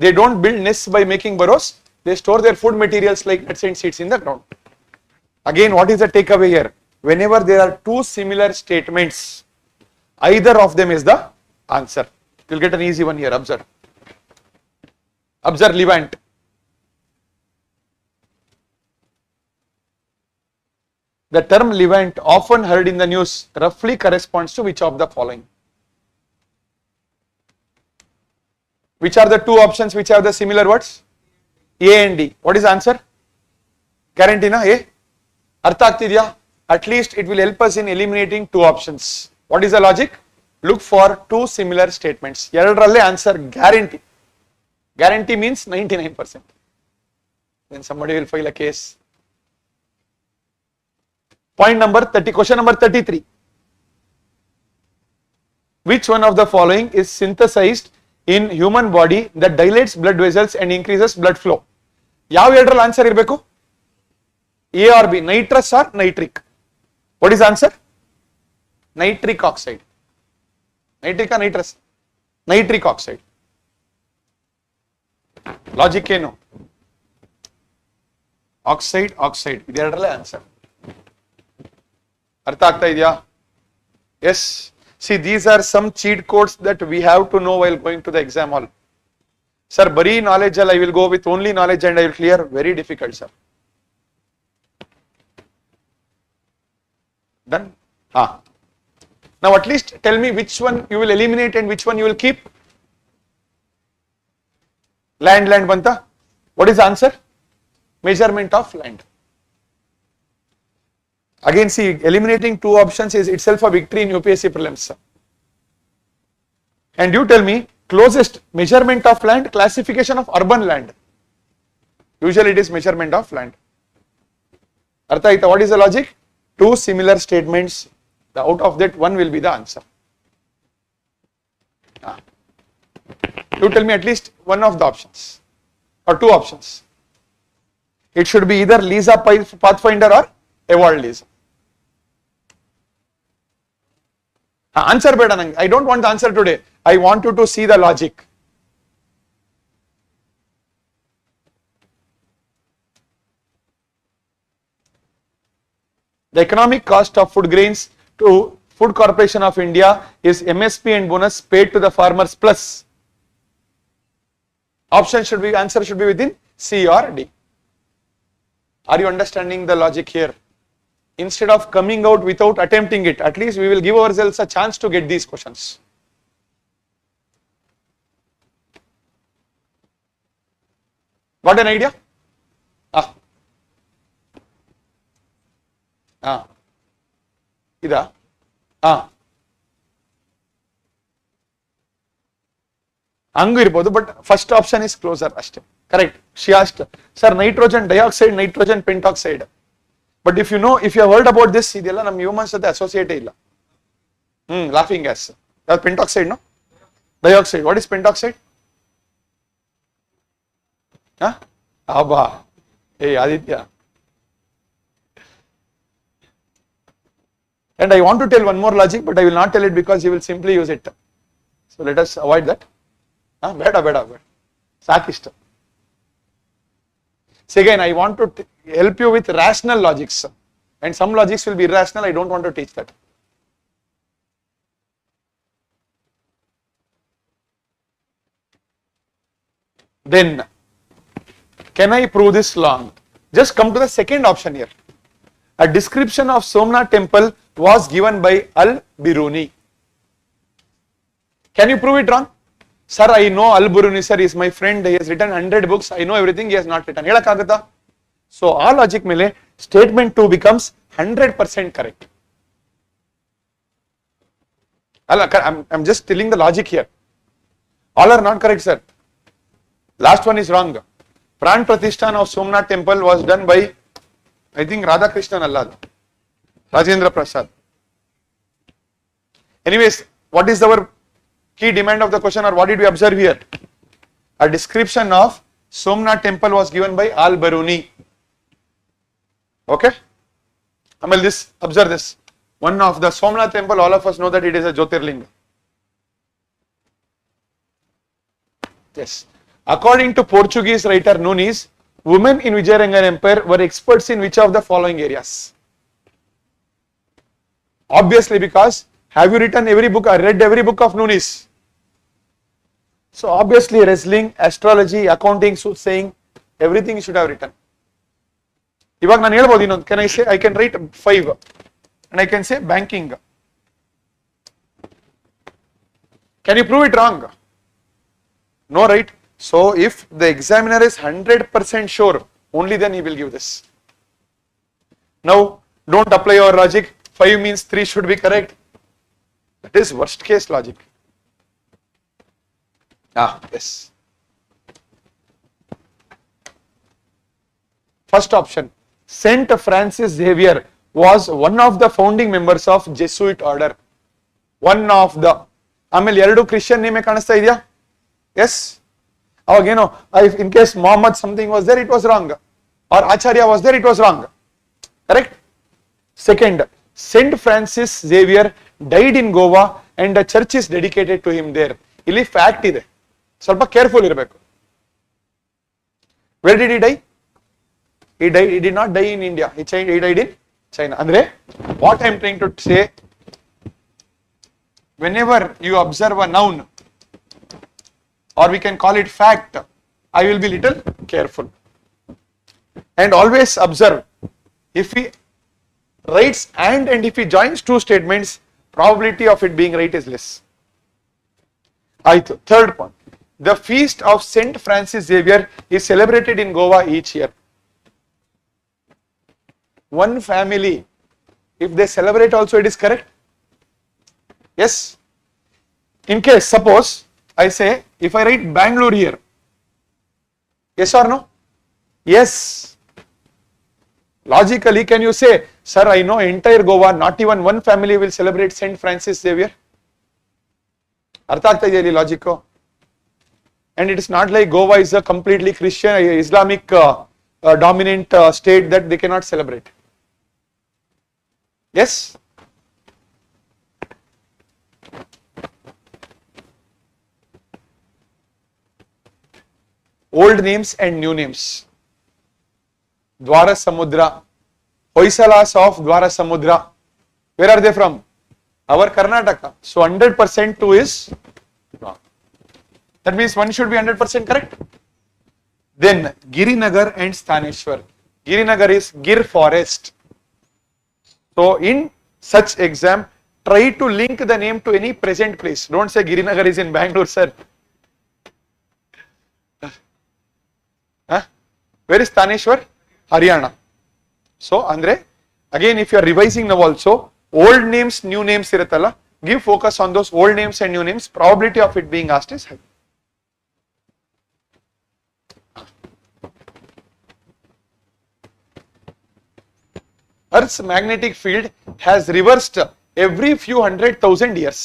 They don't build nests by making burrows. They store their food materials like nuts and seeds in the ground. Again, what is the takeaway here? Whenever there are 2 similar statements, either of them is the answer. You'll get an easy one here. Observe. Observe Levant. The term Levant, often heard in the news, roughly corresponds to which of the following? Which are the two options which have the similar words? A and D. What is the answer? Guarantee na A? Artha agtidya? At least it will help us in eliminating two options. What is the logic? Look for two similar statements. Erradralle answer guarantee. Guarantee means 99%. Then somebody will file a case. Point number 30, question number 33. Which one of the following is synthesized in human body that dilates blood vessels and increases blood flow? Yav erradral answer irbeku? A or B, nitrous or nitric? What is the answer? Nitric oxide. Nitric or nitrous? Nitric oxide. Logic ಏನು? Oxide, oxide. ಇದೆರಡರಲ್ಲೇ answer. ಅರ್ಥ ಆಗ್ತಾ ಇದೆಯಾ? Yes. See, these are some cheat codes that we have to know while going to the exam hall. Sir, bari knowledge I will go with only knowledge and I will clear. Very difficult, sir. Done? Now at least tell me which one you will eliminate and which one you will keep. Land banta. What is the answer? Measurement of land. Again, see, eliminating two options is itself a victory in UPSC prelims. And you tell me, closest measurement of land, classification of urban land. Usually it is measurement of land. Artha aita, what is the logic? Two similar statements, out of that one will be the answer. You tell me at least one of the options or two options. It should be either Lisa Pathfinder or Evolved Lisa. Answer better. I don't want the answer today. I want you to see the logic. The economic cost of food grains to Food Corporation of India is MSP and bonus paid to the farmers plus. Option should be, answer should be within C or D. Are you understanding the logic here? Instead of coming out without attempting it, at least we will give ourselves a chance to get these questions. Got an idea? Ida? Angu irbodu, but first option is closer. Correct. She asked, sir, nitrogen dioxide, nitrogen pentoxide. But if you know, if you have heard about this, idella nam humans jothe associate illa. Laughing gas. That's pentoxide, no? Dioxide. What is pentoxide? Abba. Hey, Aditya. And I want to tell one more logic, but I will not tell it because you will simply use it. So let us avoid that. Beda. Sakishta. So again, I want to help you with rational logics. And some logics will be irrational. I don't want to teach that. Then, can I prove this long? Just come to the second option here. A description of Somnath temple was given by Al-Biruni. Can you prove it wrong? Sir, I know Al-Biruni sir is my friend. He has written 100 books. I know everything. He has not written. Helakagata. So, all logic mele statement 2 becomes 100% correct. I'm just telling the logic here. All are not correct, sir. Last one is wrong. Pran Pratishthan of Somnath temple was done by, I think, Radhakrishnan Allah, Rajendra Prasad. Anyways, what is our key demand of the question, or what did we observe here? A description of Somnath temple was given by Al-Biruni. Okay? Amal, this, observe this. One of the Somnath temple, all of us know that it is a Jyotirlinga. Yes. According to Portuguese writer Nunes, women in Vijayanagara Empire were experts in which of the following areas? Obviously, because have you written every book or read every book of Nunes? So obviously wrestling, astrology, accounting, soothsaying, everything you should have written. ಇವಾಗ ನಾನು ಹೇಳ್ಬೋದು ಇನ್ನೊಂದು, can I say, I can write 5 and I can say banking. Can you prove it wrong? No, right? So if the examiner is 100% sure, only then he will give this. Now don't apply your logic. 5 means 3 should be correct. That is worst case logic. Yes. First option, Saint Francis Xavier was one of the founding members of Jesuit order. One of the. ಆಮೇಲೆ 2 Christian ನೇಮೇ ಕಾಣಿಸ್ತಾ ಇದೆಯಾ? Yes. ಅವಾಗೇನೋ in case Mohammed something was there, it was wrong, or Acharya was there, it was wrong. Correct. Second, Saint Francis Xavier died in Goa and a church is dedicated to him there. ಇಲ್ಲಿ fact ಇದೆ, ಸ್ವಲ್ಪ careful ಇರಬೇಕು. Where did he die? He did not die in India. He died in China. Andre, what I am trying to say, whenever you observe a noun, or we can call it fact, I will be little careful. And always observe, if he writes and if he joins 2 statements, probability of it being right is less. Third point, the feast of Saint Francis Xavier is celebrated in Goa each year. One family, if they celebrate also, it is correct. Yes. In case, suppose I say, if I write Bangalore here, yes or no? Yes. Logically, can you say, sir, I know entire Goa, not even one family will celebrate Saint Francis Xavier? ಅರ್ಥ ಆಗ್ತಾ ಇದೆಯಾ ಇಲ್ಲಿ logic? And it is not like Goa is a completely Christian, Islamic dominant state that they cannot celebrate. Yes? Old names and new names. Dwara Samudra, Hoysalas of Dwara Samudra. Where are they from? Our Karnataka. So 100% 2 is wrong. That means one should be 100% correct. Then Girinagar and Staneshwar. Girinagar is Gir forest. So in such exam, try to link the name to any present place. Don't say Girinagar is in Bangalore, sir. Where is Staneshwar? Haryana. So andre, again if you are revising now also, old names, new names iruttalla, give focus on those old names and new names. Probability of it being asked is high. Earth's magnetic field has reversed every few 100,000 years.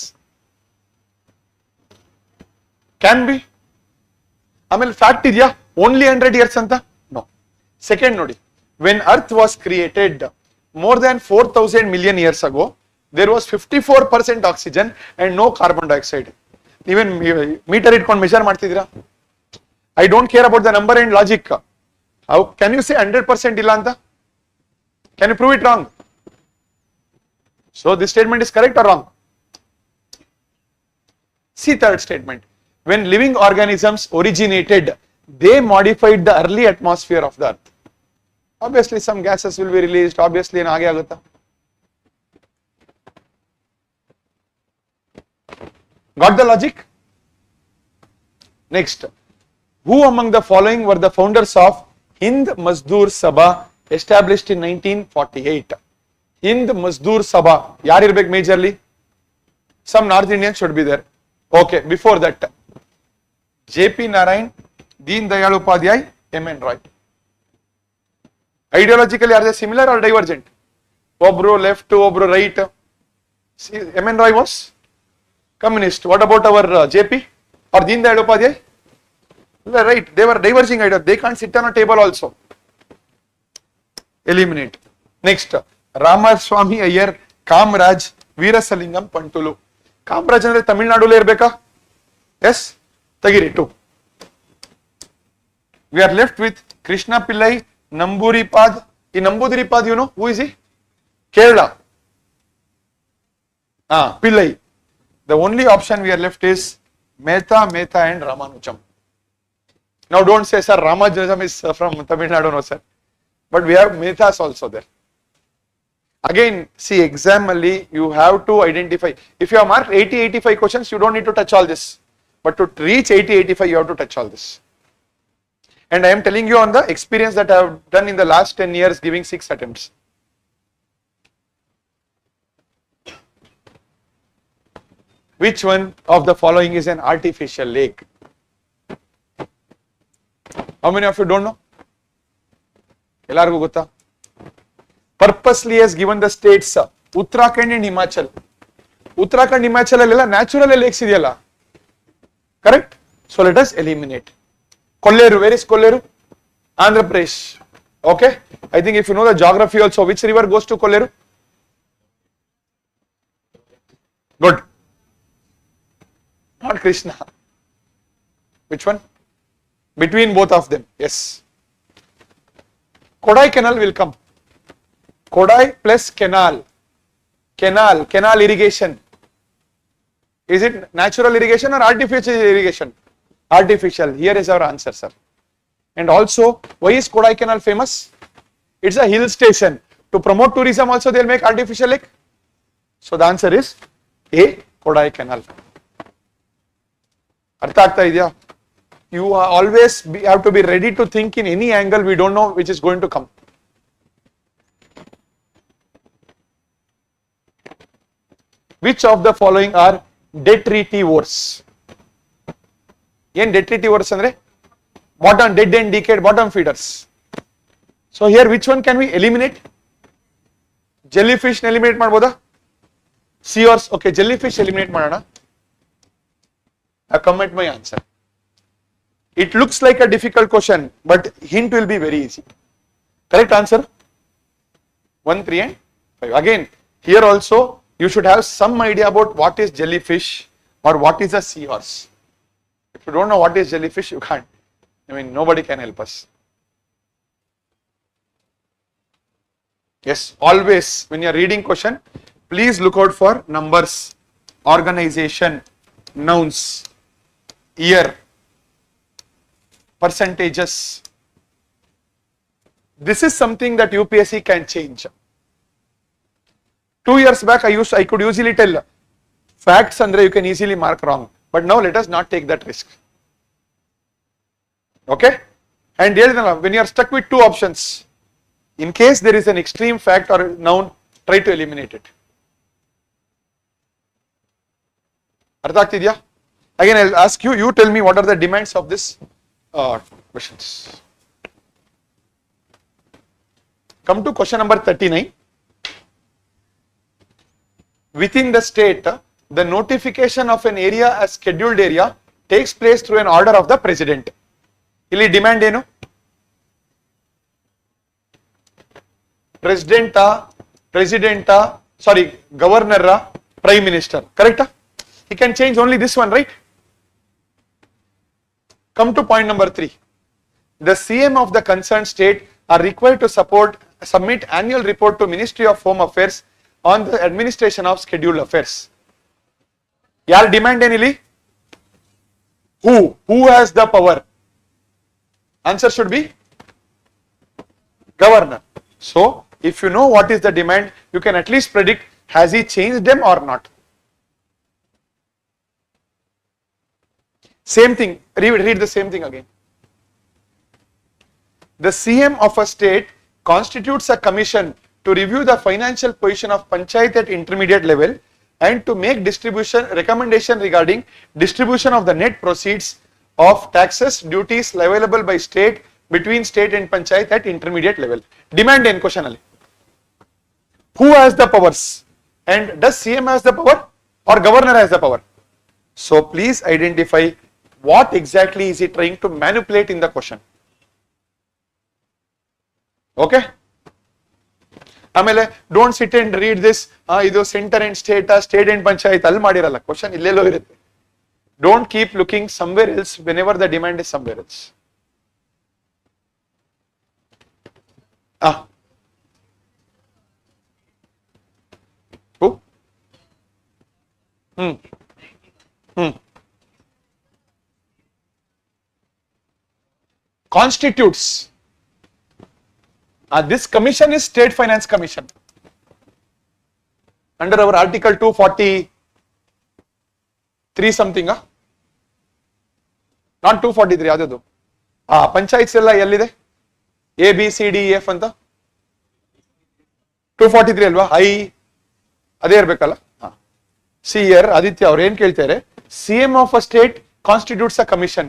Can be. ಆಮೇಲೆ fact ಇದೆಯಾ only 100 years ಅಂತ? No. Second ನೋಡಿ, when earth was created more than 4,000 million years ago, there was 54% oxygen and no carbon dioxide. ನೀವೇನ್ metre ಇಟ್ಕೊಂಡು measure ಮಾಡ್ತಿದ್ದೀರಾ? I don't care about the number and logic. How can you say 100% ಇಲ್ಲ ಅಂತ? Can you prove it wrong? So this statement is correct or wrong? See third statement. When living organisms originated, they modified the early atmosphere of the earth. Obviously some gases will be released, obviously ಏನು ಹಾಗೆ ಆಗುತ್ತಾ? Got the logic? Next, who among the following were the founders of Hind Mazdoor Sabha established in 1948? Hind Mazdoor Sabha, ಯಾರು ಇರಬೇಕು majorly? Some North Indians should be there. Okay, before that, J.P. Narayan, Deen Dayal Upadhyay, M.N. Roy. Ideologically, are they similar or divergent? Obro left to Obro right. See, M.N. Roy was communist. What about our J.P. or Deen Dayal Upadhyay? Right, they were diverging ideas. They can't sit on a table also. Eliminate. Next, Ramaswamy Iyer, Kamraj, Veerasalingam Pantulu. Kamraj andre Tamil Nadu le irbeka? Yes? Tagiri 2. We are left with Krishna Pillai, Namboodiripad. In Namboodiripad, you know, who is he? Kerala. Pillai. The only option we are left is Mehta, Mehta and Ramanujam. Now don't say, sir, Ramanujam is from Tamil Nadu, no, sir. But we have Mehtas also there. Again, see, exam only, you have to identify. If you have marked 80-85 questions, you don't need to touch all this. But to reach 80-85, you have to touch all this. And I am telling you on the experience that I have done in the last 10 years giving 6 attempts. Which one of the following is an artificial lake? How many of you don't know? Ellargu gotta? Purposely has given the states Uttarakhand and Himachal. Uttarakhand, Himachal allela natural lakes ideyalla. Correct? So let us eliminate. Kolleru, where is Kolleru? Andhra Pradesh. Okay? I think if you know the geography also, which river goes to Kolleru? Good. Not Krishna. Which one? Between both of them. Yes. Kodai canal will come. Kodai plus canal. Canal irrigation. Is it natural irrigation or artificial irrigation? Artificial. Here is our answer, sir. And also, why is Kodai canal famous? It's a hill station. To promote tourism also, they'll make artificial lake. So the answer is A, Kodai canal. Artha aagta idya? You always have to be ready to think in any angle. We don't know which is going to come. Which of the following are detritivores? Yen detritivores andre bottom dead and decayed bottom feeders. So here which one can we eliminate? Jellyfish eliminate madboda? Seahorse, okay, jellyfish eliminate madana. I come at my answer. It looks like a difficult question, but hint will be very easy. Correct answer? 1, 3 and 5. Again, here also you should have some idea about what is jellyfish or what is a seahorse. If you don't know what is jellyfish, you can't. I mean, nobody can help us. Yes, always when you are reading question, please look out for numbers, organization, nouns, year, percentages. This is something that UPSC can change. 2 years back, I could usually tell facts and you can easily mark wrong. But now let us not take that risk. Okay? And when you are stuck with 2 options, in case there is an extreme fact or noun, try to eliminate it. Artha agtidya? Again, I will ask you, you tell me what are the demands of this questions. Come to question number 39. Within the state, the notification of an area as scheduled area takes place through an order of the president. Illi demand enu? Governor, Prime Minister. Correct? He can change only this one, right? Come to point number 3. The CM of the concerned state are required to submit annual report to Ministry of Home Affairs on the administration of scheduled affairs. Yar demand enili? Who? Who has the power? Answer should be governor. So, if you know what is the demand, you can at least predict, has he changed them or not? Same thing, read the same thing again. The CM of a state constitutes a commission to review the financial position of panchayat at intermediate level and to make recommendation regarding distribution of the net proceeds of taxes, duties leviable by state between state and panchayat at intermediate level. Demand in question ali. Who has the powers? And does CM has the power or governor has the power? So please identify what exactly is he trying to manipulate in the question. Okay? Amele, don't sit and read this, idu center and state and panchayat alli madiralla. Question illelo irutte. Don't keep looking somewhere else whenever the demand is somewhere else. Who? constitutes, this commission is State Finance Commission under our article 243 something, not 243, ಯಾವ್ದು ಪಂಚಾಯತ್ಸ್ ಎಲ್ಲ ಎಲ್ಲಿದೆ, ABCDEF ಅಂತ 243 ಅಲ್ವಾ, ಅದೇ ಇರ್ಬೇಕಲ್ಲ. C year Aditya ಅವ್ರು ಏನ್ ಕೇಳ್ತಾರೆ, CM of a state constitutes a commission.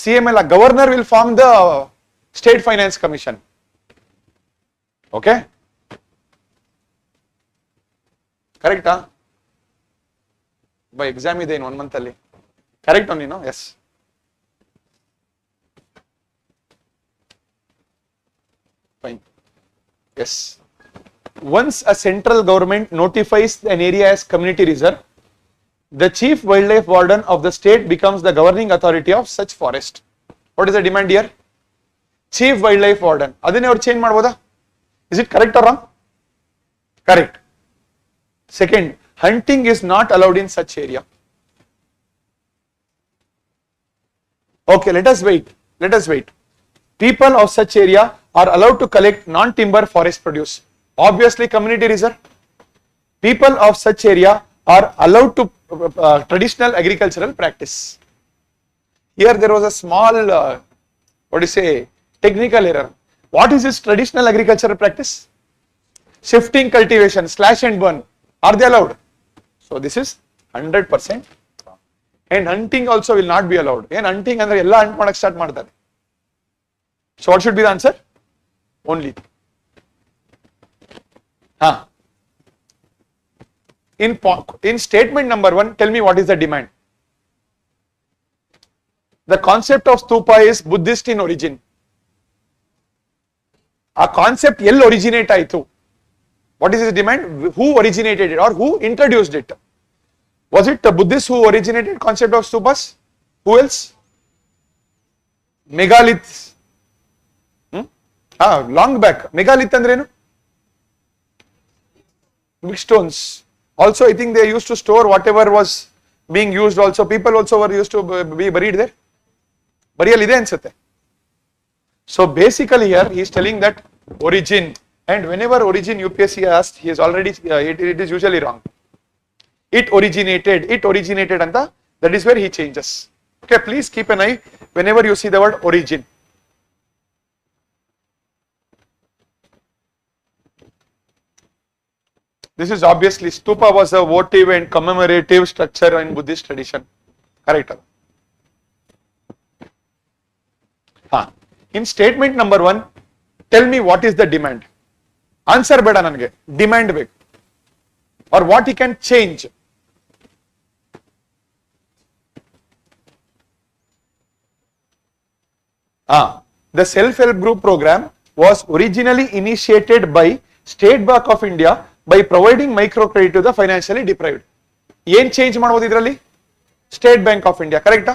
CM ಅಲ್ಲ, governor will form the State Finance Commission. Okay, ಕರೆಕ್ಟಾ? ಬೈ ಎಕ್ಸಾಮ್ ಇದೆ ಇನ್ 1 month ಅಲ್ಲಿ, ಕರೆಕ್ಟ್ ನೀನು? S. Fine. Yes. Once a central government notifies an area as community reserve, the chief wildlife warden of the state becomes the governing authority of such forest. What is the demand here? Chief wildlife warden. ಅದನ್ನೇ ಅವ್ರು change ಮಾಡಬಹುದಾ? Is it correct or wrong? Correct. Second, hunting is not allowed in such area. Okay, let us wait. People of such area are allowed to collect non-timber forest produce. Obviously community reserve. People of such area are allowed to traditional agricultural practice. Here there was a small, technical error. What is this traditional agricultural practice? Shifting cultivation, slash and burn. Are they allowed? So this is 100% wrong. And hunting also will not be allowed. And hunting andre ella hunt madak start ಮಾಡ್ತಾರೆ. So what should be the answer? Only. In statement number 1, tell me what is the demand. The concept of stupa is Buddhist in origin. A concept ell originate aitu. What is the demand? Who originated it or who introduced it? Was it the Buddhists who originated concept of stupas? Who else? Megaliths. Long back. Megalith andrenu? Big stones. Also I think they used to store whatever was being used also. People also were used to be buried there. Burial ide ansate. So basically here he is telling that origin, and whenever origin UPSC asked, he is already, it is usually wrong. It originated anta, that is where he changes. Okay, please keep an eye whenever you see the word origin. This is obviously, stupa was a votive and commemorative structure in Buddhist tradition. Correct. In statement number 1, tell me what is the demand. Answer beda nange, demand beg, or what he can change. The self-help group program was originally initiated by State Bank of India by providing microcredit to the financially deprived. Yen change ಮಾಡಬಹುದು ಇದರಲ್ಲಿ? State Bank of India, correct?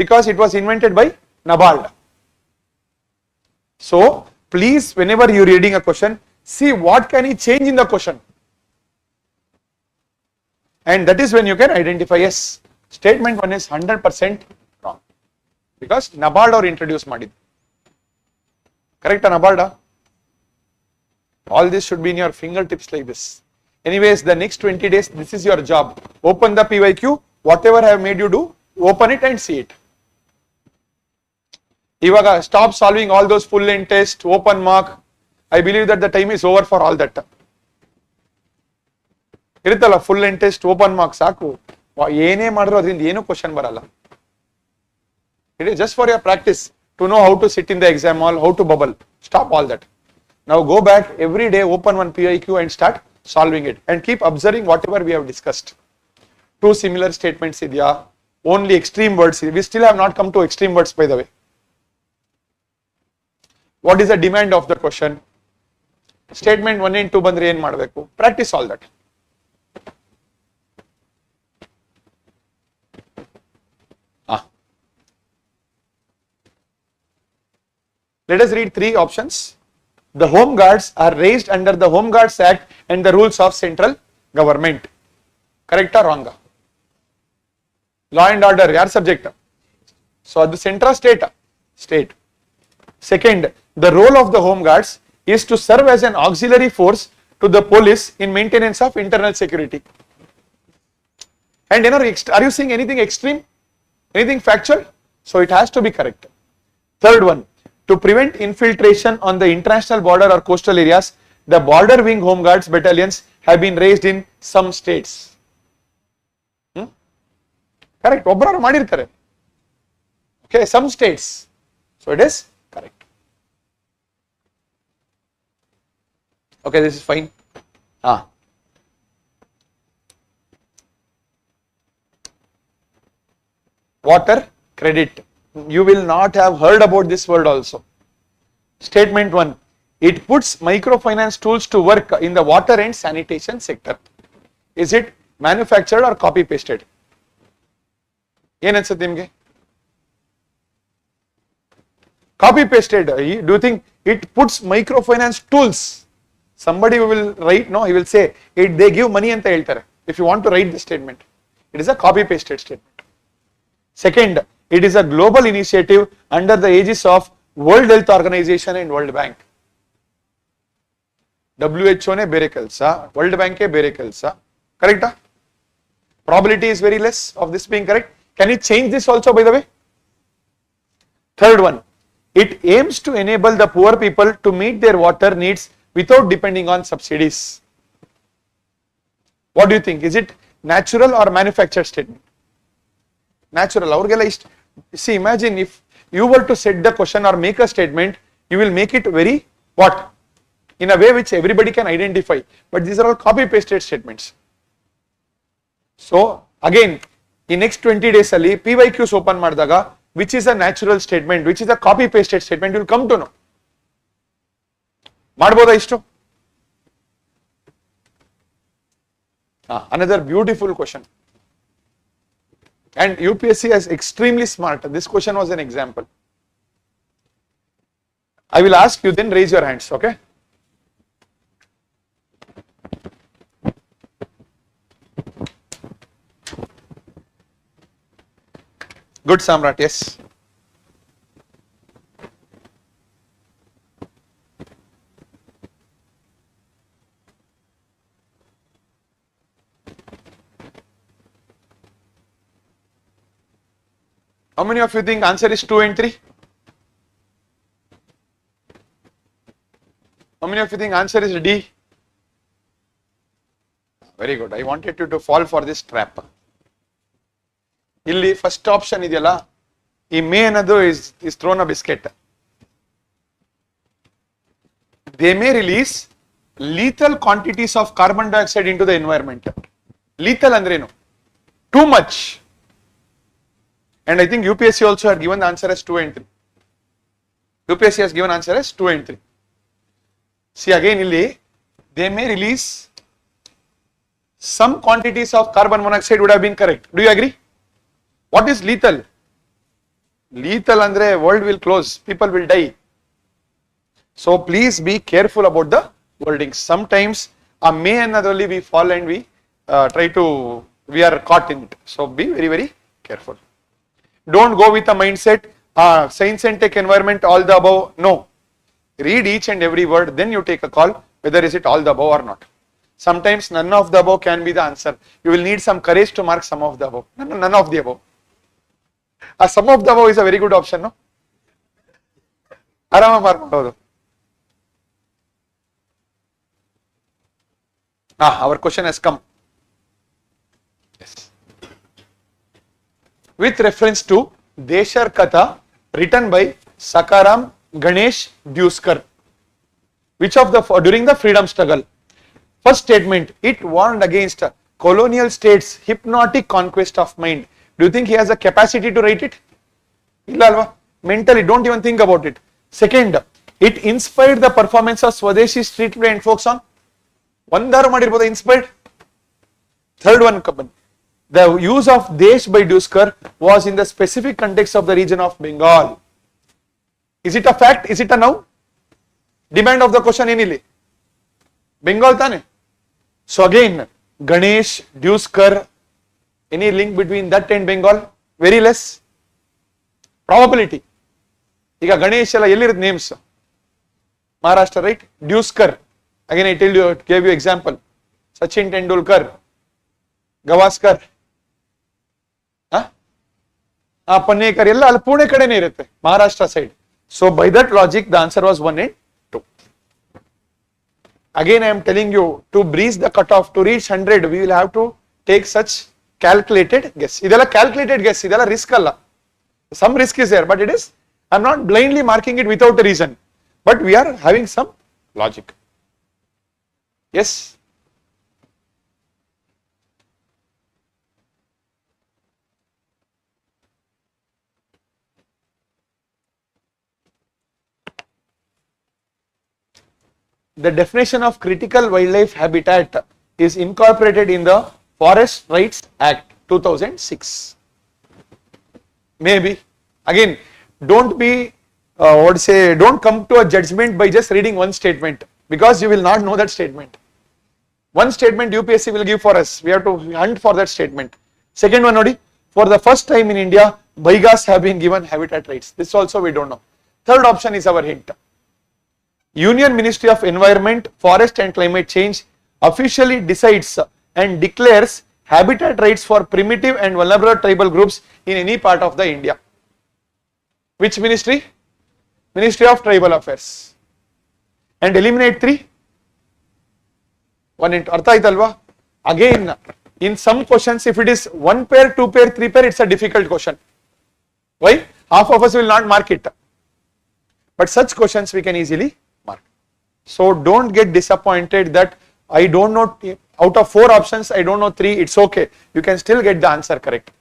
Because it was invented by NABARD. So please, whenever you are reading a question, see what can he change in the question, and that is when you can identify, yes, statement 1 is 100% wrong because NABARD or introduce ಮಾಡಿದ್ದು. Correct? NABARD. All this should be in your fingertips like this. Anyways, the next 20 days, this is your job. Open the PYQ, whatever I have made you do, open it and see it. Ivaga, stop solving all those full length test, open mark. I believe that the time is over for all that. ಇರುತ್ತಲ್ಲ full length test, open mark ಸಾಕು, ಏನೇ ಮಾಡಿದ್ರು ಅದರಿಂದ ಏನೂ question ಬರಲ್ಲ. It is just for your practice to know how to sit in the exam hall, how to bubble. Stop all that. Now go back every day, open one PYQ and start solving it, and keep observing whatever we have discussed. Two similar statements idya, only extreme words. We still have not come to extreme words, by the way. What is the demand of the question? Statement 1 and 2 bandre ಏನು ಮಾಡಬೇಕು? Practice all that. Let us read 3 options. The home guards are raised under the Home Guards Act and the rules of central government. Correct or wrong? Law and order, yaar subject? So the central state. Second, the role of the home guards is to serve as an auxiliary force to the police in maintenance of internal security. And are you seeing anything extreme? Anything factual? So it has to be correct. Third one, to prevent infiltration on the international border or coastal areas, the border wing home guards battalions have been raised in some states. Correct. Okay, some states. So it is correct. Okay, this is fine. Water credit. You will not have heard about this word also. Statement 1. It puts microfinance tools to work in the water and sanitation sector. Is it manufactured or copy pasted? Copy pasted. Do you think it puts microfinance tools? Somebody will write, no, he will say, they give money anta heltare. If you want to write the statement, it is a copy pasted statement. Second, it is a global initiative under the aegis of World Health Organization and World Bank. WHO ne bere kelsa, World Bank e bere kelsa. Correct? Probability is very less of this being correct. Can you change this also, by the way? Third one, it aims to enable the poor people to meet their water needs without depending on subsidies. What do you think? Is it natural or manufactured statement? Natural. See, imagine if you were to set the question or make a statement, you will make it very what? In a way which everybody can identify. But these are all copy pasted statements. So again, in next 20 days ali PYQs open ಮಾಡಿದಾಗ which is a natural statement, which is a copy pasted statement, you will come to know. ಮಾಡಬಹುದಾ ಇಷ್ಟು? Another beautiful question. And UPSC is extremely smart. This question was an example. I will ask you, then raise your hands, okay? Good, Samrat, yes. How many of you think answer is 2 and 3? How many of you think answer is D? Very good. I wanted you to fall for this trap. Illi first option ideyala, ee may another is thrown a biscuit. They may release lethal quantities of carbon dioxide into the environment. Lethal andreno? Too much. And I think UPSC also had given the answer as 2 and 3. UPSC has given answer as 2 and 3. See again, illi, they may release some quantities of carbon monoxide would have been correct. Do you agree? What is lethal? Lethal andre world will close, people will die. So please be careful about the wordings. Sometimes a may anotherly we fall and we we are caught in it. So be very, very careful. Don't go with a mindset, science and tech environment, all the above. No. Read each and every word, then you take a call whether is it all the above or not. Sometimes none of the above can be the answer. You will need some courage to mark some of the above. None of the above. Some of the above is a very good option, no? Arama mark. Our question has come. Yes. With reference to Deshar Katha written by Sakaram Ganesh Deuskar, which of the during the freedom struggle. First statement, it warned against colonial states' hypnotic conquest of mind. Do you think he has a capacity to write it? Mentally, don't even think about it. Second, it inspired the performance of Swadeshi street play and folk song. Inspired. Third one, the use of Desh by Deuskar was in the specific context of the region of Bengal. Is it a fact? Is it a noun? Demand of the question anile. Bengal tane. So again, Ganesh, Deuskar, any link between that and Bengal? Very less. Probability. ಈಗ ಗಣೇಶ್ ಎಲ್ಲ ಎಲ್ಲಿರುತ್ತೆ names? Maharashtra, right? Deuskar, again I tell you, gave you example. Sachin Tendulkar, Gavaskar, Pannekar ಎಲ್ಲ ಅಲ್ಲಿ ಪುಣೆ ಕಡೆನೇ ಇರುತ್ತೆ, Maharashtra side. So by that logic the answer was 1 and 2. Again I am telling you, to breach the cutoff, to reach 100, we will have to take such calculated guess. ಇದೆಲ್ಲ calculated guess, ಇದೆಲ್ಲ risk ಅಲ್ಲ. Some risk is there, but it is, I am not blindly marking it without a reason, but we are having some logic. Yes? The definition of critical wildlife habitat is incorporated in the Forest Rights Act 2006. Maybe. Again, don't be, don't come to a judgment by just reading one statement, because you will not know that statement. One statement UPSC will give for us, we have to hunt for that statement. Second one, Nodi, for the first time in India, Baigas have been given habitat rights. This also we don't know. Third option is our hint. Union Ministry of Environment, Forest and Climate Change officially decides and declares habitat rights for primitive and vulnerable tribal groups in any part of the India. Which ministry? Ministry of Tribal Affairs. And eliminate 3? 1 into Artha aitalva? Again, in some questions, if it is 1 pair, 2 pair, 3 pair, it's a difficult question. Why? Half of us will not mark it. But such questions we can easily mark. So don't get disappointed that I don't know, out of 4 options I don't know 3, it's okay. You can still get the answer correct.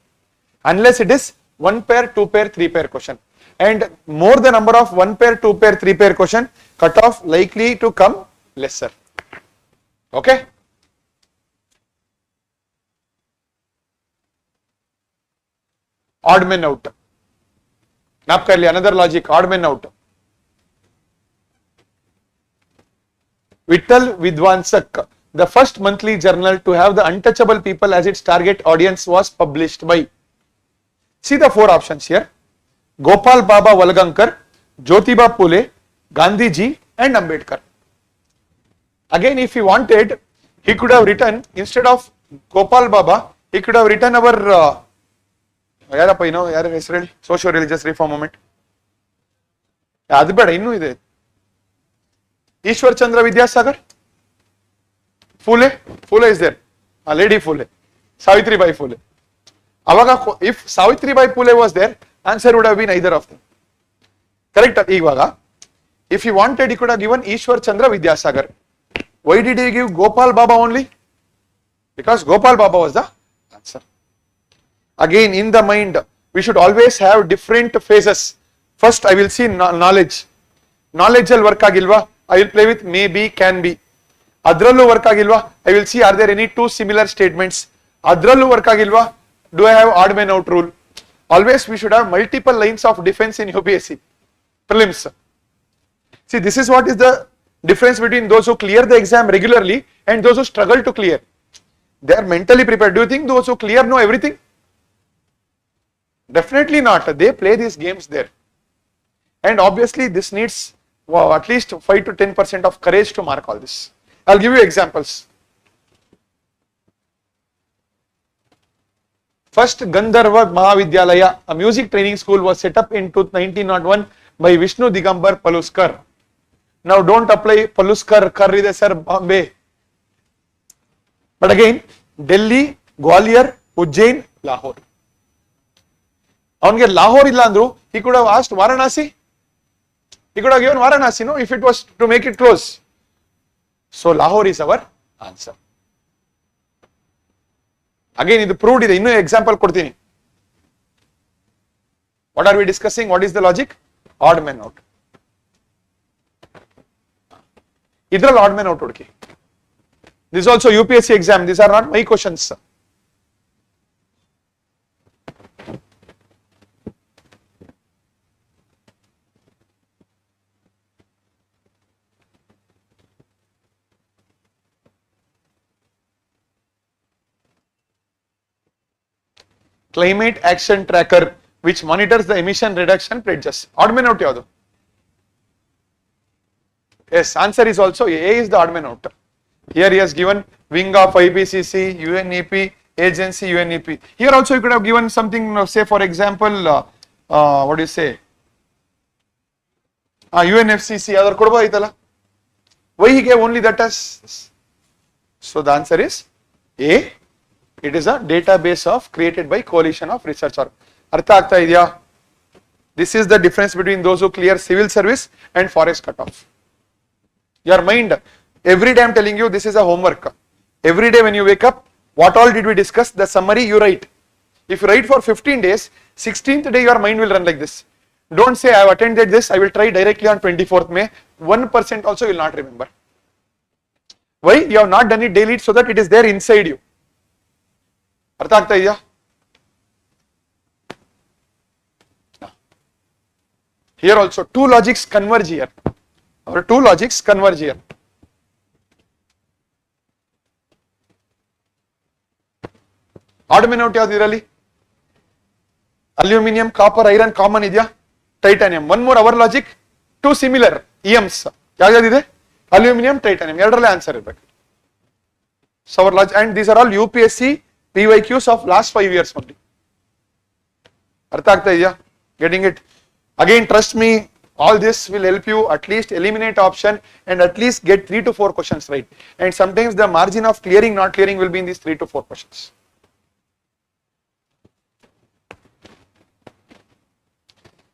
Unless it is 1 pair, 2 pair, 3 pair question. And more the number of 1 pair, 2 pair, 3 pair question, cutoff likely to come lesser. Okay? Odd men out. Naap kar liya, another logic, odd men out. Vittal Vidwansak, the first monthly journal to have the untouchable people as its target audience, was published by. See the 4 options here. Gopal Baba Valgankar, Jyotiba Phule, Gandhiji and Ambedkar. Again, if he wanted, he could have written, instead of Gopal Baba, he could have written our socio-religious reform movement. Adu beda innu ide. Ishwar Chandra Vidyasagar, Phule is there, Lady Phule, Savitri Bai Phule. Avaga, if Savitri Bai Phule was there, answer would have been either of them. Correct? Ivaga, if he wanted, he could have given Ishwar Chandra Vidyasagar. Why did he give Gopal Baba only? Because Gopal Baba was the answer. Again, in the mind, we should always have different phases. First, I will see knowledge. Knowledge al work agilva, I will play with maybe, can be. Adrallu work agilva, I will see are there any 2 similar statements. Adrallu work agilva, do I have odd man out rule? Always we should have multiple lines of defense in UPSC prelims. See, this is what is the difference between those who clear the exam regularly and those who struggle to clear. They are mentally prepared. Do you think those who clear know everything? Definitely not. They play these games there. And obviously this needs at least 5 to 10% of courage to mark all this. I'll give you examples. First Gandharva Mahavidyalaya, a music training school, was set up in 1901 by Vishnu Digambar Paluskar. Now don't apply Paluskar, Karride sir, Bombay. But again, Delhi, Gwalior, Ujjain, Lahore. Avange Lahore illa andru, he could have asked Varanasi. He could have given Varanasi, no, if it was to make it close. So Lahore is our answer. Again, ಇದು proved ಇದೆ. ಇನ್ನೂ example ಕೊಡ್ತೀನಿ. What are we discussing? What is the logic? Odd man out. ಇದರಲ್ಲಿ odd man out ಹುಡುಕಿ. This is also UPSC exam. These are not my questions. Climate Action Tracker which monitors the emission reduction pledges. Odd man out yadu. Yes, answer is also A is the odd man out. Here he has given wing of IPCC, UNEP, agency UNEP. Here also you could have given something, say for example, what do you say? UNFCC, other kodba itala. Why he gave only that as? So the answer is A. It is a database of created by coalition of research. Artha agta idya? This is the difference between those who clear civil service and forest cutoff. Your mind, every day I am telling you this is a homework. Every day when you wake up, what all did we discuss? The summary you write. If you write for 15 days, 16th day your mind will run like this. Don't say I have attended this, I will try directly on 24th May. 1% also you will not remember. Why? You have not done it daily so that it is there inside you. Artha agta idya? Here also two logics converge here. Our two logics converge here. Odd man out yadu irali? Aluminium, copper, iron common idya? Titanium. One more our logic, two similar EMs. Yadu aluminium, titanium. Errorly answer irbeku. So our logic, and these are all UPSC PYQs of last 5 years only. Artha agta idya? Getting it? Again, trust me, all this will help you at least eliminate option and at least get 3 to 4 questions right. And sometimes the margin of clearing, not clearing will be in these 3 to 4 questions.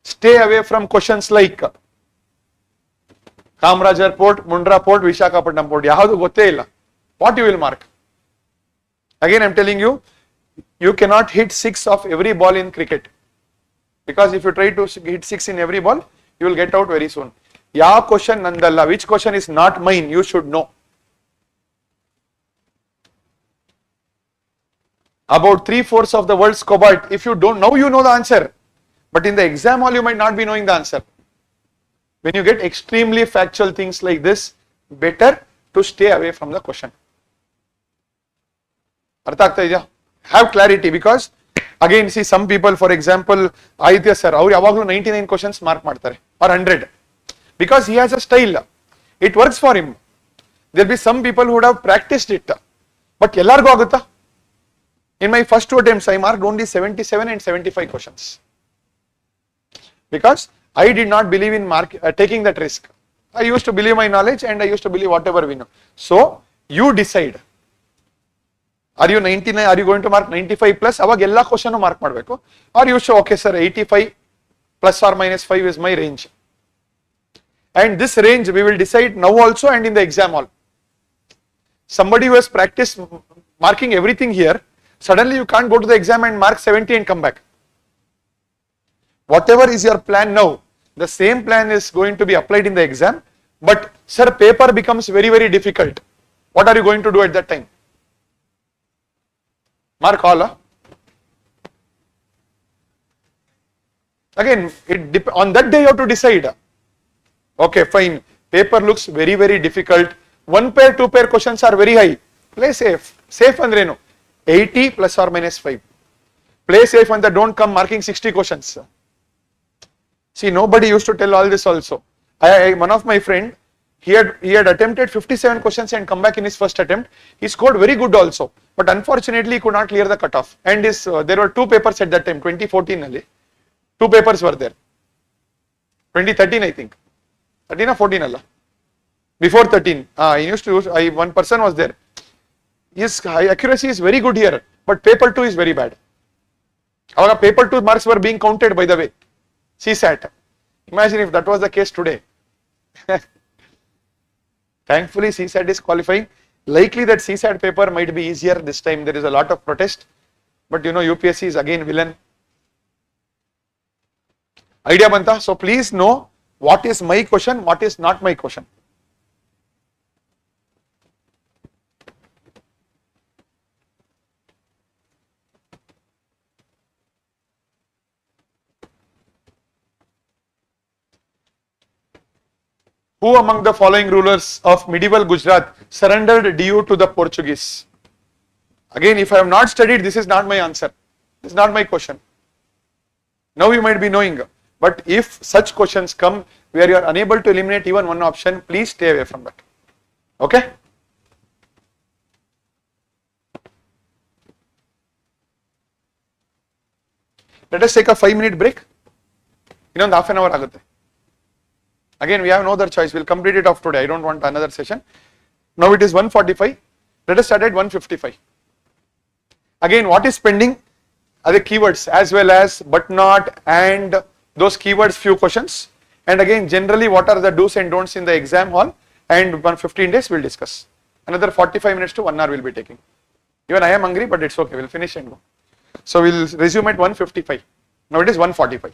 Stay away from questions like Kamarajar Port, Mundra Port, Visakhapatnam Port. Yahadu gotte illa. What you will mark? Again, I am telling you, you cannot hit 6 of every ball in cricket. Because if you try to hit 6 in every ball, you will get out very soon. Ya question nandalla, which question is not mine, you should know. About 3/4 of the world's cobalt, if you don't know, you know the answer. But in the exam hall, you might not be knowing the answer. When you get extremely factual things like this, better to stay away from the question. Artha agta idya? Have clarity, because again, see some people, for example, Aditya sir, ಅವರು ಯಾವಾಗಲೂ 99 questions mark ಮಾಡ್ತಾರೆ or 100 because he has a style. It works for him. There will be some people who would have practiced it, but ಎಲ್ಲರಿಗೂ ಆಗುತ್ತಾ? In my first 2 attempts, I marked only 77 and 75 questions because I did not believe in taking that risk. I used to believe my knowledge and I used to believe whatever we know. So you decide. Are you 99? Are you going to mark 95 plus? Avag ella question mark madbeku. Or you show, okay sir, 85 plus or minus 5 is my range. And this range we will decide now also and in the exam hall. Somebody who has practiced marking everything here, suddenly you can't go to the exam and mark 70 and come back. Whatever is your plan now, the same plan is going to be applied in the exam. But sir, paper becomes very, very difficult. What are you going to do at that time? Mark all. Again, on that day you have to decide. Okay, fine. Paper looks very, very difficult. 1 pair, 2 pair questions are very high. Play safe. Safe andrenu 80 plus or minus 5. Play safe and don't come marking 60 questions. See, nobody used to tell all this also. One of my friend, he had attempted 57 questions and come back in his first attempt. He scored very good also, but unfortunately he could not clear the cutoff. And there were 2 papers at that time, 2014 2 papers were there. 2013 I think. 13 or 14 alla. Before 13, he used to use, one person was there. His accuracy is very good here, but paper 2 is very bad. Our paper 2 marks were being counted, by the way. CSAT. Imagine if that was the case today. Thankfully CSAT is qualifying. Likely that CSAT paper might be easier this time. There is a lot of protest, but you know UPSC is again villain. Idea banta? So please know what is my question, what is not my question. Who among the following rulers of medieval Gujarat surrendered Diu to the Portuguese? Again, if I have not studied, this is not my answer. This is not my question. Now you might be knowing, but if such questions come where you are unable to eliminate even one option, please stay away from that. Okay? Let us take a 5-minute break. Innondu half an hour agutte. Again, we have no other choice. We'll complete it off today. I don't want another session. Now it is 1:45. Let us start at 1:55. Again, what is pending are the keywords as well as but not and those keywords, few questions. And again, generally what are the do's and don'ts in the exam hall, and 15 days we'll discuss. Another 45 minutes to 1 hour we'll be taking. Even I am hungry, but it's okay. We'll finish and go. So we'll resume at 1:55. Now it is 1:45.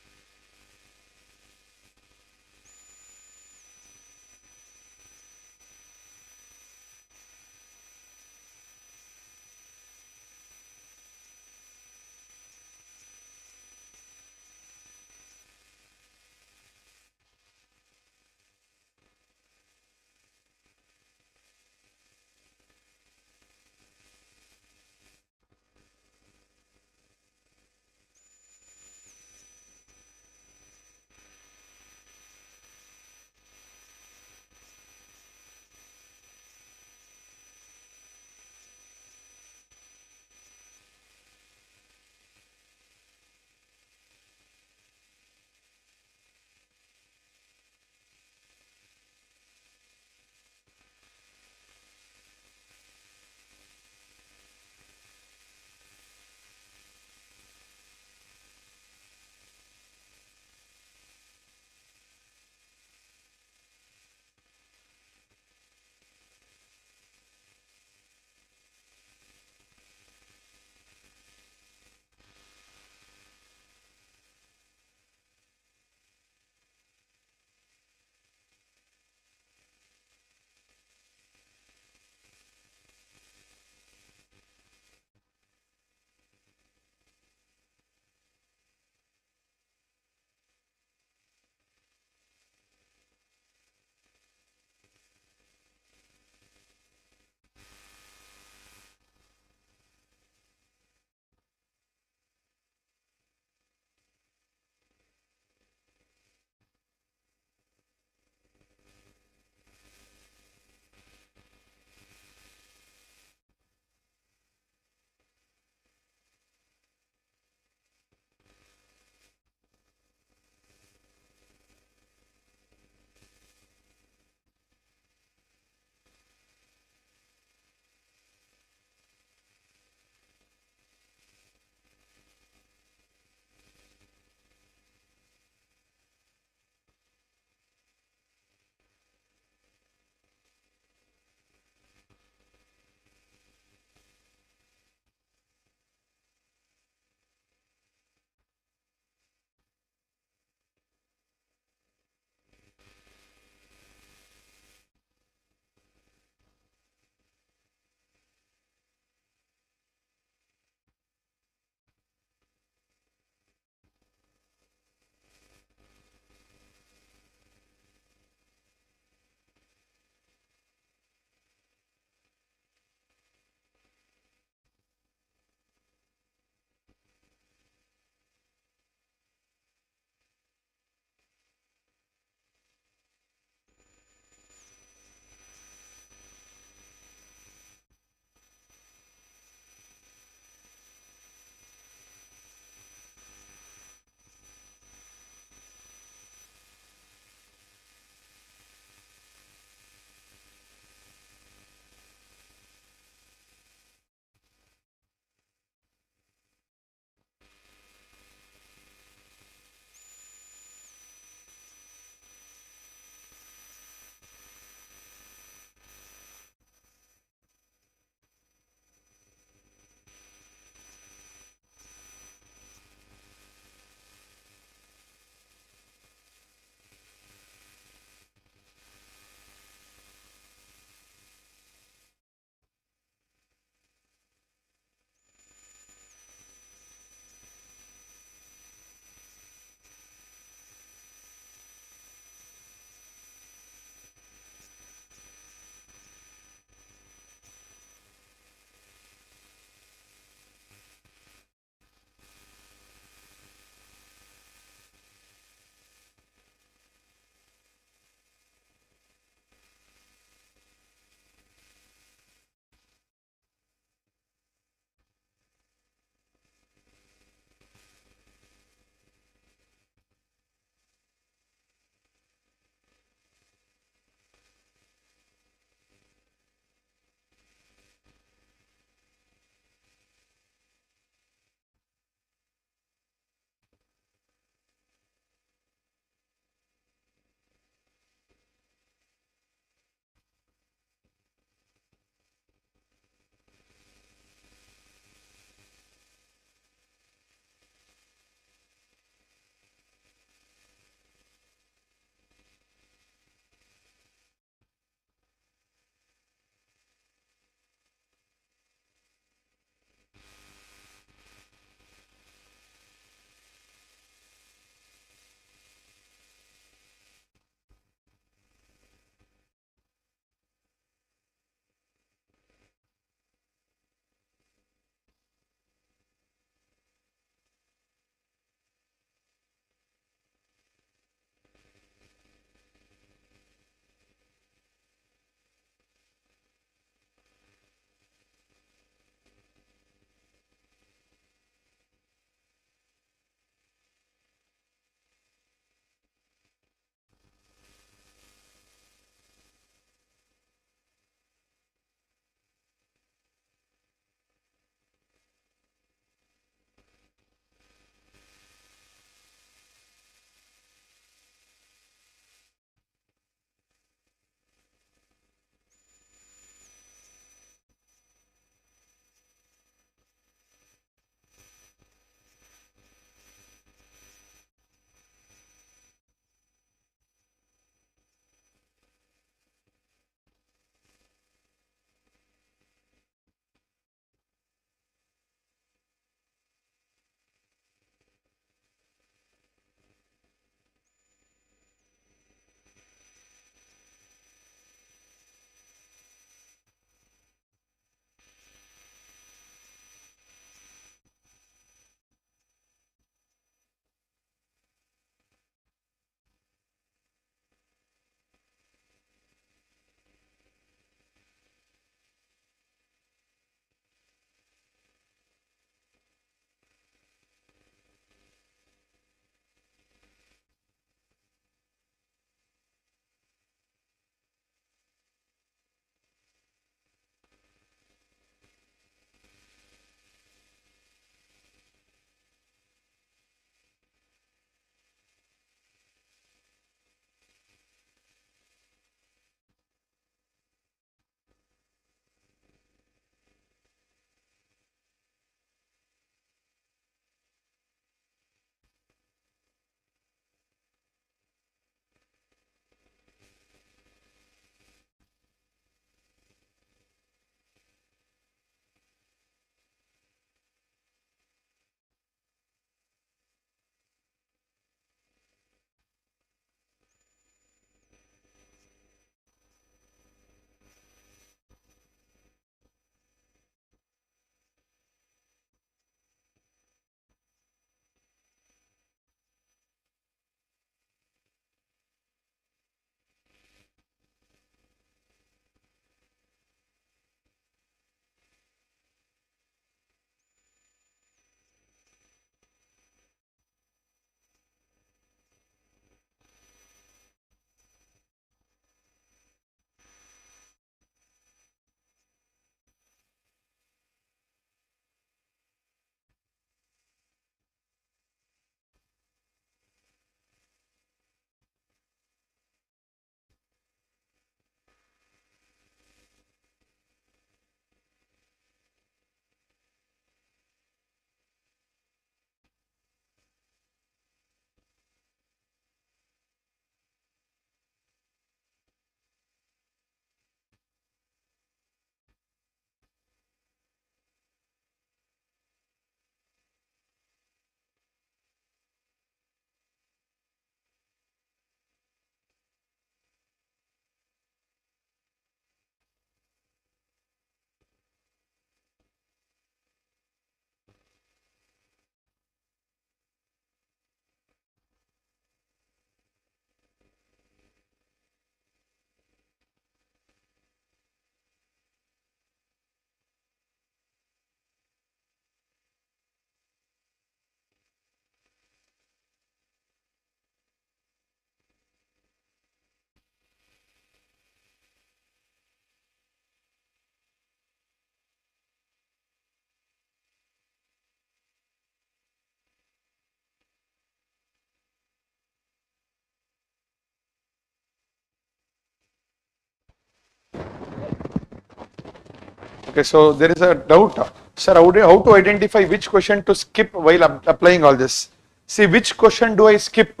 Okay, so there is a doubt, sir, how to identify which question to skip while applying all this? See, which question do I skip?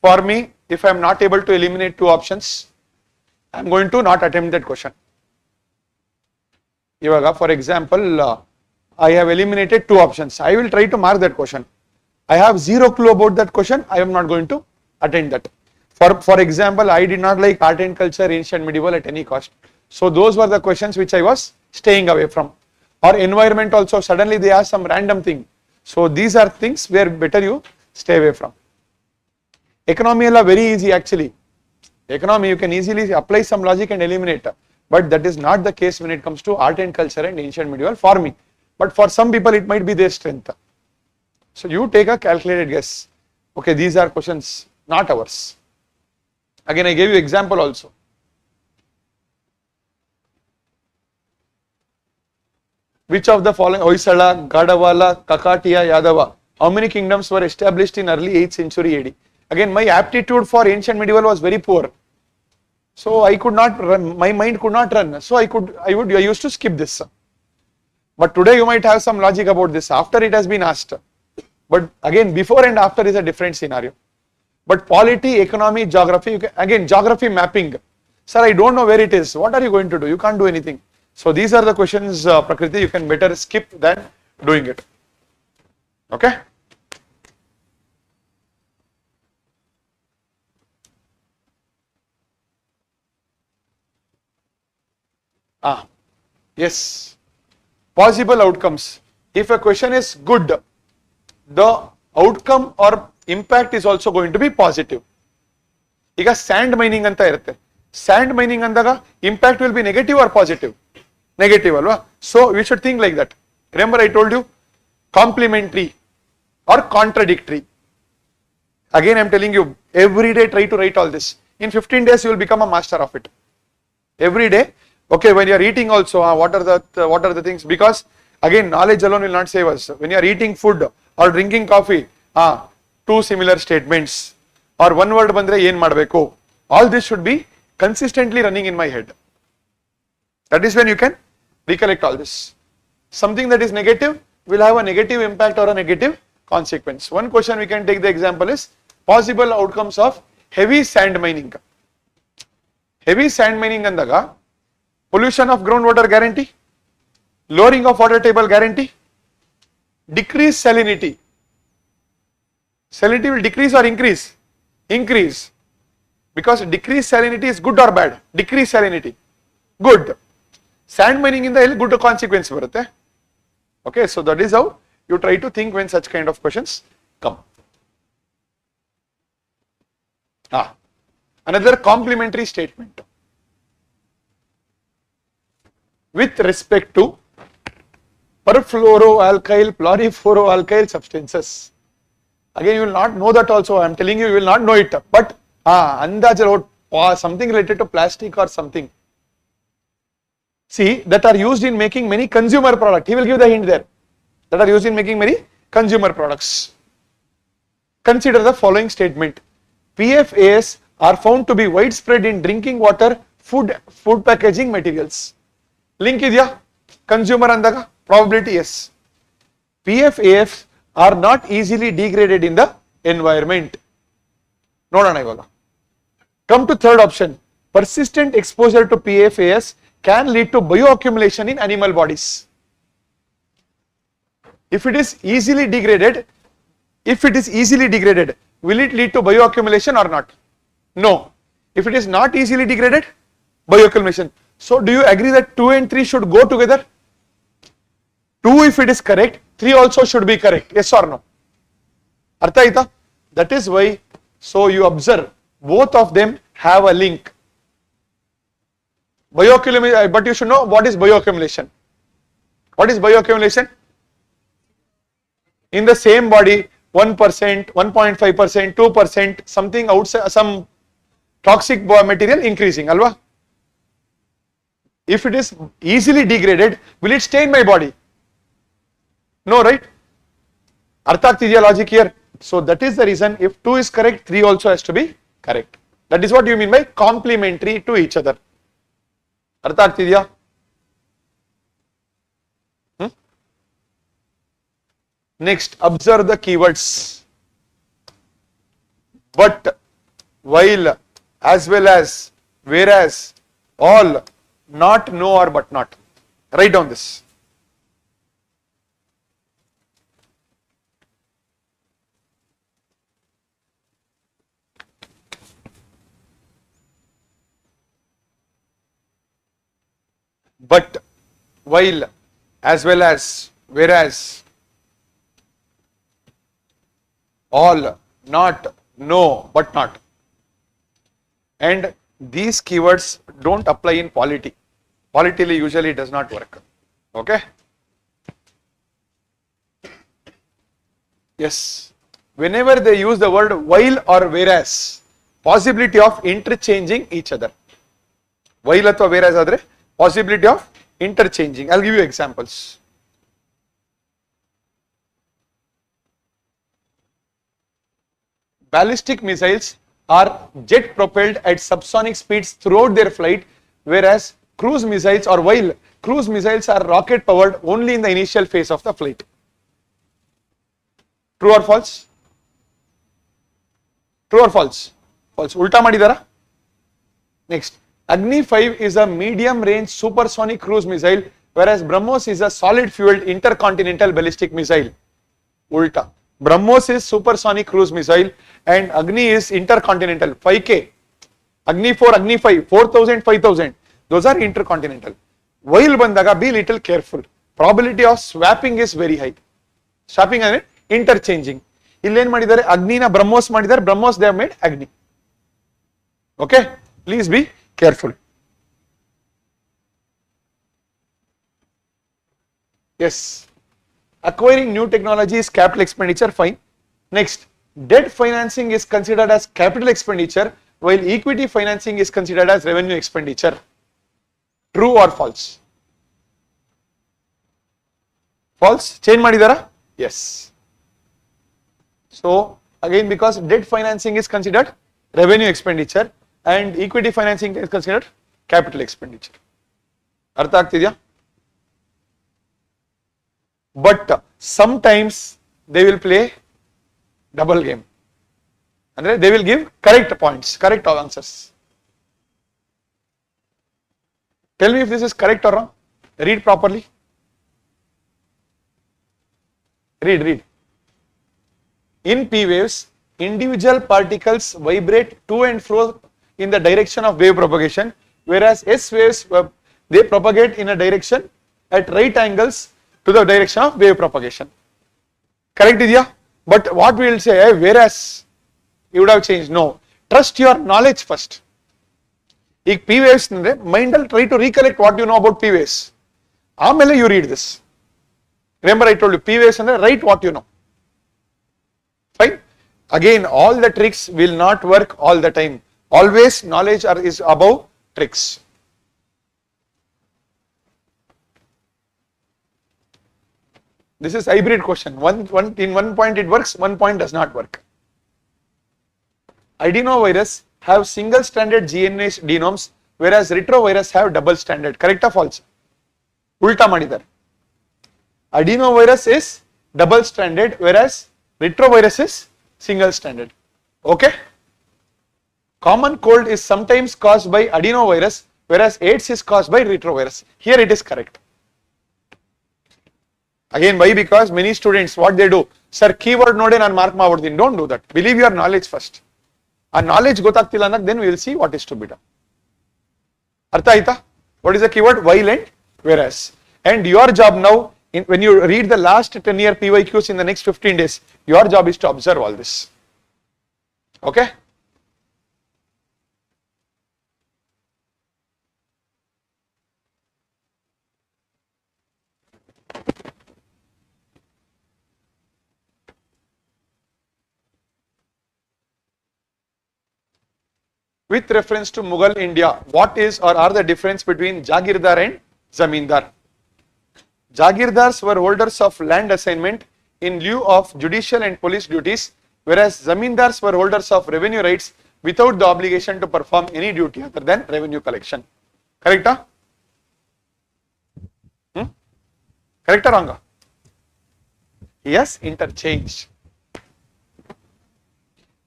For me, if I am not able to eliminate two options, I am going to not attempt that question. Ivaga, for example, I have eliminated two options. I will try to mark that question. I have zero clue about that question. I am not going to attempt that. For example, I did not like art and culture, ancient medieval at any cost. So those were the questions which I was staying away from. Or environment also, suddenly they ask some random thing. So these are things where better you stay away from. Economy is very easy actually. Economy you can easily apply some logic and eliminate. But that is not the case when it comes to art and culture and ancient medieval for me. But for some people it might be their strength. So you take a calculated guess. Okay, these are questions, not ours. Again, I gave you example also. Which of the following, Hoysala, Gadawala, Kakatiya, Yadava, how many kingdoms were established in early 8th century AD? Again, my aptitude for ancient medieval was very poor. So I could not run, my mind could not run. So I used to skip this. But today you might have some logic about this after it has been asked. But again, before and after is a different scenario. But polity, economy, geography, again geography mapping. Sir, I don't know where it is. What are you going to do? You can't do anything. So these are the questions, Prakriti, you can better skip than doing it. Okay? Yes. Possible outcomes. If a question is good, the outcome or impact is also going to be positive. Iga sand mining anta irutte. Sand mining andaga impact will be negative or positive? Negative alva. So we should think like that. Remember I told you complementary or contradictory. Again I am telling you, every day try to write all this. In 15 days you will become a master of it. Every day. Okay, when you are eating also, what are the things? Because again, knowledge alone will not save us. When you are eating food or drinking coffee, two similar statements or one word bandre yen madbeko. All this should be consistently running in my head. That is when you can recollect all this. Something that is negative will have a negative impact or a negative consequence. One question we can take the example is possible outcomes of heavy sand mining. Heavy sand mining andaga pollution of groundwater guarantee, lowering of water table guarantee, decrease salinity. Salinity will decrease or increase? Increase. Because decrease salinity is good or bad? Decrease salinity. Good. Sand mining in the good consequence barutte. Okay, so that is how you try to think when such kind of questions come. Another complementary statement. With respect to perfluoroalkyl, chlorifluoroalkyl substances. Again, you will not know that also. I am telling you, you will not know it. But something related to plastic or something. See, that are used in making many consumer products. He will give the hint there. That are used in making many consumer products. Consider the following statement. PFAS are found to be widespread in drinking water, food packaging materials. Link idya? Consumer andaga? Probability yes. PFAS are not easily degraded in the environment. Nodana ivaga. Come to third option. Persistent exposure to PFAS can lead to bioaccumulation in animal bodies. If it is easily degraded, will it lead to bioaccumulation or not? No. If it is not easily degraded, bioaccumulation. So do you agree that 2 and 3 should go together? 2 if it is correct, 3 also should be correct. Yes or no? Artha aita? That is why, so you observe, both of them have a link. Bioaccumulation, but you should know what is bioaccumulation. What is bioaccumulation? In the same body, 1%, 1.5%, 2%, something outside, some toxic material increasing, alva? If it is easily degraded, will it stay in my body? No, right? Artha agtidiya logic here. So that is the reason if 2 is correct, 3 also has to be correct. That is what you mean by complementary to each other. Artha agtidiya? Next, observe the keywords. But, while, as well as, whereas, all, not, no or but not. Write down this. But, while, as well as, whereas, all, not, no, but not. And these keywords don't apply in polity. Polity usually does not work. Okay? Yes. Whenever they use the word while or whereas, possibility of interchanging each other. While athwa whereas adre, possibility of interchanging. I'll give you examples. Ballistic missiles are jet propelled at subsonic speeds throughout their flight, whereas cruise missiles or while cruise missiles are rocket powered only in the initial phase of the flight. True or false? True or false? False. Ulta madidara? Next. Agni 5 is a medium range supersonic cruise missile, whereas BrahMos is a solid fueled intercontinental ballistic missile. Ulta. BrahMos is supersonic cruise missile and Agni is intercontinental 5K. Agni 4, Agni 5, 4000, 5000. Those are intercontinental. While bandaga, be little careful. Probability of swapping is very high. Swapping and interchanging. Illen madidare Agni na BrahMos madidare, BrahMos they have made Agni. Okay? Please be careful. Yes. Acquiring new technology is capital expenditure, fine. Next, debt financing is considered as capital expenditure, while equity financing is considered as revenue expenditure. True or false? False? Change madidara? Yes. So, again because debt financing is considered revenue expenditure and equity financing is considered capital expenditure. Artha agtidya? But sometimes they will play double game. And they will give correct points, correct answers. Tell me if this is correct or wrong. Read properly. Read. In P waves, individual particles vibrate to and fro in the direction of wave propagation, whereas S waves, they propagate in a direction at right angles to the direction of wave propagation. Correct idea? But what we will say, whereas you would have changed. No. Trust your knowledge first. If P waves, mind will try to recollect what you know about P waves. Amele you read this. Remember I told you P waves and write what you know. Fine. Again, all the tricks will not work all the time. Always knowledge is above tricks. This is hybrid question. In one point it works, one point does not work. Adenovirus have single stranded DNA genomes, whereas retrovirus have double stranded. Correct or false? Ulta madidar. Adenovirus is double stranded, whereas retrovirus is single stranded. Okay? Common cold is sometimes caused by adenovirus, whereas AIDS is caused by retrovirus. Here it is correct. Again, why? Because many students, what they do, sir, keyword node and mark mavurdin. Don't do that. Believe your knowledge first. Our knowledge gotagtilla andak, then we will see what is to be done. Artha aita? What is the keyword? While and whereas. And your job now, when you read the last 10-year PYQs in the next 15 days, your job is to observe all this. Okay? With reference to Mughal India, what is or are the difference between Jagirdar and Zamindar? Jagirdars were holders of land assignment in lieu of judicial and police duties, whereas Zamindars were holders of revenue rights without the obligation to perform any duty other than revenue collection. Correct? Correct or wrong? He has interchanged.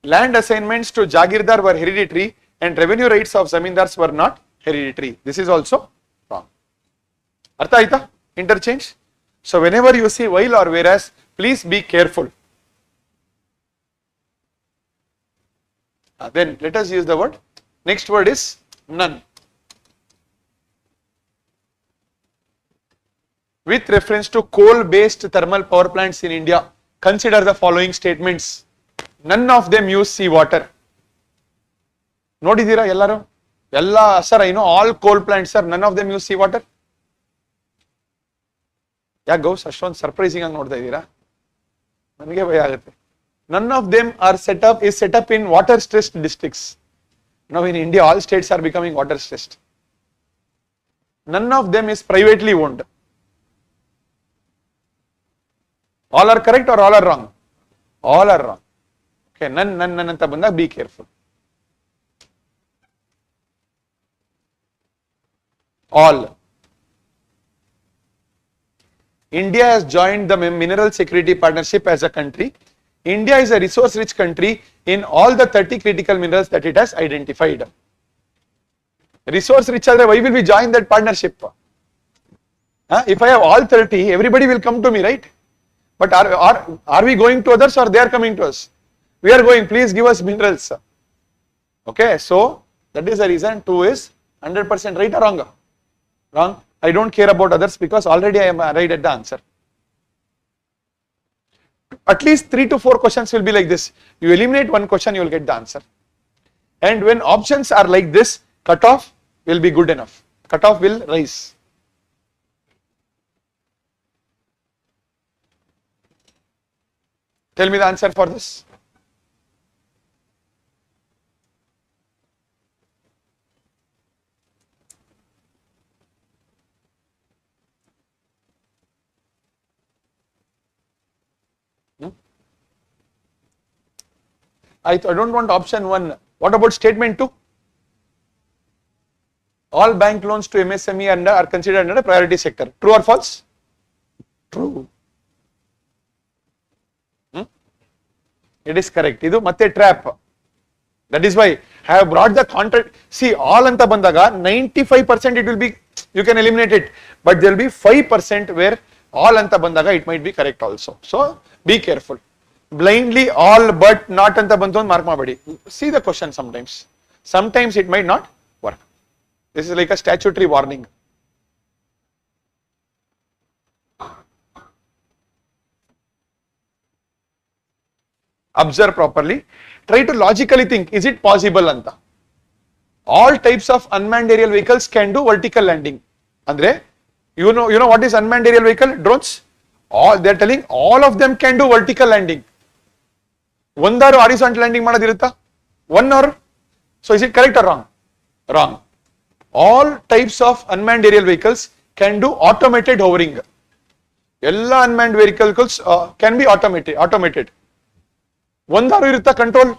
Land assignments to Jagirdar were hereditary and revenue rights of Zamindars were not hereditary. This is also wrong. Artha aita? Interchange. So whenever you see while or whereas, please be careful. Then let us use the word. Next word is none. With reference to coal-based thermal power plants in India, consider the following statements. None of them use seawater. Nodidira ellaru? Sir, I know all coal plants, sir, none of them use seawater. Go, Shashank, surprising ang nodta idira. Nanage bhaya agutte. None of them are set up in water stressed districts. Now in India, all states are becoming water stressed. None of them is privately owned. All are correct or all are wrong? All are wrong. Okay, none anta banದಾಗ be careful. All. India has joined the Mineral Security Partnership as a country. India is a resource rich country in all the 30 critical minerals that it has identified. Resource rich, why will we join that partnership? If I have all 30, everybody will come to me, right? But are we going to others or they are coming to us? We are going, please give us minerals. Okay, so that is the reason 2 is 100% right or wrong? Wrong. I don't care about others because already I am right at the answer. At least 3 to 4 questions will be like this. You eliminate one question, you will get the answer. And when options are like this, cutoff will be good enough. Cutoff will rise. Tell me the answer for this. I don't want option 1. What about statement 2? All bank loans to MSME are considered under a priority sector. True or false? True. It is correct. Idu matte trap. That is why I have brought the contract. See, all anta bandaga 95% it will be, you can eliminate it, but there will be 5% where all anta bandaga it might be correct also. So be careful. Blindly all but not anta bantu mark mabadi. See the question sometimes. Sometimes it might not work. This is like a statutory warning. Observe properly. Try to logically think, is it possible anta? All types of unmanned aerial vehicles can do vertical landing. Andre, you know what is unmanned aerial vehicle? Drones? They are telling all of them can do vertical landing. Ondaru horizontal landing madadirutta? One or? So is it correct or wrong? Wrong. All types of unmanned aerial vehicles can do automated hovering. All unmanned vehicles can be automated. Ondaru irutta control?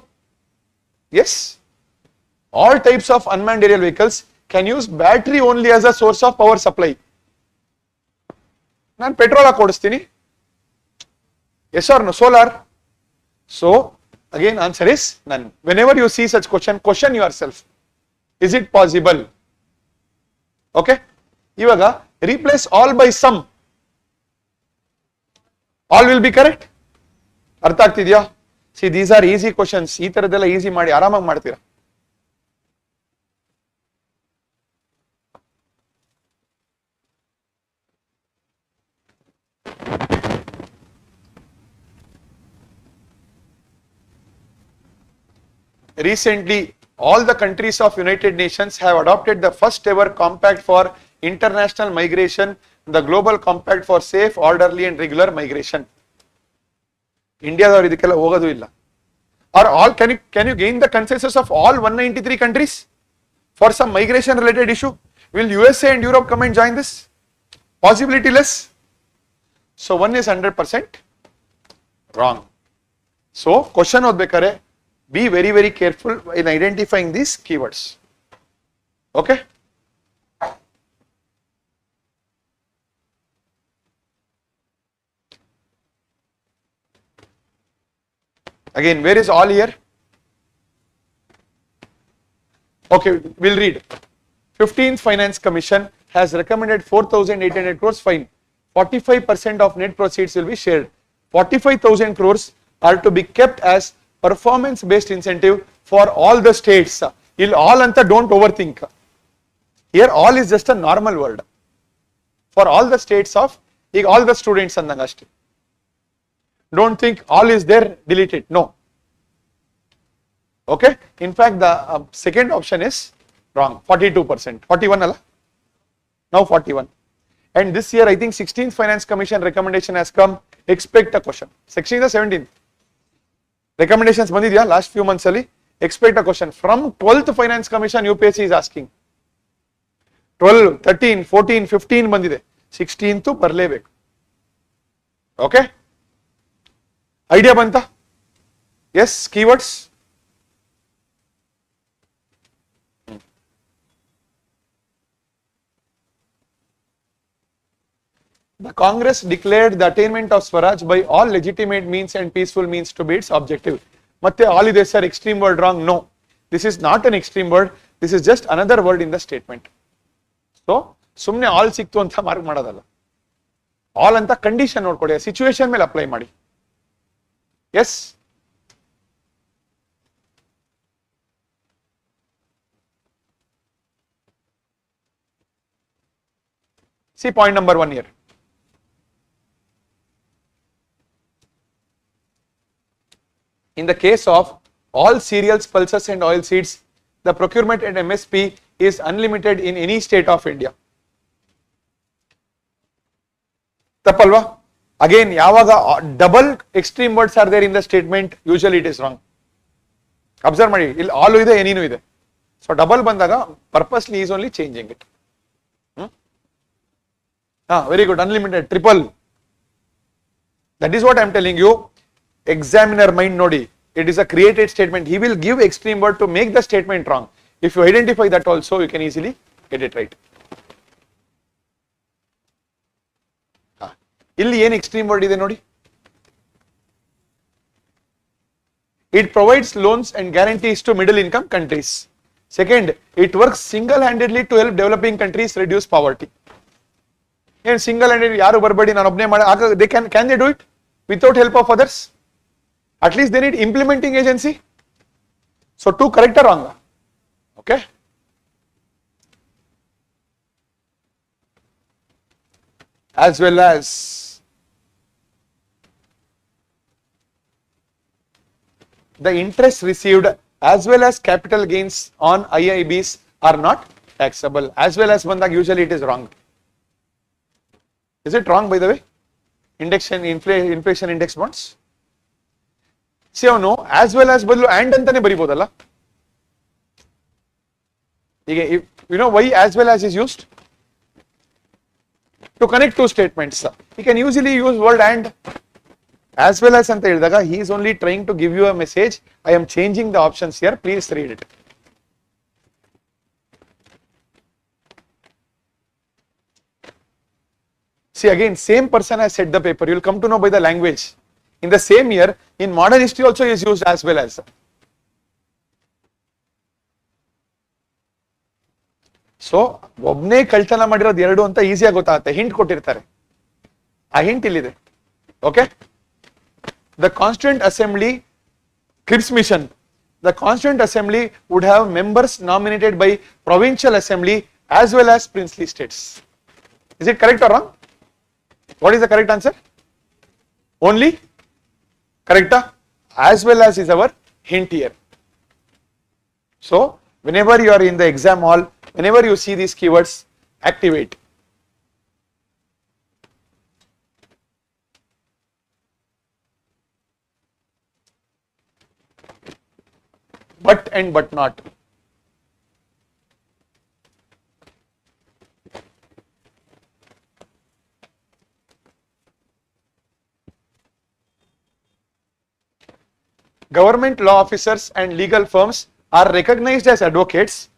Yes. All types of unmanned aerial vehicles can use battery only as a source of power supply. Nan petrol kodistini. Yes or no? Solar. So again answer is none. Whenever you see such question yourself. Is it possible? Okay. Ivaga replace all by some. All will be correct. Artha agtidya? See, these are easy questions. Ee taradella easy ಮಾಡಿ ಆರಾಮಾಗಿ ಮಾಡ್ತೀರಾ. Recently, all the countries of United Nations have adopted the first ever compact for international migration, the Global Compact for Safe, Orderly and Regular Migration. India idikella hogadu illa. Or all can you gain the consensus of all 193 countries for some migration related issue? Will USA and Europe come and join this? Possibility less. So one is 100% wrong. So question odbekare, be very careful in identifying these keywords. Okay. Again, where is all here? Okay, we'll read. 15th Finance Commission has recommended 4,800 crores fine. 45% of net proceeds will be shared. 45,000 crores are to be kept as performance based incentive for all the states. All anta don't overthink. Here all is just a normal word. For all the states of, all the students andangashti. Don't think all is there, delete it. No. Okay. In fact, the second option is wrong. 42%. 41 ala? Now 41. And this year, I think 16th Finance Commission recommendation has come. Expect a question. 16th or 17th? Recommendations bandidya last few months ali. Expect a question. From 12th Finance Commission, UPSC is asking. 12, 13, 14, 15 bandide. 16th barlebeku. Okay? Idea banta? Yes, keywords? The Congress declared the attainment of Swaraj by all legitimate means and peaceful means to be its objective. Matte all ide sir, extreme word wrong. No, this is not an extreme word. This is just another word in the statement. So, sumne all siktu anta mark madadalla. All anta condition nodkodi, situation mele apply madi. Yes. See point number 1 here. In the case of all cereals, pulses and oil seeds, the procurement at MSP is unlimited in any state of India. Tapalva? Again, yavaga double extreme words are there in the statement, usually it is wrong. Observe madi, all ide, any ide. So double bandaga, purposely is only changing it. Very good, unlimited, triple. That is what I am telling you. Examiner mind nodi, it is a created statement. He will give extreme word to make the statement wrong. If you identify that also, you can easily get it right. Illi ಏನು extreme word ಇದೆ ನೋಡಿ. It provides loans and guarantees to middle income countries. Second, it works single-handedly to help developing countries reduce poverty. And single-handed ಯಾರು ಬರಬೇಡಿ ನಾನು ಒಬ್ಬನೇ ಮಾಡಿ they can they do it without help of others? At least they need implementing agency. So two correct or wrong? Okay. As well as the interest received as well as capital gains on IIBs are not taxable. As well as bandag usually it is wrong. Is it wrong by the way? Inflation index bonds? See or no, as well as badlu and antane baribodalla. If you know why as well as is used? To connect two statements. He can usually use word and. As well as anta helidaga, he is only trying to give you a message. I am changing the options here, please read it. See again, same person has said the paper, you will come to know by the language. In the same year, in modern history also is used as well as. So, ಒಬ್ಬನೇ ಕಳ್ತನ ಮಾಡಿರೋದು ಎರಡು ಅಂತ ಈಸಿಯಾಗಿ ಗೊತ್ತಾಗುತ್ತೆ, hint ಕೊಟ್ಟಿರ್ತಾರೆ. ಆ hint ಇಲ್ಲಿದೆ. Okay? The Constituent Assembly, Cripps Mission, the Constituent Assembly would have members nominated by Provincial Assembly as well as princely states. Is it correct or wrong? What is the correct answer? Only correct? As well as is our hint here. So, whenever you are in the exam hall, whenever you see these keywords, activate. But and but not. Government law officers and legal firms are recognized as advocates,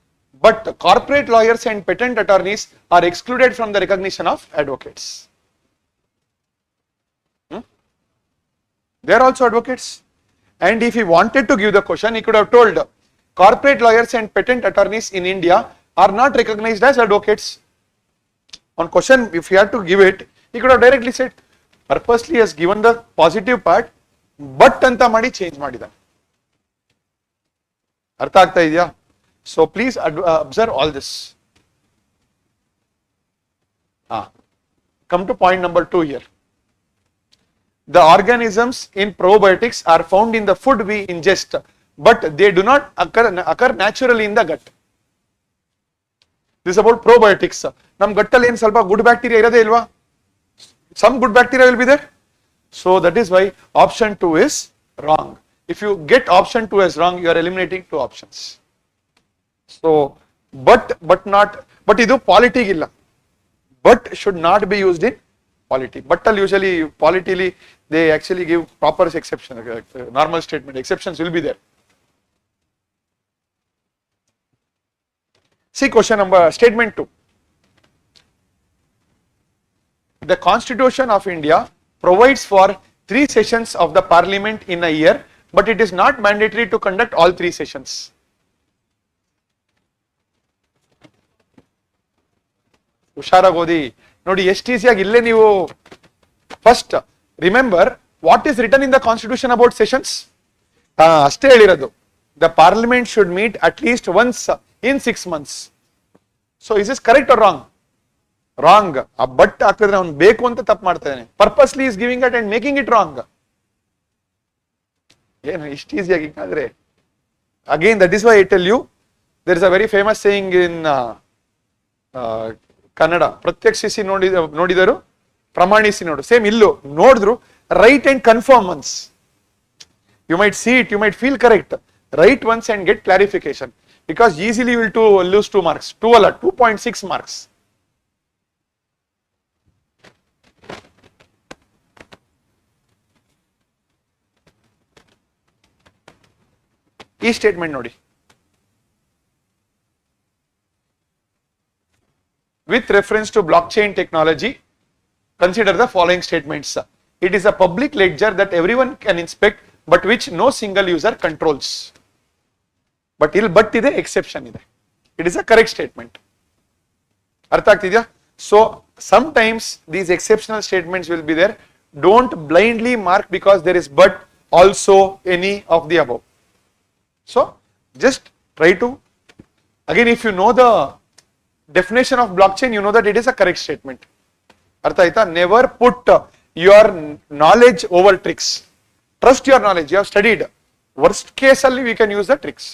but corporate lawyers and patent attorneys are excluded from the recognition of advocates. They are also advocates. And if he wanted to give the question, he could have told corporate lawyers and patent attorneys in India are not recognized as advocates. On question, if he had to give it, he could have directly said, purposely has given the positive part, but anta ಮಾಡಿ change ಮಾಡಿದ. ಅರ್ಥ ಆಗ್ತಾ ಇದೆಯಾ? So please observe all this. Come to point number 2 here. The organisms in probiotics are found in the food we ingest, but they do not occur naturally in the gut. This is about probiotics. Nam ಗಟ್ಟಲ್ಲಿ ಏನು ಸ್ವಲ್ಪ good bacteria ಇರೋದೇ ಇಲ್ವಾ? Some good bacteria will be there. So that is why option 2 is wrong. If you get option 2 as wrong, you are eliminating 2 options. So, but not, but idu polity illa. But should not be used in polity. But usually polity they actually give proper exception, normal statement. Exceptions will be there. See question number, statement 2. The Constitution of India provides for 3 sessions of the Parliament in a year, but it is not mandatory to conduct all 3 sessions. ಹುಷಾರಾಗಿ ಓದಿ ನೋಡಿ, ಎಷ್ಟು ಈಸಿಯಾಗಿ ಇಲ್ಲೇ ನೀವು first remember what is written in the constitution about sessions. ಅಷ್ಟೇ ಹೇಳಿರೋದು, the parliament should meet at least once in 6 months. So is is correct or wrong? Wrong. ಆ ಬಟ್ ಹಾಕಿದ್ರೆ ಅವ್ನು ಬೇಕು ಅಂತ ತಪ್ಪು ಮಾಡ್ತಾ ಇದ್ದಾನೆ. Purposely is giving it and making it wrong. ಏನು ಇಷ್ಟು ಈಸಿಯಾಗಿ ಆದ್ರೆ again that is why I tell you, there is a very famous saying in Kannada, ಪ್ರತ್ಯಕ್ಷಿಸಿ ನೋಡಿದರು ಪ್ರಮಾಣಿಸಿ ನೋಡು. ಸೇಮ್ ಇಲ್ಲೂ ನೋಡಿದ್ರು right and confirm once. You might see it, you might feel correct, right once and get clarification, because easily will to lose 2 marks, 2 ಅಲ್ಲ 2.6 marks. ಈ statement ನೋಡಿ, with reference to blockchain technology, consider the following statements. It is a public ledger that everyone can inspect, but which no single user controls. But ide exception ide. It is a correct statement. Artha agtidya? So sometimes these exceptional statements will be there. Don't blindly mark because there is but, also, any of the above. So just try to, again, if you know the definition of blockchain, you know that it is a correct statement. Artha aita? Never put your knowledge over tricks. Trust your knowledge. You have studied. Worst case alli we can use the tricks.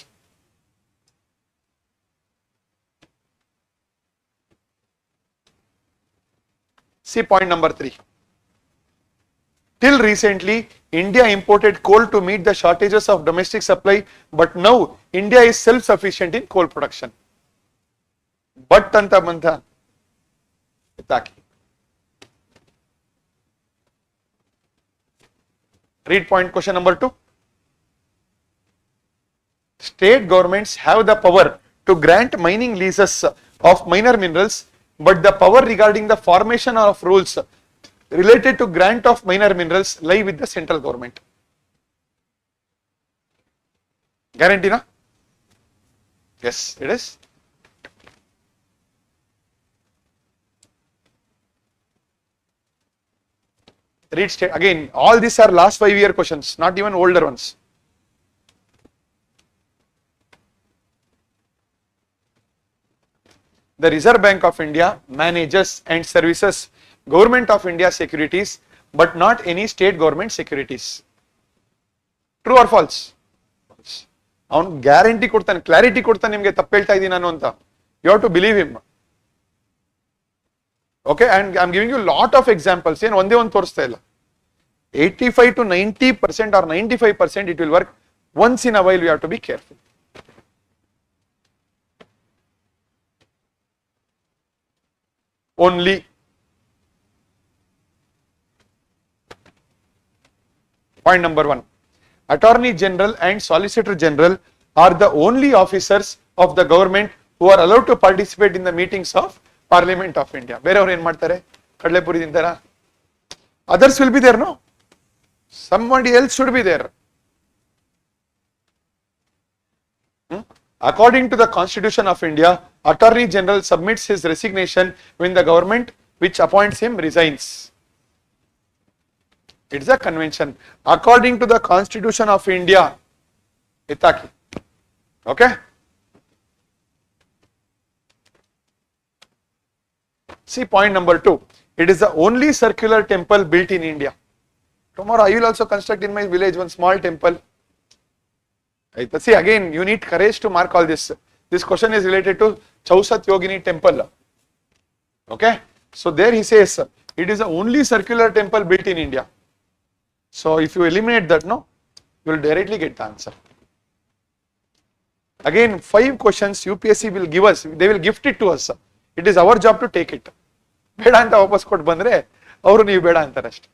See point number 3. Till recently, India imported coal to meet the shortages of domestic supply, but now India is self-sufficient in coal production. But anta banta itaki. Read point question number 2. State governments have the power to grant mining leases of minor minerals, but the power regarding the formation of rules related to grant of minor minerals lie with the central government. Guarantee na? Yes, it is. Read again, all these are last 5-year questions, not even older ones. The Reserve Bank of India manages and services Government of India securities, but not any state government securities. True or false? False. ಅವನು guarantee ಕೊಡ್ತಾನೆ, clarity ಕೊಡ್ತಾನೆ ನಿಮಗೆ ತಪ್ಪು ಹೇಳ್ತಾ ಇದ್ದೀನಿ ನಾನು ಅಂತ. You have to believe him. Okay, and I am giving you lot of examples. ಏನು ಒಂದೇ ಒಂದು ತೋರಿಸ್ತಾ ಇಲ್ಲ. 85 to 90% or 95% it will work. Once in a while we have to be careful. Only point number 1. Attorney General and Solicitor General are the only officers of the government who are allowed to participate in the meetings of Parliament of India. ಬೇರೆಯವರು ಏನು ಮಾಡ್ತಾರೆ? ಕಡಲೆಪುರಿ ತಿಂತಾರ? Others will be there, no? Somebody else should be there. According to the Constitution of India, Attorney General submits his resignation when the government which appoints him resigns. It's a convention. According to the Constitution of India, itaki. Okay? See point number 2. It is the only circular temple built in India. Tomorrow I will also construct in my village one small temple. See again, you need courage to mark all this. This question is related to Chausat Yogini temple. Okay? So there he says, it is the only circular temple built in India. So if you eliminate that, no, you will directly get the answer. Again, 5 questions UPSC will give us, they will gift it to us. It is our job to take it. ಬೇಡ ಅಂತ ವಾಪಸ್ ಕೊಟ್ಟು ಬಂದ್ರೆ ಅವರು ನೀವು ಬೇಡ ಅಂತಾರೆ ಅಷ್ಟೇ.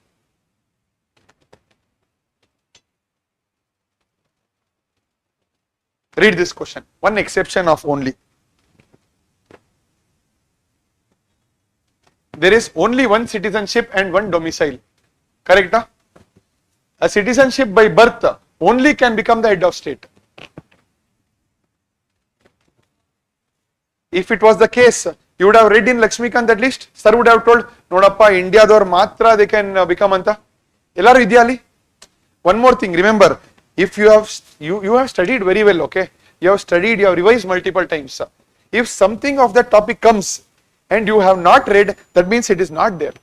Read this question. One exception of only. There is only one citizenship and one domicile. Correct? Huh? A citizenship by birth only can become the head of state. If it was the case, you would have read in Lakshmikant at least. Sir would have told, Nodappa, India dor matra they can become anta. Ellaru idyali. One more thing, remember, if you have studied very well, okay? You have studied, you have revised multiple times. If something of that topic comes and you have not read, that means it is not there.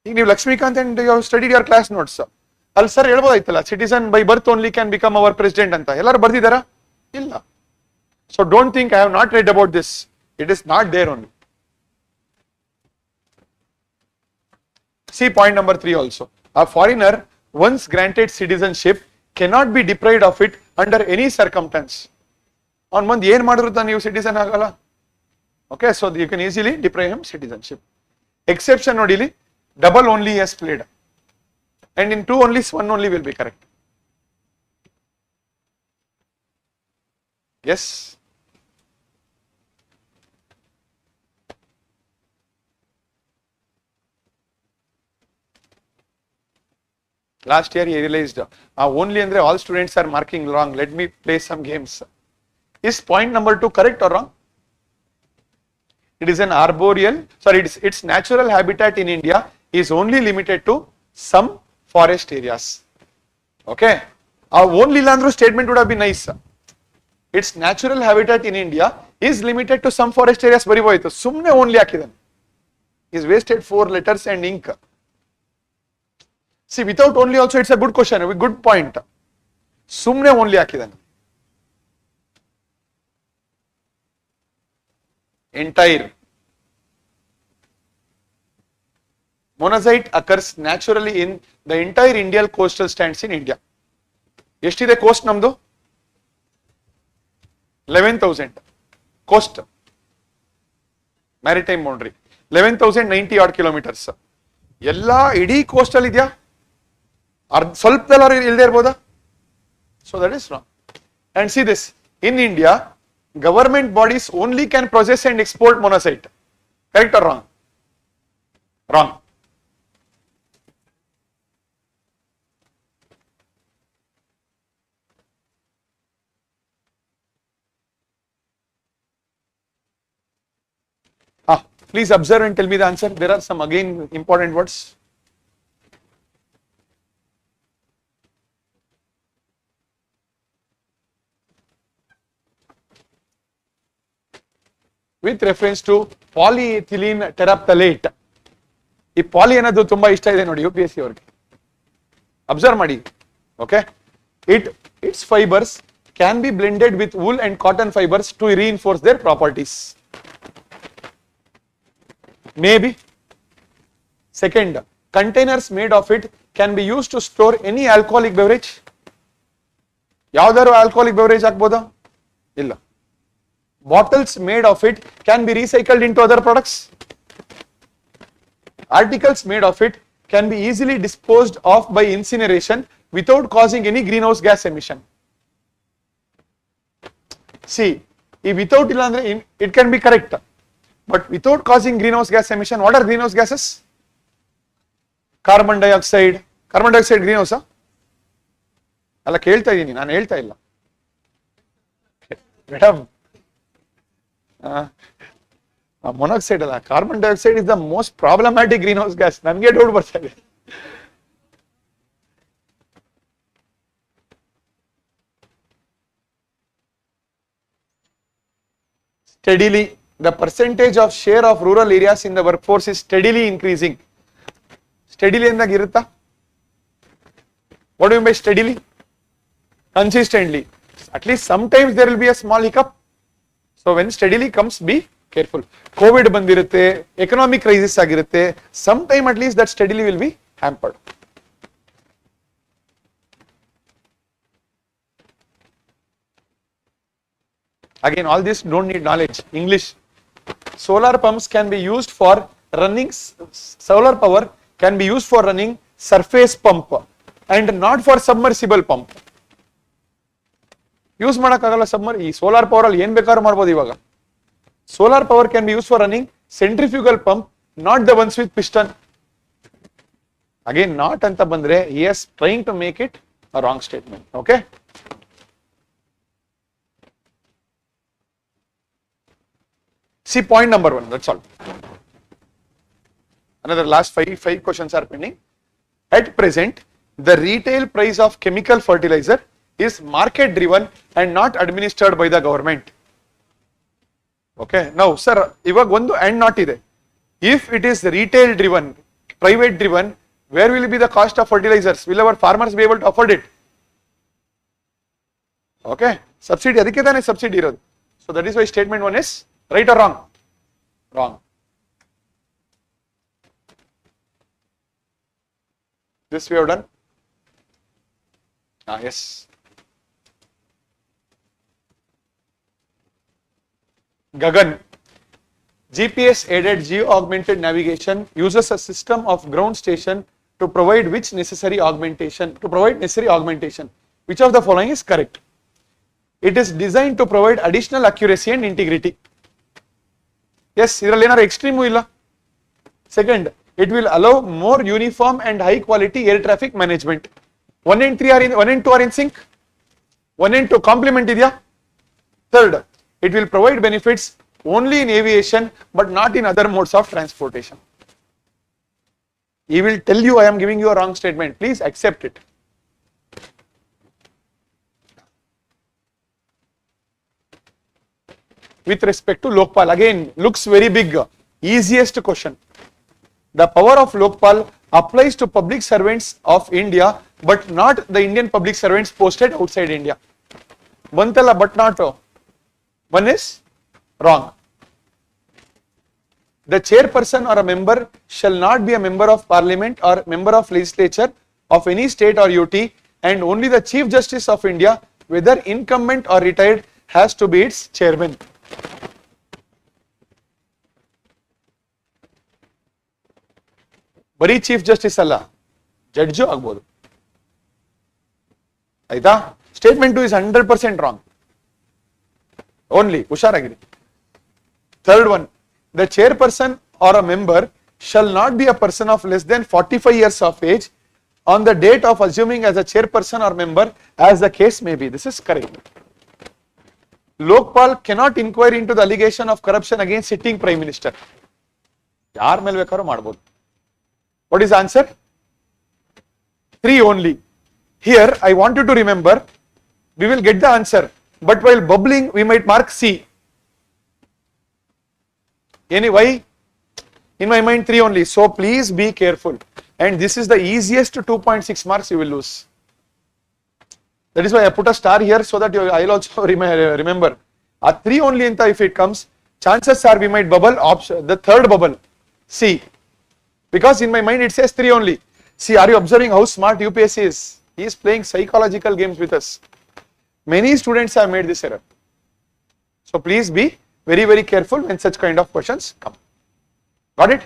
If you Lakshmikant and you have studied your class notes, al sir helbodaitalla, citizen by birth only can become our president anta. Ellaru bardidara? Illa. So don't think I have not read about this. It is not there only. See point number 3 also. A foreigner once granted citizenship cannot be deprived of it under any circumstance. On month yen madru ta ನೀವು citizen ಆಗಲ್ಲ. Okay, so you can easily deprive him citizenship. Exception nodili, double only has played. And in 2 only, 1 only will be correct. Yes. Last year he realized only andre all students are marking wrong. Let me play some games. Is point number 2 correct or wrong? It is an arboreal, sorry, its natural habitat in India is only limited to some forest areas. Okay? Only landru statement would have been nice. Its natural habitat in India is limited to some forest areas. Barivoitu. Sumne only hakidan. Is wasted 4 letters and ink. See, without only also it's a good question, a good point. Sumne only hakidan. Entire. Monazite occurs naturally in the entire Indian coastal stands in India. Eshide coast namdu? 11,000. Coast. Maritime boundary. 11,090 odd kilometers. Ella idi coastal idya? ಸ್ವಲ್ಪದಲ್ಲಾರು ಇಲ್ಲದೆ ಇರ್ಬೋದಾ? So that is wrong. And see this, in India, government bodies only can process and export monazite. Correct or wrong? Wrong. Please observe and tell me the answer. There are some again important words. With reference to polyethylene terephthalate. ಈ ಪಾಲಿ ಅನ್ನೋದು ತುಂಬಾ ಇಷ್ಟ ಇದೆ ನೋಡಿ UPSC ಅವರಿಗೆ. Observe ಮಾಡಿ. Okay? Its fibers can be blended with wool and cotton fibers to reinforce their properties. Maybe. Second, containers made of it can be used to store any alcoholic beverage. ಯಾವ್ದಾದ್ರು alcoholic beverage ಹಾಕ್ಬೋದಾ? ಇಲ್ಲ. Bottles made of it can be recycled into other products. Articles made of it can be easily disposed of by incineration without causing any greenhouse gas emission. See, without it can be correct, but without causing greenhouse gas emission, what are greenhouse gases? Carbon dioxide. Carbon dioxide greenhouse? ಅಲ್ಲ ಕೇಳ್ತಾ ಇದ್ದೀನಿ, ನಾನು ಹೇಳ್ತಾ ಇಲ್ಲ. Madam, monoxide ಅಲ್ಲ, carbon dioxide is the most problematic greenhouse gas. ನನಗೆ doubt ಬರ್ತಾ ಇದೆ. Steadily, the percentage of share of rural areas in the workforce is steadily increasing. Steadily enದಾಗ ಇರುತ್ತಾ? What do you mean by steadily? Consistently. At least sometimes there will be a small hiccup. So when steadily comes, be careful. COVID ಬಂದಿರುತ್ತೆ, economic crisis ಆಗಿರುತ್ತೆ, sometime at least that steadily will be hampered. Again, all this don't need knowledge. English. Solar pumps can be used for running, solar power can be used for running surface pump and not for submersible pump. Use ಮಾಡೋಕ್ಕಾಗಲ್ಲ ಈ solar power ಅಲ್ಲಿ ಏನ್ ಬೇಕಾದ್ರೂ ಮಾಡ್ಬೋದು ಇವಾಗ. Solar power can be use for running centrifugal pump, not the ones with piston. Again not ಅಂತ ಬಂದ್ರೆ he is trying to make it a wrong statement. Okay. See point number 1, that's all. Another last five questions are pending. At present, the retail price of chemical fertilizer is market driven and not administered by the government. Okay, now sir, ಇವಾಗ ಒಂದು and not ಇದೆ. If it is retail driven, private driven, where will be the cost of fertilizers? Will our farmers be able to afford it? Okay, subsidy ಅದಕ್ಕೆ ತಾನೇ subsidy ಇರೋದು. So that is why statement 1 is right or wrong? Wrong. This we have done. Yes. Gagan. GPS aided geo augmented navigation uses a system of ground station to provide necessary augmentation. Which of the following is correct? It is designed to provide additional accuracy and integrity. Yes, ಇದರಲ್ಲಿ ಏನಾದ್ರು extreme ಇಲ್ಲ. Second, it will allow more uniform and high quality air traffic management. 1 and 2 are in sync. 1 and 2 complement ಇದೆಯಾ? Third, it will provide benefits only in aviation but not in other modes of transportation. He will tell you I am giving you a wrong statement. Please accept it. With respect to Lokpal, again looks very big. Easiest question. The power of Lokpal applies to public servants of India but not the Indian public servants posted outside India. Bantala but not. One is wrong. The chairperson or a member shall not be a member of parliament or member of legislature of any state or UT, and only the Chief Justice of India, whether incumbent or retired, has to be its chairman. ಬರೀ chief justice ಅಲ್ಲ, judge ಆಗ್ಬೋದು. ಆಯ್ತಾ? Statement 2 is 100% wrong. Only ಹುಷಾರಾಗಿರಿ. Third one, the chairperson or a member shall not be a person of less than 45 years of age on the date of assuming as a chairperson or member, as the case may be. This is correct. Lokpal cannot inquire into the allegation of corruption against sitting prime minister. ಯಾರ ಮೇಲೆ ಬೇಕಾದ್ರೂ ಮಾಡಬಹುದು. What is the answer? 3 only. Here I want you to remember, we will get the answer, but while bubbling we might mark C. Anyway, in my mind 3 only, so please be careful, and this is the easiest 2.6 marks you will lose. That is why I put a star here so that I will also remember. A 3 only if it comes, chances are we might bubble the third bubble, C. Because in my mind it says 3 only. See, are you observing how smart UPSC is? He is playing psychological games with us. Many students have made this error. So please be very, very careful when such kind of questions come. Got it?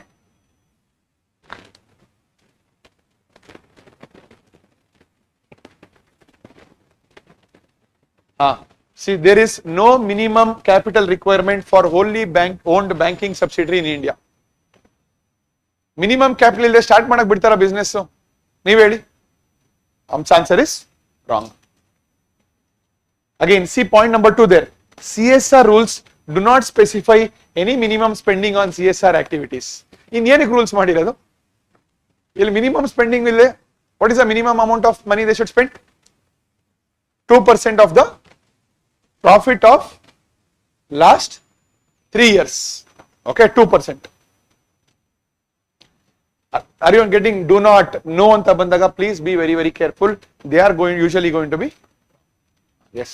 See, there is no minimum capital requirement for wholly owned banking subsidiary in India. Minimum capital ಇಲ್ಲದೆ start ಮಾಡಕ್ ಬಿಡ್ತಾರ business? ನೀವ್ ಹೇಳಿ. Answer is wrong. Again, see point number 2 there. CSR rules do not specify any minimum spending on CSR activities. In ಏನಕ್ಕೆ rules ಮಾಡಿರೋದು? ಇಲ್ಲಿ minimum spending will, what is the minimum amount of money they should spend? 2% of the profit of last 3 years. Okay, 2%. Are you getting do not know anta bandaga? Please be very, very careful. They are usually going to be, yes.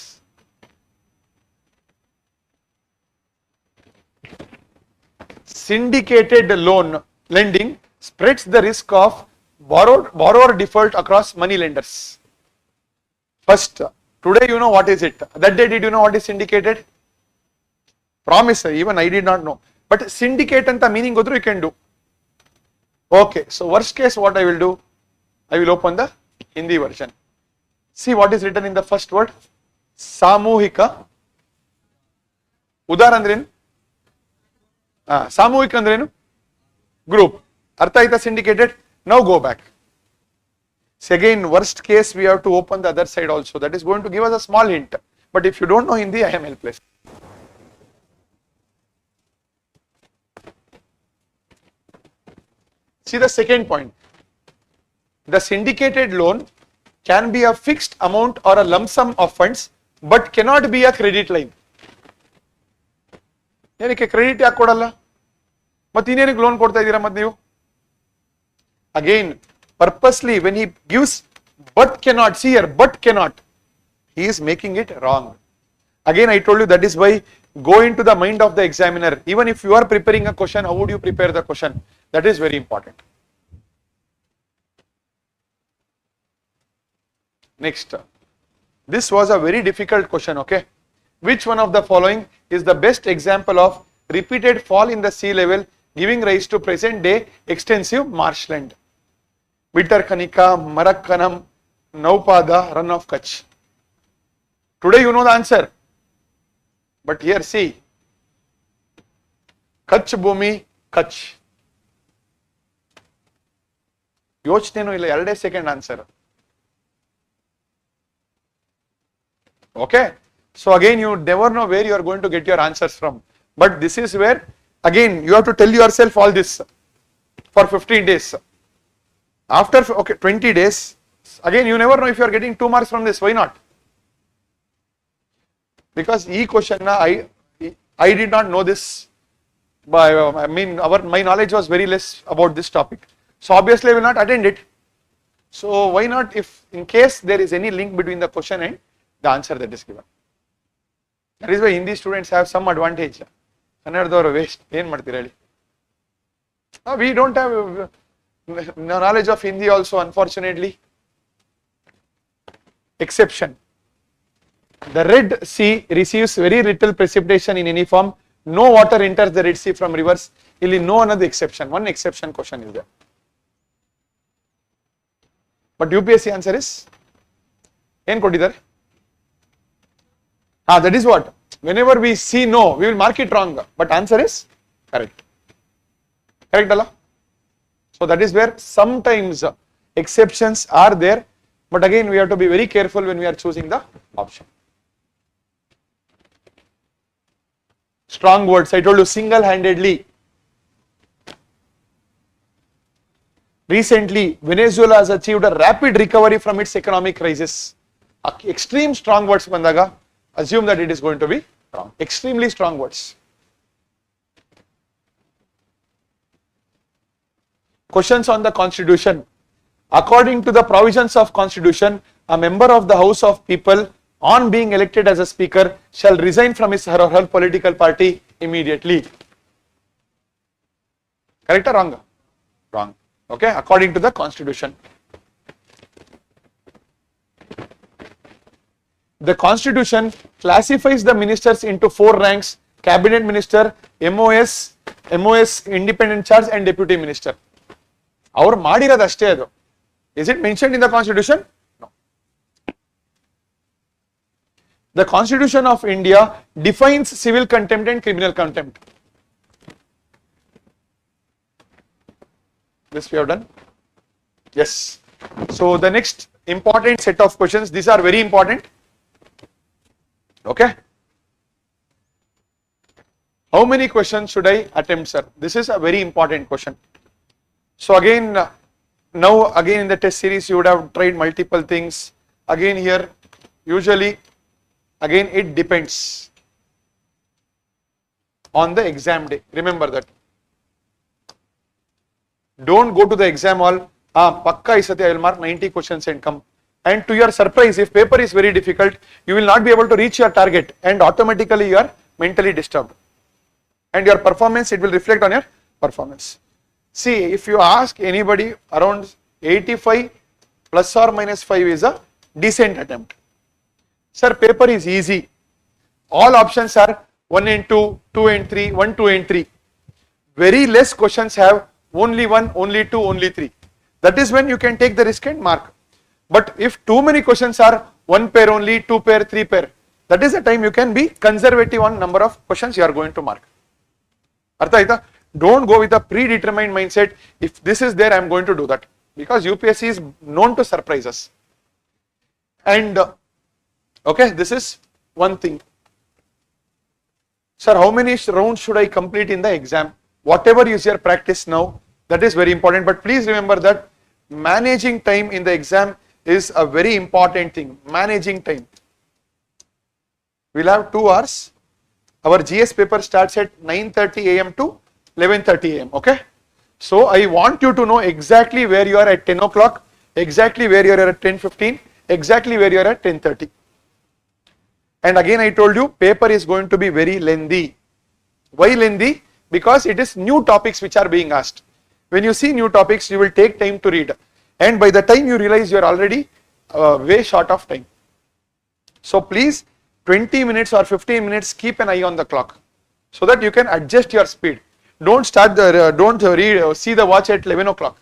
Syndicated loan lending spreads the risk of borrower default across money lenders. First, today you know what is it. That day did you know what is syndicated? Promise, even I did not know. But syndicate anta meaning godru you can do. Okay, so worst case what I will do, I will open the Hindi version. See what is written in the first word. Samuhika. Udar andrenu? Samuhika andrenu? Group. Artha aita syndicated? Now go back. So again, worst case we have to open the other side also. That is going to give us a small hint. But if you don't know Hindi, I am helpless. See the second point. The syndicated loan can be a fixed amount or a lump sum of funds, but cannot be a credit line. ಏನಕ್ಕೆ credit ಯಾಕೆ ಕೊಡಲ್ಲ? ಮತ್ತೆ ಇನ್ನೇನಕ್ಕೆ loan ಕೊಡ್ತಾ ಇದ್ದೀರಾ ಮತ್ತೆ ನೀವು? Again, purposely when he gives but cannot, see here, but cannot, he is making it wrong. Again, I told you that is why go into the mind of the examiner. Even if you are preparing a question, how would you prepare the question? That is very important. Next, this was a very difficult question, okay? Which one of the following is the best example of repeated fall in the sea level giving rise to present day extensive marshland? Bitterkanika, Marakkanam, Naupada, Run of Kutch. Today you know the answer. But here see, Kutch Bhumi, Kutch. ಯೋಚನೆನೂ ಇಲ್ಲ, 2 second answer. Okay, so again you never know where you are going to get your answers from, but this is where again you have to tell yourself all this for 15 days. After 20 days, again you never know if you are getting 2 marks from this. Why not? Because e question I did not know this, I mean my knowledge was very less about this topic. So obviously I will not attend it. So why not, if in case there is any link between the question and the answer that is given. That is why Hindi students have some advantage. Kannadadavaru waste. ಏನು ಮಾಡ್ತೀರಾ ಹೇಳಿ? We don't have knowledge of Hindi also, unfortunately. Exception. The Red Sea receives very little precipitation in any form. No water enters the Red Sea from rivers. Illi no another exception. One exception question is there. But UPSC answer is ಏನು ಕೊಟ್ಟಿದ್ದಾರೆ? That is what. Whenever we see no, we will mark it wrong. But answer is correct. Correct, Allah? So that is where sometimes exceptions are there. But again, we have to be very careful when we are choosing the option. Strong words. I told you single-handedly. Recently, Venezuela has achieved a rapid recovery from its economic crisis. Extreme strong words bandaga, assume that it is going to be wrong. Extremely strong words. Questions on the Constitution. According to the provisions of Constitution, a member of the House of People on being elected as a speaker shall resign from his or her political party immediately. Correct or wrong? Wrong. Okay, according to the Constitution. The Constitution classifies the ministers into 4 ranks: cabinet minister, MOS independent charge and deputy minister. Avaru ಮಾಡಿರೋದು ಅಷ್ಟೇ ಅದು. Is it mentioned in the Constitution? No. The Constitution of India defines civil contempt and criminal contempt. This we have done. Yes. So the next important set of questions, these are very important. Okay. How many questions should I attempt, sir? This is a very important question. So again, now again in the test series you would have tried multiple things. Again here, usually, again it depends on the exam day. Remember that. Don't go to the exam hall, pakka isati I will mark 90 questions and come. And to your surprise, if paper is very difficult, you will not be able to reach your target and automatically you are mentally disturbed. And your performance, it will reflect on your performance. See, if you ask anybody, around 85 plus or minus 5 is a decent attempt. Sir, paper is easy. All options are 1 and 2, 2 and 3, 1, 2 and 3. Very less questions have only 1, only 2, only 3. That is when you can take the risk and mark. But if too many questions are 1 pair only, 2 pair, 3 pair, that is the time you can be conservative on number of questions you are going to mark. Artha aita? Don't go with a predetermined mindset. If this is there, I am going to do that. Because UPSC is known to surprise us. And okay, this is one thing. Sir, how many rounds should I complete in the exam? Whatever is your practice now, that is very important. But please remember that managing time in the exam is a very important thing. Managing time. We'll have 2 hours. Our GS paper starts at 9:30 AM to 11:30 AM. Okay. So I want you to know exactly where you are at 10 o'clock, exactly where you are at 10:15, exactly where you are at 10:30. And again I told you, paper is going to be very lengthy. Why lengthy? Because it is new topics which are being asked. When you see new topics, you will take time to read. And by the time you realize you are already way short of time. So please, 20 minutes or 15 minutes, keep an eye on the clock so that you can adjust your speed. Don't see the watch at 11 o'clock.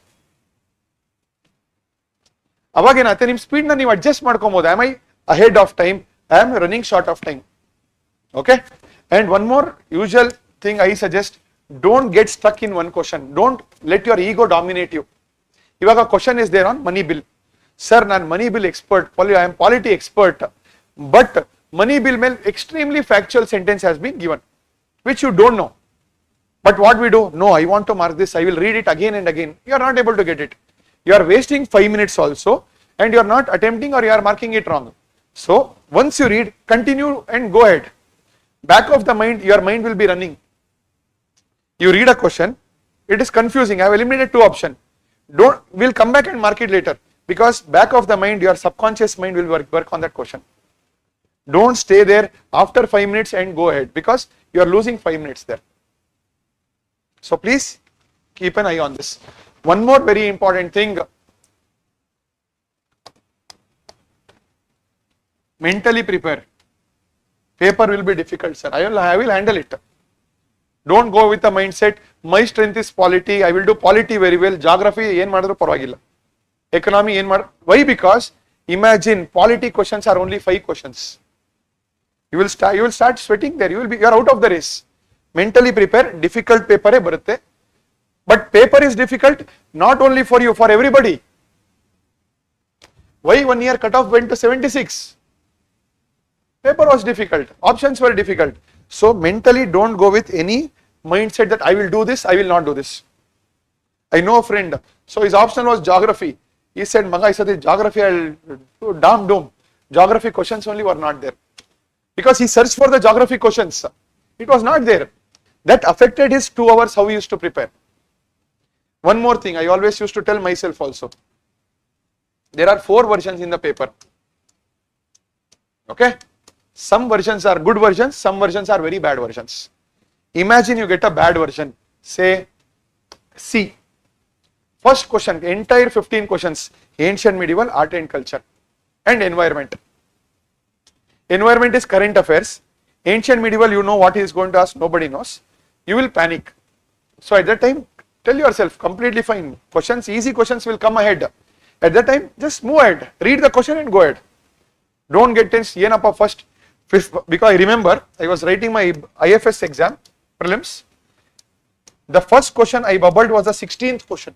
Avagena nim speed na you adjust madkomodu. Am I ahead of time? I am running short of time. Okay? And one more usual thing I suggest, don't get stuck in one question. Don't let your ego dominate you. Ivaga question is there on money bill. Sir, nan money bill expert, I am polity expert. But money bill mail extremely factual sentence has been given, which you don't know. But what we do? No, I want to mark this. I will read it again and again. You are not able to get it. You are wasting 5 minutes also, and you are not attempting or you are marking it wrong. So once you read, continue and go ahead. Back of the mind, your mind will be running. You read a question, it is confusing. I have eliminated 2 options. We'll come back and mark it later, because back of the mind, your subconscious mind will work on that question. Don't stay there after 5 minutes and go ahead, because you are losing 5 minutes there. So please keep an eye on this. One more very important thing. Mentally prepare. Paper will be difficult, sir. I will handle it. Don't go with the mindset, my strength is polity, I will do polity very well, geography yen madadru parvagilla. Economy yen madadru. Why? Because imagine polity questions are only 5 questions. You will start sweating there. You are out of the race. Mentally prepare. Difficult paper e barutte. But paper is difficult not only for you, for everybody. Why 1 year cutoff went to 76? Paper was difficult. Options were difficult. So mentally don't go with any mindset that I will do this, I will not do this. I know a friend. So his option was geography. He said, Maga, I said geography, I'll do damn doom. Geography questions only were not there. Because he searched for the geography questions. It was not there. That affected his 2 hours how he used to prepare. One more thing, I always used to tell myself also. There are 4 versions in the paper. Okay? Some versions are good versions, some versions are very bad versions. Imagine you get a bad version, say C. First question, entire 15 questions, ancient medieval, art and culture, and environment. Environment is current affairs. Ancient medieval, you know what he is going to ask, nobody knows. You will panic. So at that time, tell yourself, completely fine. Questions, easy questions will come ahead. At that time, just move ahead. Read the question and go ahead. Don't get tense. Yenappa first. Because I remember, I was writing my IFS exam, prelims. The first question I bubbled was the 16th question.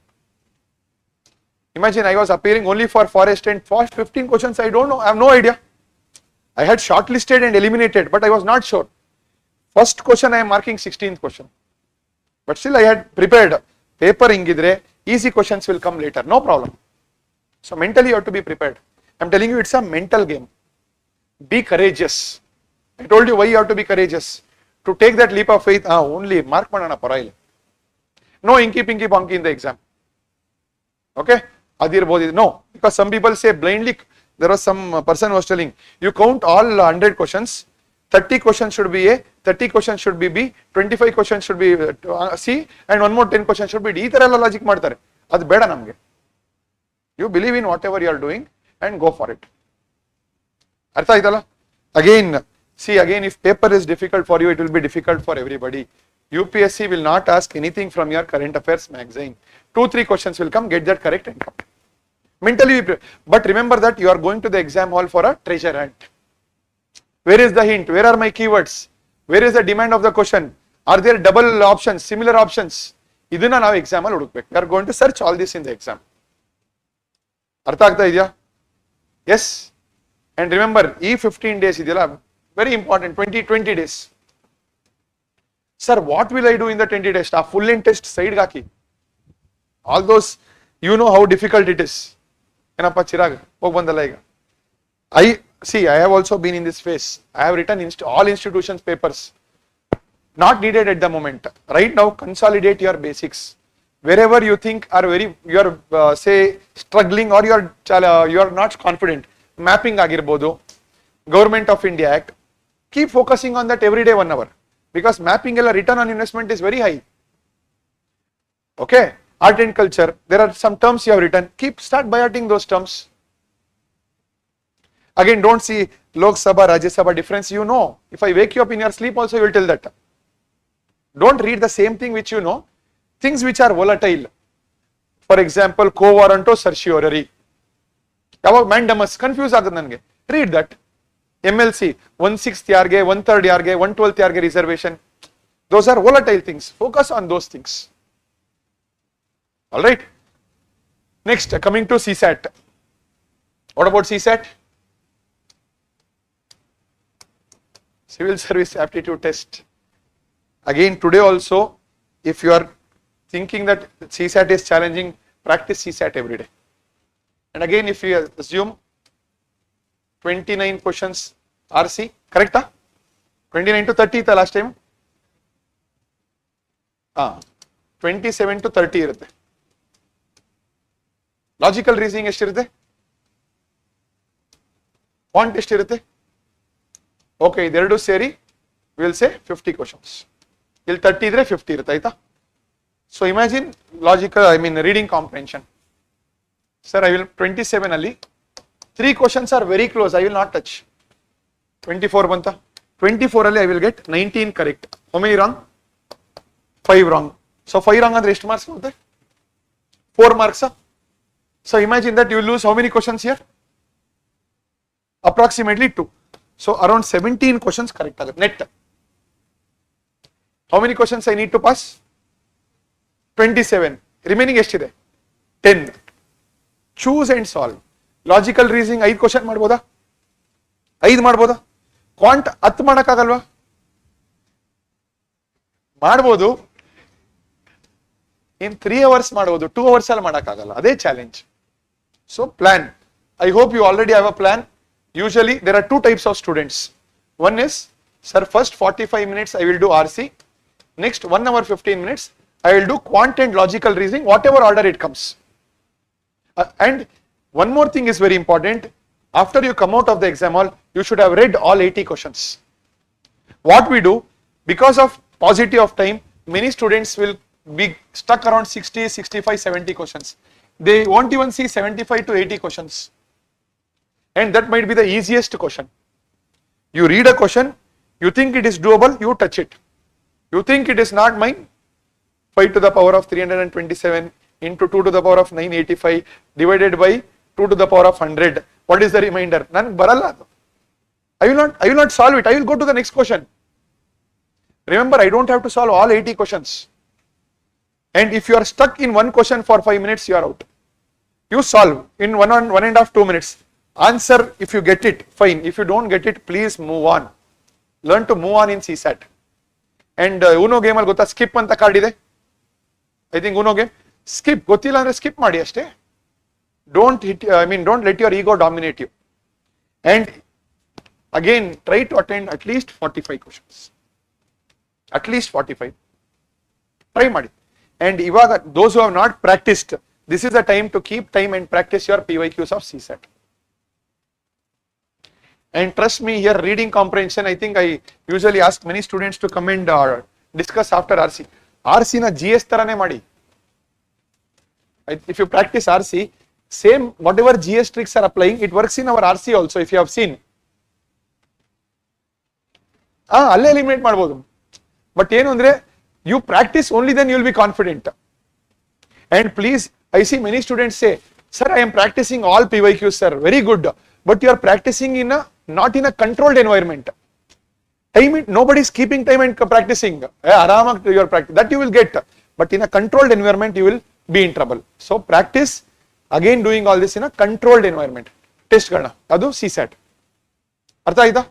Imagine I was appearing only for forest and first 15 questions I don't know, I have no idea. I had shortlisted and eliminated, but I was not sure. First question I am marking 16th question. But still I had prepared. Paper ingidre, easy questions will come later, no problem. So mentally you have to be prepared. I am telling you it's a mental game. Be courageous. I told you why you have to be courageous. To take that leap of faith, only mark manana paraile. No inky pinky ponky in the exam. Okay? Adir no, because some people say blindly. There was some person was telling, you count all 100 questions, 30 questions should be A, 30 questions should be B, 25 questions should be C, and one more 10 questions should be D. Ee ತರ ಎಲ್ಲ logic ಮಾಡ್ತಾರೆ. ಅದು ಬೇಡ ನಮಗೆ. You believe in whatever you are doing and go for it. ಅರ್ಥ ಆಯ್ತಲ್ಲ? Again, see again, if paper is difficult for you, it will be difficult for everybody. UPSC will not ask anything from your current affairs magazine. 2-3 questions will come, get that correct and come. Mentally, but remember that you are going to the exam hall for a treasure hunt. Where is the hint? Where are my keywords? Where is the demand of the question? Are there double options, similar options? Iduna now exam alli hudukbeku. We are going to search all this in the exam. Artha agta idya? Yes. And remember, 15 days idiyala, very important, 20 days. Sir, what will I do in the 20 days? A full length test side ga haki. All those, you know how difficult it is. Enappa chirag, hog bandala iga. I have also been in this phase. I have written all institutions papers. Not needed at the moment. Right now, consolidate your basics. Wherever you think are you are say struggling or you are not confident. Mapping agirbodu, Government of India Act. Keep focusing on that every day 1 hour. Because mapping ella return on investment is very high. Okay. Art and culture, there are some terms you have written. Start by adding those terms. Again, don't see Lok Sabha, Rajya Sabha difference. You know, if I wake you up in your sleep also, you will tell that. Don't read the same thing which you know. Things which are volatile. For example, quo warranto certiorari. Mandamus, confuse agad nange. Read that. MLC, 1/6 yarge, 1/3 yarge, 1/12 yarge reservation. Those are volatile things. Focus on those things. All right. Next, coming to CSAT. What about CSAT? Civil Service Aptitude Test. Again, today also, if you are thinking that CSAT is challenging, practice CSAT every day. And again, if you assume 29 questions RC, correct? 29 to 30 the last time? 27 to 30 irutte. Logical reasoning eshtirutte? Quant eshtirutte? Okay, ideradu seri we will say 50 questions. ಇಲ್ಲಿ 30 ಇದ್ರೆ 50 ಇರುತ್ತೆ ಆಯ್ತಾ? So imagine logical, reading comprehension. Sir, I will 27 ಅಲ್ಲಿ 3 questions are very close, I will not touch. 24 banta. 24 ಅಲ್ಲಿ I will get 19 correct. How many wrong? 5 wrong. So 5 wrong ಅಂದ್ರೆ ಎಷ್ಟು marks ಬರುತ್ತೆ? 4 marks. So imagine that you will lose how many questions here? Approximately 2. So around 17 questions correct aಗುತ್ತೆ net. How many questions I need to pass? 27. Remaining ಎಷ್ಟಿದೆ? 10. Choose and solve. Logical reasoning 5 question ಮಾಡ್ಬೋದಾ? 5 ಮಾಡ್ಬೋದಾ? Quant 10 ಮಾಡಕ್ಕಾಗಲ್ವಾ? ಮಾಡ್ಬೋದು. In 3 hours ಮಾಡ್ಬೋದು, 2 hours ಅಲ್ಲಿ ಮಾಡಕ್ಕಾಗಲ್ಲ. ಅದೇ challenge. So plan. I hope you already have a plan. Usually there are 2 types of students. One is, sir, first 45 minutes I will do RC. Next 1 hour 15 minutes I will do quant and logical reasoning, whatever order it comes. And one more thing is very important. After you come out of the exam hall, you should have read all 80 questions. What we do, because of paucity of time, many students will be stuck around 60, 65, 70 questions. They won't even see 75 to 80 questions. And that might be the easiest question. You read a question, you think it is doable, you touch it. You think it is not mine, 5 to the power of 327 into 2 to the power of 985 divided by 2 to the power of 100. What is the remainder? Nan baralla. I will not solve it. I will go to the next question. Remember, I don't have to solve all 80 questions. And if you are stuck in one question for 5 minutes, you are out. You solve in 1.5 2 minutes. Answer if you get it, fine. If you don't get it, please move on. Learn to move on in CSAT. And Uno game ಅಲ್ಲಿ ಗೊತ್ತಾ skip ಅಂತ card ಇದೆ, I think Uno game. Skip ಗೊತ್ತಿಲ್ಲ ಅಂದ್ರೆ skip ಮಾಡಿ ಅಷ್ಟೇ. Don't let your ego dominate you. And again try to attend at least 45 questions, at least 45 try ಮಾಡಿ. And ಇವಾಗ those who have not practised, this is the time to keep time and practice your PYQs of CSAT. And trust me here, reading comprehension, I think I usually ask many students to come and discuss after RC. RC na GS tarane madi. If you practice RC, same whatever GS tricks are applying, it works in our RC also, if you have seen. Alle eliminate ಮಾಡಬಹುದು. But ಏನು ಅಂದ್ರೆ you practice only, then you will be confident. And please, I see many students say, sir, I am practicing all PYQs, sir, very good, but you are practicing not in a controlled environment. Nobody is keeping time and practicing. You are practicing, that you will get, but in a controlled environment you will be in trouble. So practice again doing all this in a controlled environment. Test karna, adu CSAT. Artha aita?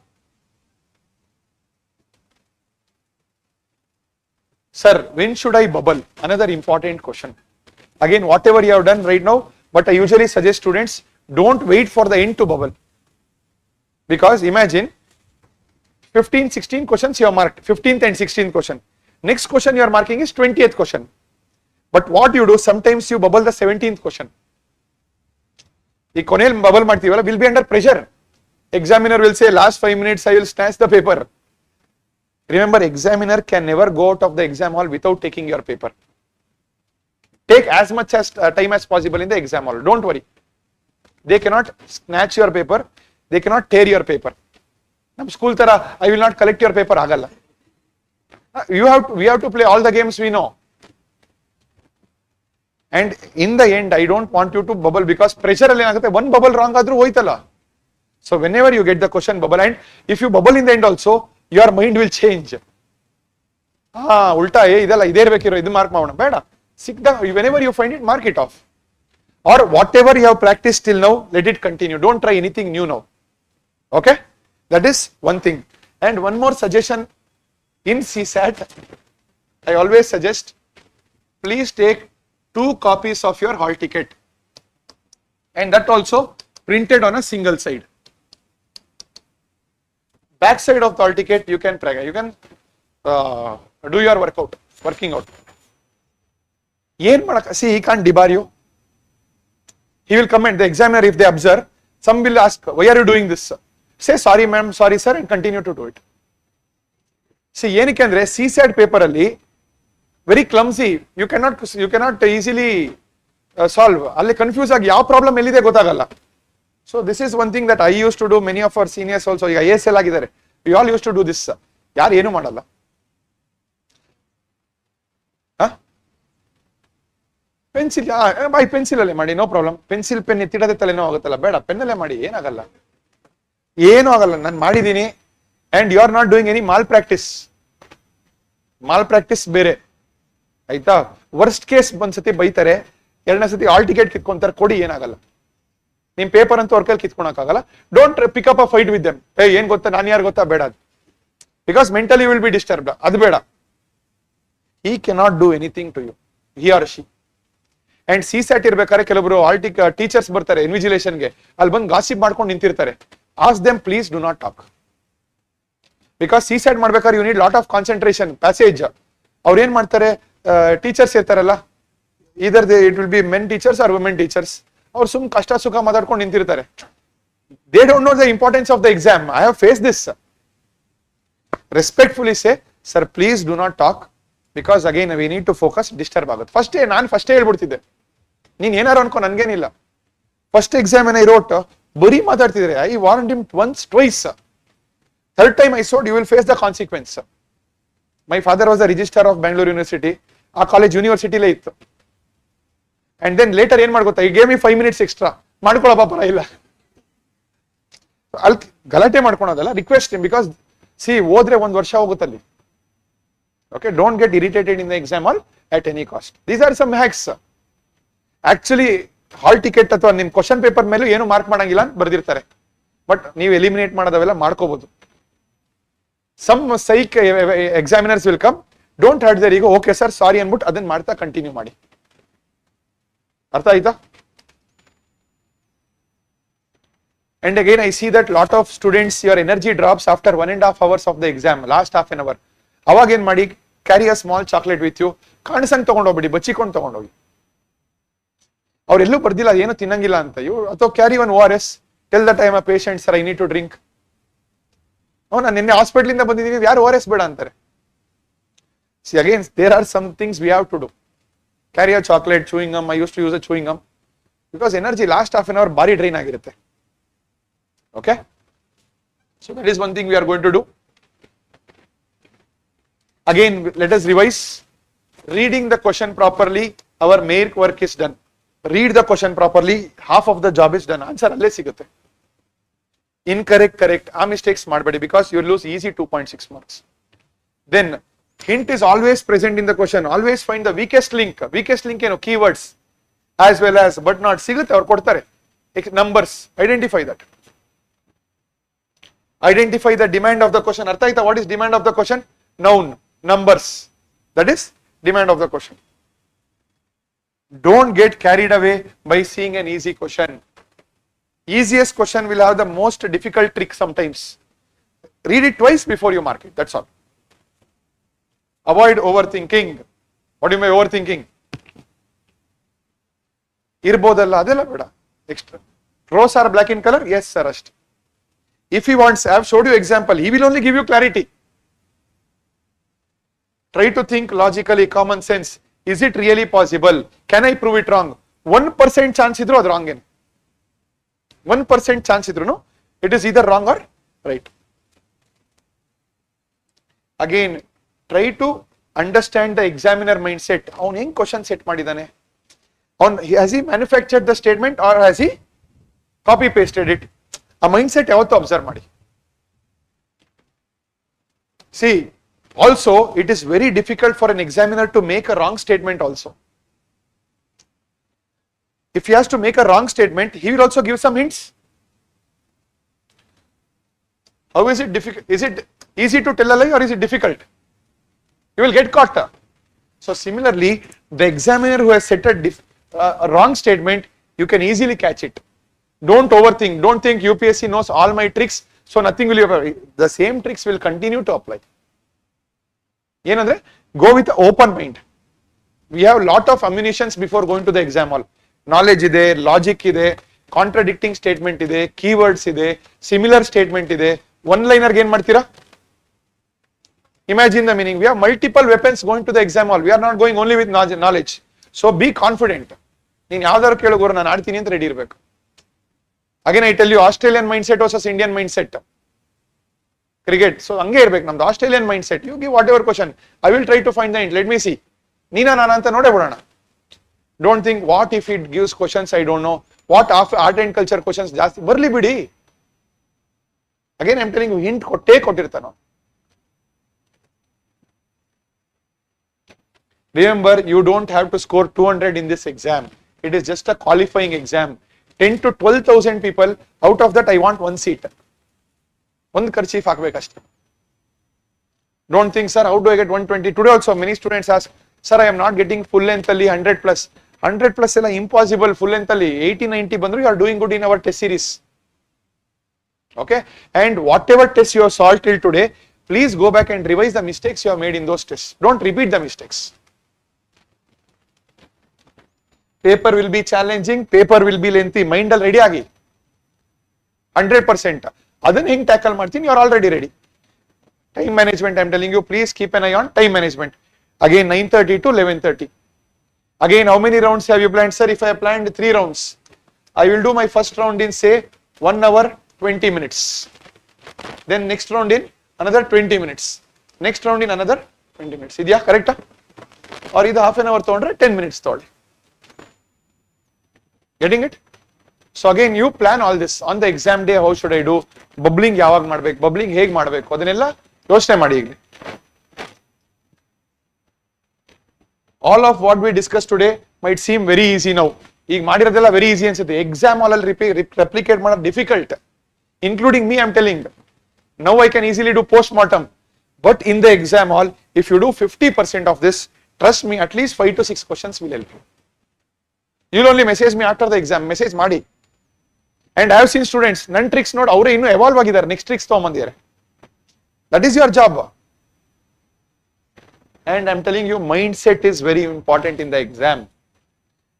Sir, when should I bubble? Another important question. Again, whatever you have done right now, but I usually suggest students, don't wait for the end to bubble. Because imagine 15, 16 questions you have marked, 15th and 16th question. Next question you are marking is 20th question. But what you do, sometimes you bubble the 17th question. The Cornell bubble martivala will be under pressure. Examiner will say, last 5 minutes I will snatch the paper. Remember, examiner can never go out of the exam hall without taking your paper. Take as much as time as possible in the exam hall. Don't worry. They cannot snatch your paper. They cannot tear your paper. Nam school tara, I will not collect your paper agalla. We have to play all the games we know. And in the end, I don't want you to bubble, because pressure alli enagutte, one bubble wrong adru hoytalla. So whenever you get the question, bubble. And if you bubble in the end also, your mind will change. Ulta idella ide irbekiro idu mark ಮಾಡೋಣ ಬೇಡ. Whenever you find it, mark it off. Or whatever you have practiced till now, let it continue. Don't try anything new now. Okay? That is one thing. And one more suggestion in CSAT, I always suggest, please take 2 copies of your hall ticket. And that also printed on a single side. Back side of the hall ticket, you can do your working out. See, he can't debar you. He will comment, the examiner, if they observe, some will ask, why are you doing this? Say, sorry ma'am, sorry sir, and continue to do it. See, ಏನಕ್ಕೆ ಅಂದ್ರೆ CSAT paper ಅಲ್ಲಿ very clumsy, you cannot easily solve. ಅಲ್ಲಿ confuse ಆಗಿ ಯಾವ problem ಎಲ್ಲಿದೆ ಗೊತ್ತಾಗಲ್ಲ. So this is one thing that I used to do, many of our seniors also, ಈಗ IAS ಆಗಿದ್ದಾರೆ, we all used to do this. ಯಾರು ಏನು ಮಾಡಲ್ಲ. ಪೆನ್ಸಿಲ್ ಪೆನ್ಸಿಲ್ ಅಲ್ಲೇ ಮಾಡಿ, ನೋ ಪ್ರಾಬ್ಲಮ್. ಪೆನ್ಸಿಲ್ ಪೆನ್ ಎತ್ತಿಡದೆ ತಲೆನೋ ಆಗುತ್ತಲ್ಲ, ಬೇಡ ಪೆನ್ನಲ್ಲೇ ಮಾಡಿ, ಏನಾಗಲ್ಲ, ಏನೂ ಆಗಲ್ಲ. ನಾನು ಮಾಡಿದ್ದೀನಿ. And you are not doing any malpractice ಬೇರೆ, ಆಯ್ತಾ? ವರ್ಸ್ಟ್ ಕೇಸ್ ಒಂದ್ಸತಿ ಬೈತಾರೆ, 2ನೇ ಸತಿ ಆಲ್ ಟಿಕೆಟ್ ಕಿತ್ಕೊಂತಾರೆ, ಕೊಡಿ, ಏನಾಗಲ್ಲ. ನಿಮ್ ಪೇಪರ್ ಅಂತೂ ಅವ್ರ ಕೈಲಿ ಕಿತ್ಕೊಳಕ್ಕಾಗಲ್ಲ. Don't pick up a fight with them. ಏನ್ ಗೊತ್ತಾ, ನಾನು ಯಾರು ಗೊತ್ತಾ, ಬೇಡ. Because mentally will be disturbed, ಅದು ಬೇಡ. he cannot do anything to you, he or she. And CSAT ಇರ್ಬೇಕಾದ್ರೆ ಕೆಲವರು ಟೀಚರ್ಸ್ ಬರ್ತಾರೆ ಇನ್ವಿಜಿಲೇಷನ್ಗೆ, ಅಲ್ಲಿ ಬಂದು ಗಾಸಿಪ್ ಮಾಡ್ಕೊಂಡು ನಿಂತಿರ್ತಾರೆ. Ask them, please do not talk. Because CSAT ಮಾಡ್ಬೇಕಾದ್ರೆ you need lot of concentration, passage. ಅವ್ರು ಏನ್ ಮಾಡ್ತಾರೆ, ಟೀಚರ್ಸ್ ಇರ್ತಾರಲ್ಲ, either it will be men teachers or women teachers, ಅವ್ರು ಸುಮ್ ಕಷ್ಟ ಸುಖ ಮಾತಾಡ್ಕೊಂಡು ನಿಂತಿರ್ತಾರೆ. They don't know the importance of the exam. I have face this. Respectfully say, sir please do not talk, because again we need to focus. Disturb ಆಗುತ್ತೆ. ನಾನು ಫಸ್ಟೇ ಹೇಳ್ಬಿಡ್ತಿದ್ದೆ, ನೀನ್ ಏನಾರು ಅನ್ಕೊ, ನನ್ಗೇನಿಲ್ಲ. ಫಸ್ಟ್ ಎಕ್ಸಾಮ್ ಐ ರೋಟ್, ಬರೀ ಮಾತಾಡ್ತಿದ್ರೆ, I warned him once, twice. Third time I said, you will face the consequence. My father was the registrar of Bangalore University. ಆ ಕಾಲೇಜ್ ಯೂನಿವರ್ಸಿಟಿಲೇ ಇತ್ತು. ಅಂಡ್ ದೆನ್ ಲೇಟರ್ ಏನ್ ಮಾಡ್ಕೊತಾ, ಈ ಗೇಮ್ 5 minutes ಎಕ್ಸ್ಟ್ರಾ ಮಾಡ್ಕೊಳಪ್ಪ, ಪರ ಇಲ್ಲ. ಅಲ್ಲಿ ಗಲಾಟೆ ಮಾಡ್ಕೊಳೋದಲ್ಲ, ರಿಕ್ವೆಸ್ಟ್, ಬಿಕಾಸ್ ಸಿ ಹೋದ್ರೆ 1 ವರ್ಷ ಹೋಗುತ್ತಲ್ಲಿ. Okay, don't get irritated in the exam hall at any cost. These are some hacks. Actually, hall ticket ಅಥವಾ ನಿಮ್ ಕ್ವಶನ್ ಪೇಪರ್ ಮೇಲೂ ಏನು ಮಾರ್ಕ್ ಮಾಡಂಗಿಲ್ಲ ಅಂತ ಬರ್ದಿರ್ತಾರೆ, ಬಟ್ ನೀವು ಎಲಿಮಿನೇಟ್ ಮಾಡೋದವೆಲ್ಲ ಮಾಡ್ಕೋಬಹುದು. Some psych examiners will come, don't hurt their ego, okay sir sorry anbut adan ಮಾಡ್ತಾ continue ಮಾಡಿ. ಅರ್ಥ ಆಯ್ತಾ? And again I see that lot of students your energy drops after 1.5 hours of the exam, last half an hour. ಅವಾಗ ಏನ್ ಮಾಡಿ, carry a small chocolate with you, ಕಾಣಿಸಂಗ್ ತಗೊಂಡೋಗ್ಬಿಡಿ, ಬಚ್ಚಿಕೊಂಡು ತಗೊಂಡೋಗಿ. ಅವ್ರೆಲ್ಲೂ ಬರ್ದಿಲ್ಲ ಏನು ತಿನ್ನಂಗಿಲ್ಲ ಅಂತ, ಅಥವಾ carry one ORS, tell that I am a patient sir I need to drink. ನಾನು ನಿನ್ನೆ ಹಾಸ್ಪಿಟಲ್ ಇಂದ ಬಂದಿದ್ದೀನಿ, ಯಾರು ORS ಬೇಡ ಅಂತಾರೆ. See again there are some things we have to do. Carry a chocolate, chewing gum, I used to use a chewing gum because energy last half an hour body drain ಆಗಿರುತ್ತೆ. Okay, so that is one thing we are going to do. Again let us revise. Reading the question properly, our main work is done. Read the question properly, half of the job is done. Answer ಅಲ್ಲೇ ಸಿಗುತ್ತೆ. Incorrect, correct, ಆ mistakes ಮಾಡಬೇಡಿ because you will lose easy 2.6 marks. Then hint is always present in the question. Always find the weakest link. Weakest link ಏನು keywords as well as but not ಸಿಗುತ್ತೆ, ಅವ್ರು ಕೊಡ್ತಾರೆ. Numbers, identify that. Identify the demand of the question. ಅರ್ಥ ಆಯ್ತಾ? What is demand of the question? Noun, numbers, that is demand of the question. Don't get carried away by seeing an easy question. Easiest question will have the most difficult trick sometimes. Read it twice before you mark it, that's all. Avoid overthinking. What do you mean overthinking? ಇರ್ಬೋದಲ್ಲ, ಅದೆಲ್ಲ ಬೇಡ. Extra. Rose are black in color? Yes sir, ಅಷ್ಟೇ. If he wants, I have showed you example, he will only give you clarity. Try to think logically, common sense. Is it really possible? Can I prove it wrong? 1% chance idru adu wrong ಏನು. 1% chance idru no, it is either wrong or right. Again try to understand the examiner mindset. ಅವನು ಹೆಂಗ್ question set ಮಾಡಿದಾನೆ, has he manufactured the statement or has he copy pasted it? ಆ mind set ಯಾವತ್ತೂ observe ಮಾಡಿ. See, also it is very difficult for an examiner to make a wrong statement also. If he has to make a wrong statement, he will also give some hints. How is it difficult? Is it easy to tell a lie or is it difficult? You will get caught. So similarly, the examiner who has set a wrong statement, you can easily catch it. Don't overthink. Don't think UPSC knows all my tricks, so nothing will be. The same tricks will continue to apply. ಏನಂದ್ರೆ go with open mind. We have lot of ammunitions before going to the exam hall. Knowledge ಇದೆ, logic ಇದೆ, contradicting statement ಇದೆ, keywords ಇದೆ, similar statement ಇದೆ. One liner ಏನ್ ಮಾಡ್ತೀರಾ? Imagine the meaning. We have multiple weapons going to the exam hall. We are not going only with knowledge. So be confident. ನೀನು ಯಾವ್ದಾದ್ರು ಕೇಳೋರು ನಾನು ಆಡ್ತೀನಿ ಅಂತ ರೆಡಿ ಇರಬೇಕು. Again I tell you, Australian mindset versus Indian mindset. Cricket. So ಹಂಗೆ ಇರ್ಬೇಕು ನಮ್ದು. Australian mindset. You give whatever question. I will try to find the hint. Let me see. ನೀನಾ ನಾನಾ ಅಂತ ನೋಡೇ ಬಿಡೋಣ. Don't think what if it gives questions I don't know. What art and culture questions ಜಾಸ್ತಿ ಬರ್ಲಿ ಬಿಡಿ. Again I am telling you, hint ಕೊಟ್ಟಿರ್ತಾನೆ. Remember, you don't have to score 200 in this exam. It is just a qualifying exam. 10 to 12,000 people, out of that I want one seat. One kerchief ಹಾಕಬೇಕಷ್ಟೇ. Don't think sir how do I get 120? Today also many students ask, sir I am not getting full length ಅಲ್ಲಿ 100 plus. 100 plus ಎಲ್ಲ impossible. Full length ಅಲ್ಲಿ 80-90 ಬಂದ್ರು you are doing good in our test series. Okay, and whatever tests you have solved till today, please go back and revise the mistakes you have made in those tests. Don't repeat the mistakes. Paper will be challenging, paper will be lengthy. Mind ಅಲ್ಲಿ ready ಆಗಿ 100%. ಅದನ್ನ ಹೆಂಗ್ tackle ಮಾಡ್ತೀನಿ, you are already ready. Time management, I am telling you, please keep an eye on time management. Again 9:30 to 11:30. Again, how many rounds have you planned? Sir, if I have planned 3 rounds, I will do my first round in say 1 hour 20 minutes. Then next round in another 20 minutes. Next round in another 20 minutes. ಇದೆಯಾ ಕರೆಕ್ಟಾ? or ಇದು half an hour ತಗೊಂಡ್ರೆ 10 minutes ತಗೊಳ್ಳಿ. Getting it? So again you plan all this on the exam day. How should I do? Bubbling ಯಾವಾಗ ಮಾಡಬೇಕು, bubbling ಹೇಗೆ ಮಾಡಬೇಕು, ಅದನ್ನೆಲ್ಲ ಯೋಚನೆ ಮಾಡಿ. ಈಗ all of what we discussed today might seem very easy now. ಈಗ ಮಾಡಿರೋದೆಲ್ಲ very easy ಅನ್ಸುತ್ತೆ. ಎಕ್ಸಾಮ್ ಹಾಲ್ ಅಲ್ಲಿ replicate ಮಾಡೋದು difficult, including me. I am telling now I can easily do post mortem. But in the exam hall, if you do 50% of this, trust me, at least 5 to 6 questions will help you. You will only message me after the exam, message Madi. And I have seen students, none tricks note, avare innu evolve agidare, next tricks togomandidare. That is your job. And I am telling you, mindset is very important in the exam.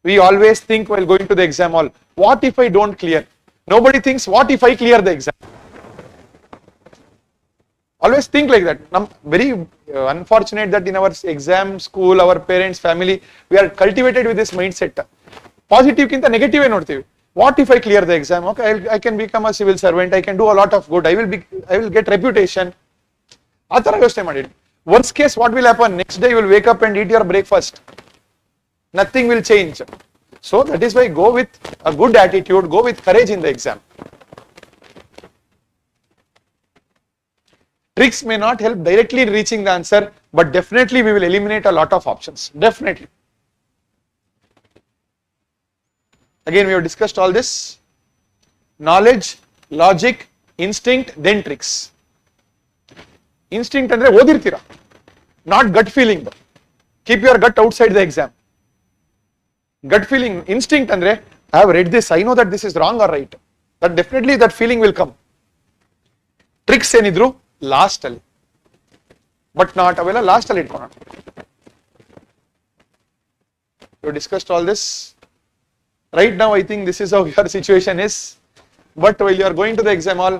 We always think while going to the exam hall, what if I don't clear? Nobody thinks, what if I clear the exam? Always think like that. Very unfortunate that in our exam, school, our parents, family, we are cultivated with this mindset. Positive kinta negative noಡ್ತೀವಿ. What if I clear the exam? Okay, I can become a civil servant. I can do a lot of good. I will get reputation. ಆ ತರ ಯೋಚನೆ ಮಾಡಿ. Worst case, what will happen? Next day you will wake up and eat your breakfast. Nothing will change. So that is why go with a good attitude, go with courage in the exam. Tricks may not help directly in reaching the answer, but definitely we will eliminate a lot of options. Definitely. Again, we have discussed all this. Knowledge, logic, instinct, then tricks. Instinct andre ಓದಿರ್ತೀರಾ, not gut feeling. Keep your gut outside the exam. Gut feeling, instinct andre, I have read this, I know that this is wrong or right. But definitely that feeling will come. Tricks ಏನಿದ್ರು last ಅಲ್ಲಿ, but not ಅವೆಲ್ಲ last ಅಲ್ಲಿ ಇಟ್ಕೊಳ್ಳೋಣ. You discussed all this. Right now I think this is how your situation is, but while you are going to the exam hall,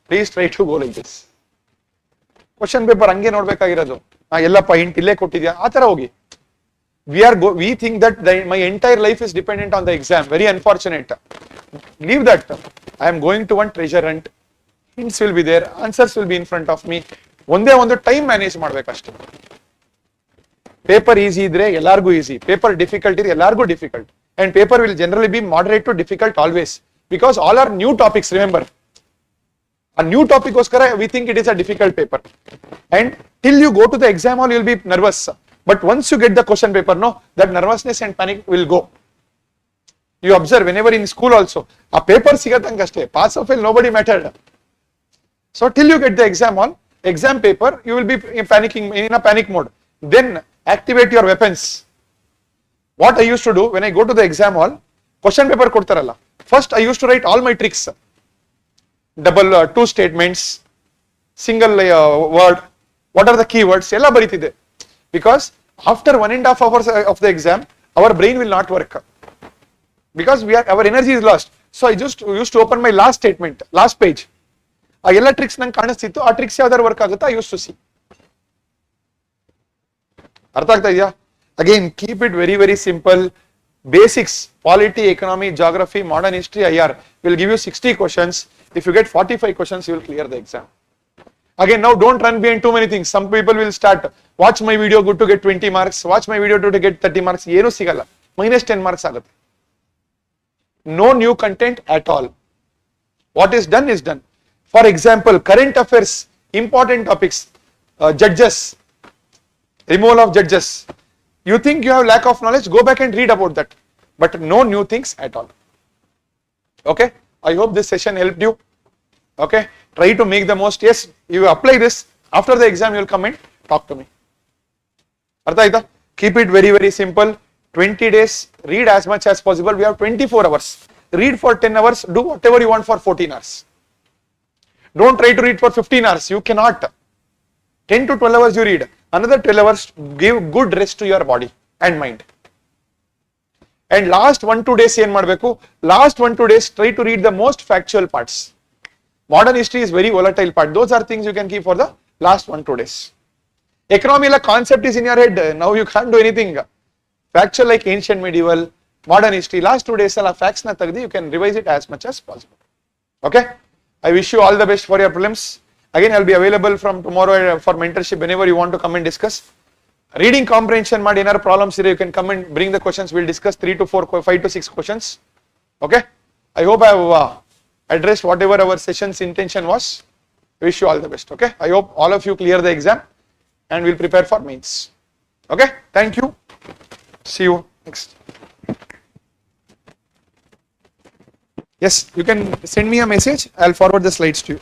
please try to go like this. Question paper ಹಂಗೆ ನೋಡ್ಬೇಕಾಗಿರೋದು, ಎಲ್ಲಪ್ಪ hint ಇಲ್ಲೇ ಕೊಟ್ಟಿದ್ಯಾ ಆ ತರ ಹೋಗಿ. We think that my entire life is dependent on the exam. Very unfortunate. Leave that. I am going to one treasure hunt. Hints will be there, answers will be in front of me. ಒಂದೇ ಒಂದು time manage ಮಾಡ್ಬೇಕಷ್ಟೇ. Paper easy ಇದ್ರೆ ಎಲ್ಲಾರ್ಗೂ easy, paper difficult ಇದ್ರೆ ಎಲ್ಲಾರ್ಗೂ difficult. And paper will generally be moderate to difficult always, because all are new topics. Remember, a new topic goskara we think it is a difficult paper, and till you go to the exam hall you will be nervous. But once you get the question paper, no, that nervousness and panic will go. You observe whenever in school also, a paper sigatanga ashte, pass or fail nobody mattered. So till you get the exam hall, exam paper, you will be panicking, in a panic mode. Then activate your weapons. What I used to do when I go to the exam hall, question paper ಕೊಡ್ತಾರಲ್ಲ, first I used to write all my tricks, double two statements, single word, what are the keywords, ಎಲ್ಲ ಬರೀತಿದ್ದೆ. Because after 1.5 hours of the exam, our brain will not work, because our energy is lost. So I just used to open my last statement, last page. ಆ ಎಲ್ಲ tricks ನಂಗೆ ಕಾಣಿಸ್ತಿತ್ತು, ಆ tricks ಯಾವ್ದಾರು work ಆಗುತ್ತಾ I used to see. ಅರ್ಥ ಆಗ್ತಾ ಇದೆಯಾ? Again, keep it very, very simple. Basics, polity, economy, geography, modern history, IR will give you 60 questions. If you get 45 questions, you will clear the exam. Again, now don't run behind too many things. Some people will start, watch my video good to get 20 marks, watch my video to get 30 marks. Yenu sigalla, minus 10 marks agutte. No new content at all. What is done is done. For example, current affairs, important topics, judges, removal of judges. You think you have lack of knowledge, go back and read about that, but no new things at all. Okay, I hope this session helped you. Okay, try to make the most. Yes, you apply this, after the exam you will come and talk to me. Artha aita? Keep it very, very simple. 20 days, read as much as possible. We have 24 hours. Read for 10 hours, do whatever you want for 14 hours. Don't try to read for 15 hours, you cannot. 10 to 12 hours you read. Another 12 hours, give good rest to your body and mind. And last 1-2 days ಏನು ಮಾಡಬೇಕು? Last 1-2 days try to read the most factual parts. Modern history is very volatile part. Those are things you can keep for the last 1-2 days. Economy la concept is in your head. Now you can't do anything. Factual like ancient, medieval, modern history. Last 2 days la facts na tagdi, you can revise it as much as possible. Okay? I wish you all the best for your prelims. Again, I will be available from tomorrow for mentorship whenever you want to come and discuss. Reading comprehension ಮಾಡಿ ಏನಾದ್ರು problems ಇದ್ರೆ you can come and bring the questions. We'll discuss 3 to 4, 5 to 6 questions. Okay? I hope I have addressed whatever our session's intention was. Wish you all the best. Okay? I hope all of you clear the exam and we'll prepare for mains. Okay? Thank you. See you next. Yes, you can send me a message. I'll forward the slides to you.